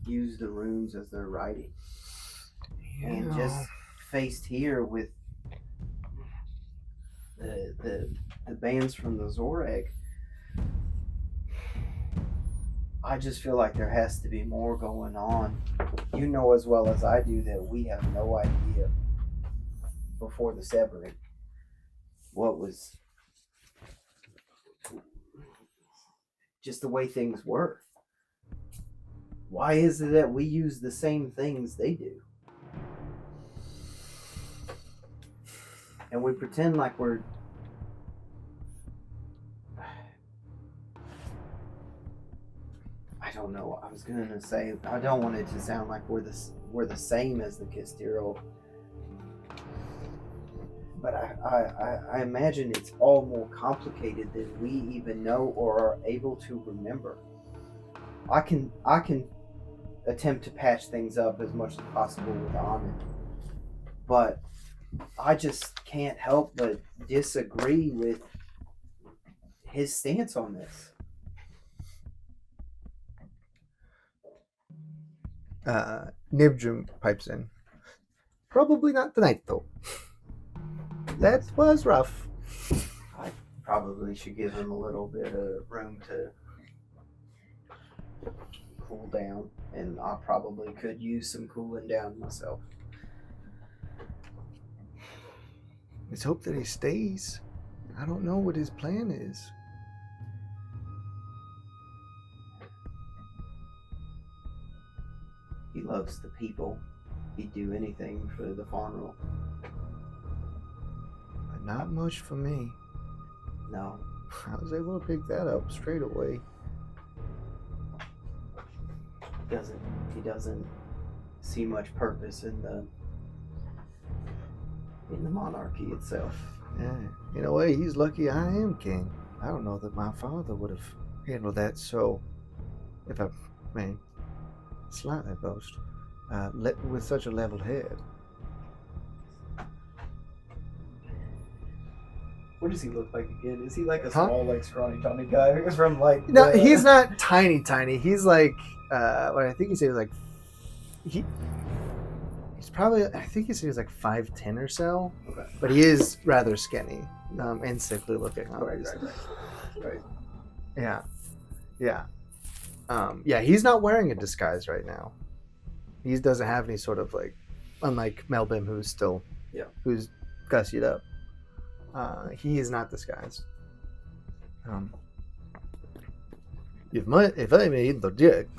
used the runes as their writing. And just faced here with the the bands from the Zōrheg, I just feel like there has to be more going on. You know as well as I do that we have no idea before the severing what was just the way things were. Why is it that we use the same things they do? And we pretend like we're... I don't know. I was gonna say I don't want it to sound like we're the same as the Kisstyral, but I imagine it's all more complicated than we even know or are able to remember. I can attempt to patch things up as much as possible with Ahnen, but I just can't help but disagree with his stance on this. Nibjum pipes in. Probably not tonight, though. That was rough. I probably should give him a little bit of room to cool down, and I probably could use some cooling down myself. Let's hope that he stays. I don't know what his plan is. He loves the people. He'd do anything for the Fahnril. But not much for me. No. I was able to pick that up straight away. He doesn't see much purpose in the monarchy itself. Yeah. In a way, he's lucky I am king. I don't know that my father would have handled that so, if I may slightly boast, with such a level head. What does he look like again? Is he like a small, like scrawny, tiny guy from like? No, he's not tiny. He's like, what I think he said was like, he's probably, I think he said he was like 5'10" or so. Okay. But he is rather skinny, and sickly looking. Obviously. Right. Yeah. Yeah, he's not wearing a disguise right now. He doesn't have any sort of like, unlike Melbim, who's gussied up. He is not disguised. If I may interject,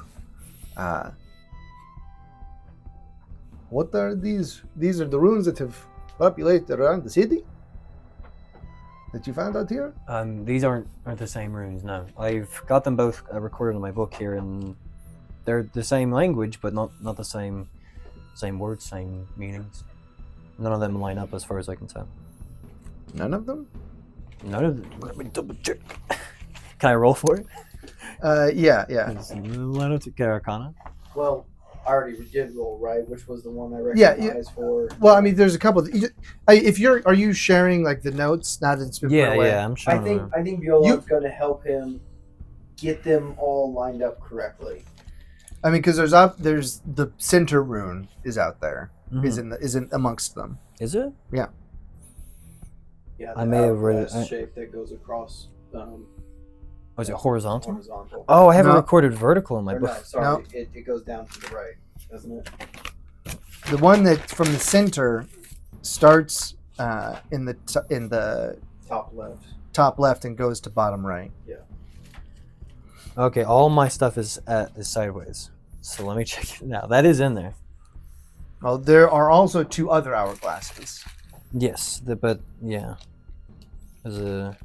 what are these? These are the runes that have populated around the city that you found out here? These aren't the same runes, no. I've got them both recorded in my book here, and they're the same language, but not the same words, same meanings. None of them line up as far as I can tell. None of them? None of them. Let me double check. Can I roll for it? Yeah. Let us get Arcana. Well, I already did roll, right? Which was the one I recognized for. Well, I mean, there's a couple. Are you sharing like the notes now that it's been put away? Yeah, I'm sure. I think Bjōlan's going to help him get them all lined up correctly. I mean, because there's the center rune is out there, is in amongst them. Is it? Yeah. Yeah, I may have read it. Shape that goes across. Was it horizontal? Horizontal. Oh, I have it recorded vertical in my book. No, sorry, no. It goes down to the right, doesn't it? The one that from the center starts in the top left and goes to bottom right. Yeah. Okay, all my stuff is sideways. So let me check it now. That is in there. Well, there are also 2 other hourglasses. Yes, but yeah. There's a.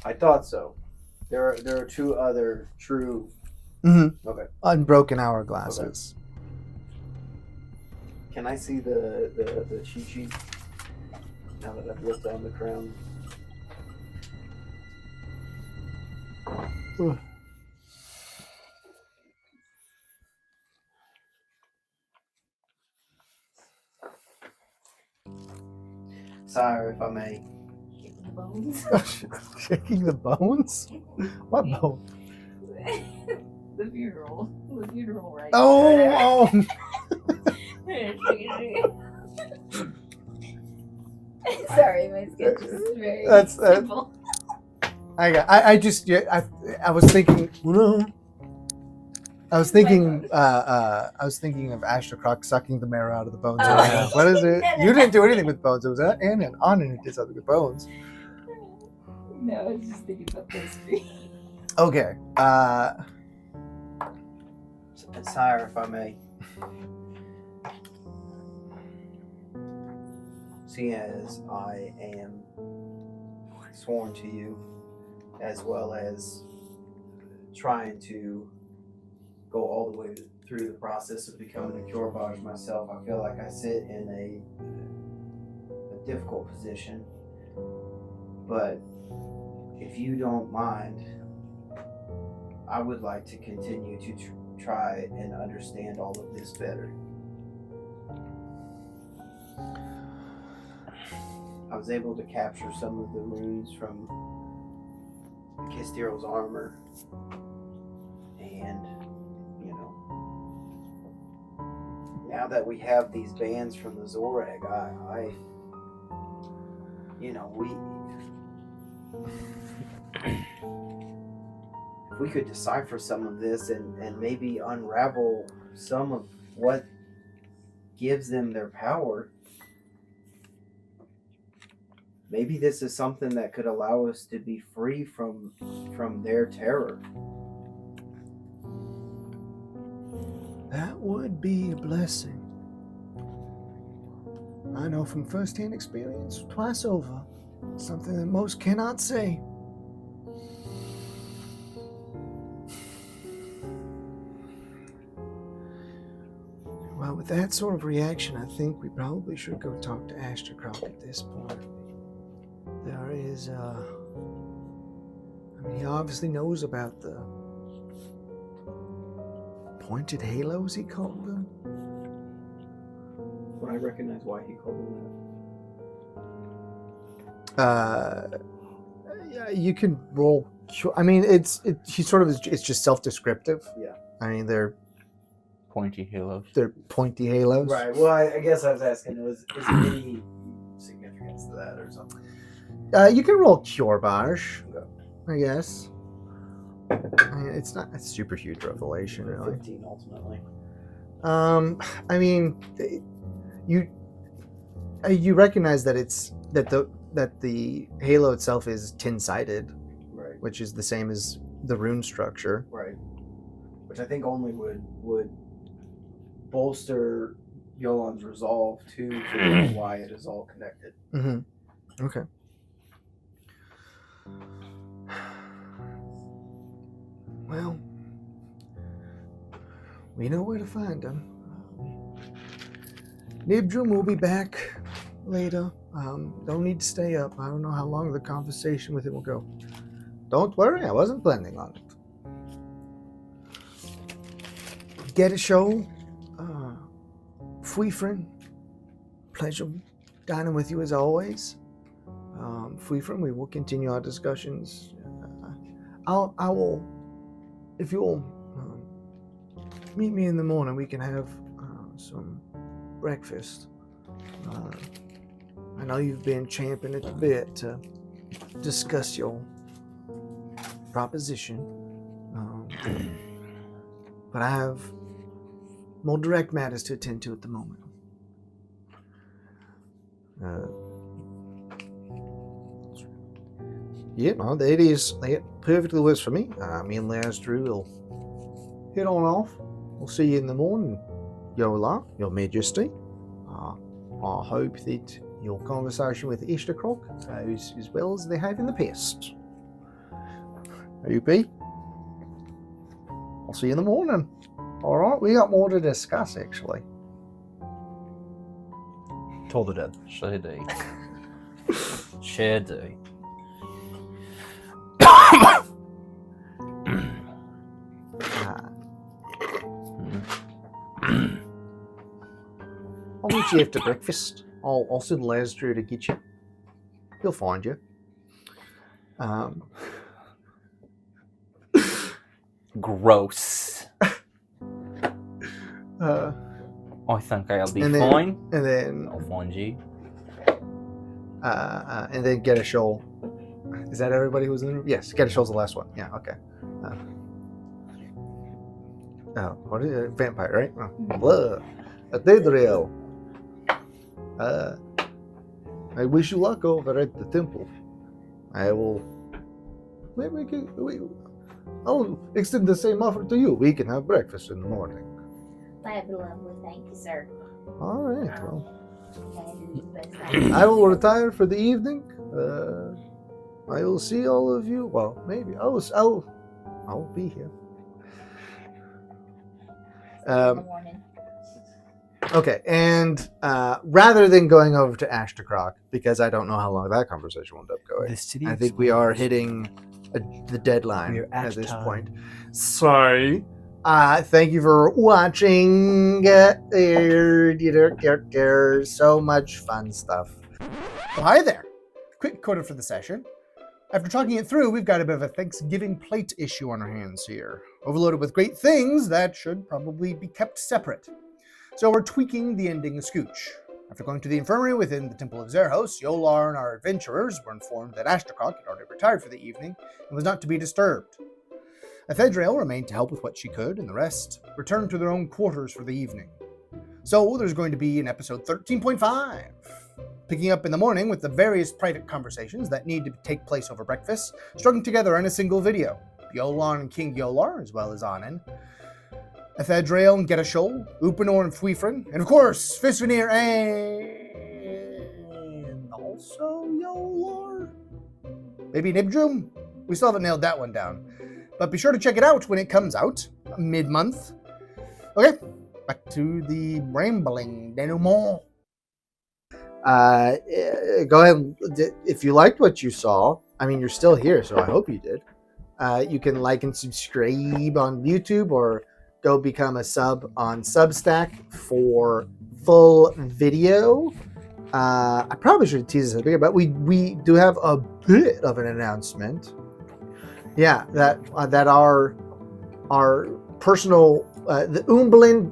I thought so. There are 2 other true. Okay. Unbroken hourglasses. Okay. Can I see the cheat sheet now that I've looked on the crown? Sire, if I may. Shaking the bones. Shaking the bones? What bone? The funeral right. Oh! Sorry, my sketch is very That's simple. I just I was thinking. I was thinking of Ashtrokok sucking the marrow out of the bones. Oh. What is it? You didn't do anything with bones. It was Ahnen who did something with bones. No, I was just thinking about those three. Okay. Sire, if I may. Seeing as I am sworn to you, as well as trying to go all the way through the process of becoming a Kjōrbaj myself, I feel like I sit in a difficult position. But if you don't mind, I would like to continue to try and understand all of this better. I was able to capture some of the runes from Kistyral's armor, and now that we have these bands from the Zōrheg, if we could decipher some of this and maybe unravel some of what gives them their power, maybe this is something that could allow us to be free from their terror. That would be a blessing. I know from first-hand experience, twice over, something that most cannot say. Well, with that sort of reaction, I think we probably should go talk to Ashtrokok at this point. There is, he obviously knows about the pointed halos, he called them. Would I recognize why he called them Yeah, you can roll. I mean, it's just self-descriptive. Yeah. I mean, they're Pointy halos. they're pointy halos. that? Right. Well, I guess I was asking, is there any significance to that or something? You can roll Kjōrbaj, I guess. I mean, it's not a super huge revelation, really. 15 ultimately. I mean, you recognize that that the halo itself is 10-sided, Right. which is the same as the rune structure. Right. Which I think only would bolster Bjōlan's resolve to know why it is all connected. Mm-hmm. Okay. Well, we know where to find him. Nibdrum will be back later. Don't need to stay up. I don't know how long the conversation with him will go. Don't worry, I wasn't planning on it. Get a show. Fisvénir, pleasure dining with you as always. Fisvénir, we will continue our discussions. I will, if you'll meet me in the morning, we can have some breakfast. I know you've been champing at the bit to discuss your proposition, but I have more direct matters to attend to at the moment. Yeah, no, that perfectly works for me. Me and Lazdru will head on off. We'll see you in the morning, Bjōlan, Your Majesty. I hope that your conversation with Ashtrokok goes as well as they have in the past. OP, I'll see you in the morning. All right, we got more to discuss, actually. Told the dead. Sure do. Sure do. I'll meet you after breakfast. I'll send Lazdru to get you. He'll find you. Gross. I think I'll be fine. And then I'll find you. and then get a show Is that everybody who's in the room? Yes, Kedishul's the last one. Yeah, okay. What is it? Vampire, right? Blood. Cathedral. I wish you luck over at the temple. I will. I'll extend the same offer to you. We can have breakfast in the morning. That'd be lovely. Thank you, sir. All right. Well, And I will retire for the evening. I will see all of you. Well, maybe I'll be here. in the morning. Okay, and rather than going over to Ashtakroc, because I don't know how long that conversation will end up going, The city I think we are hitting the deadline We're at at this time. point. Sorry. Thank you for watching. So much fun stuff. Well, hi there. Quick quota for the session. After talking it through, we've got a bit of a Thanksgiving plate issue on our hands here. Overloaded with great things that should probably be kept separate. So we're tweaking the ending a scooch. After going to the infirmary within the Temple of Zerhos, Yolar and our adventurers were informed that Ashtakroc had already retired for the evening and was not to be disturbed. Ethedriel remained to help with what she could, and the rest returned to their own quarters for the evening. So there's going to be an episode 13.5, picking up in the morning with the various private conversations that need to take place over breakfast, strung together in a single video. Bjōlan and King Yolar, as well as Ahnen, Ethedriel and Gedashol, Upanor and Fuifren, and of course, Fisvénir and also Yolar. Maybe Nibdrum? We still haven't nailed that one down. But be sure to check it out when it comes out, mid-month. Okay, back to the rambling denouement. Go ahead. If you liked what you saw, I mean, you're still here, so I hope you did. You can like and subscribe on YouTube or go become a sub on Substack for full video. I probably should tease this a bit, but we do have a bit of an announcement. Yeah, that our personal the Umbalin.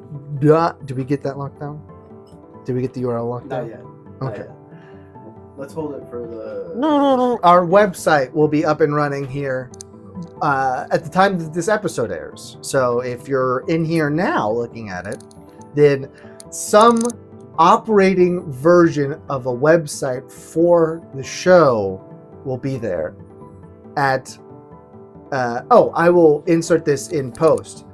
Did we get that locked down? Did we get the URL locked down? Not yet. Okay. Let's hold it for the. No. Our website will be up and running here at the time that this episode airs. So if you're in here now looking at it, then some operating version of a website for the show will be there at I will insert this in post.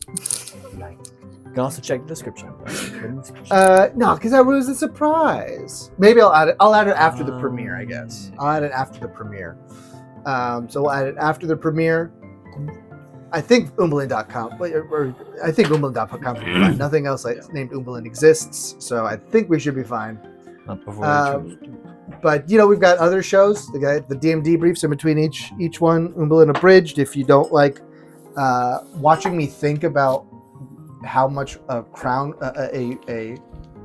You can also check the description. No, because that was a surprise. Maybe I'll add it. I'll add it after the premiere, I guess. I'll add it after the premiere. So we'll add it after the premiere. I think Umbalin.com, or I think Umbalin.com should be fine. Nothing else named Umbalin exists, so I think we should be fine. Not before But we've got other shows. The DMD briefs in between each one. Umbalin Abridged. If you don't like watching me think about how much a crown, a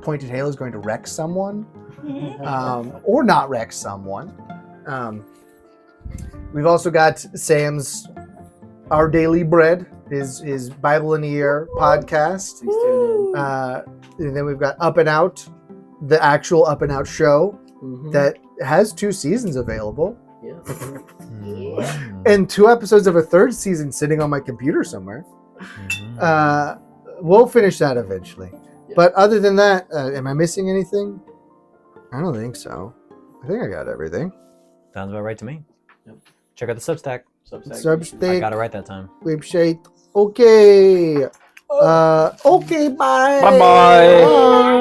pointed hail is going to wreck someone, or not wreck someone. We've also got Sam's Our Daily Bread, his Bible in a Year podcast. And then we've got Up and Out, the actual Up and Out show that has 2 seasons available. And 2 episodes of a 3rd season sitting on my computer somewhere. We'll finish that eventually. But other than that, am I missing anything? I don't think so. I think I got everything. Sounds about right to me. Yep. Check out the Substack. Substack. I got it right that time. Website. Okay. Okay, bye. Bye-bye. Bye.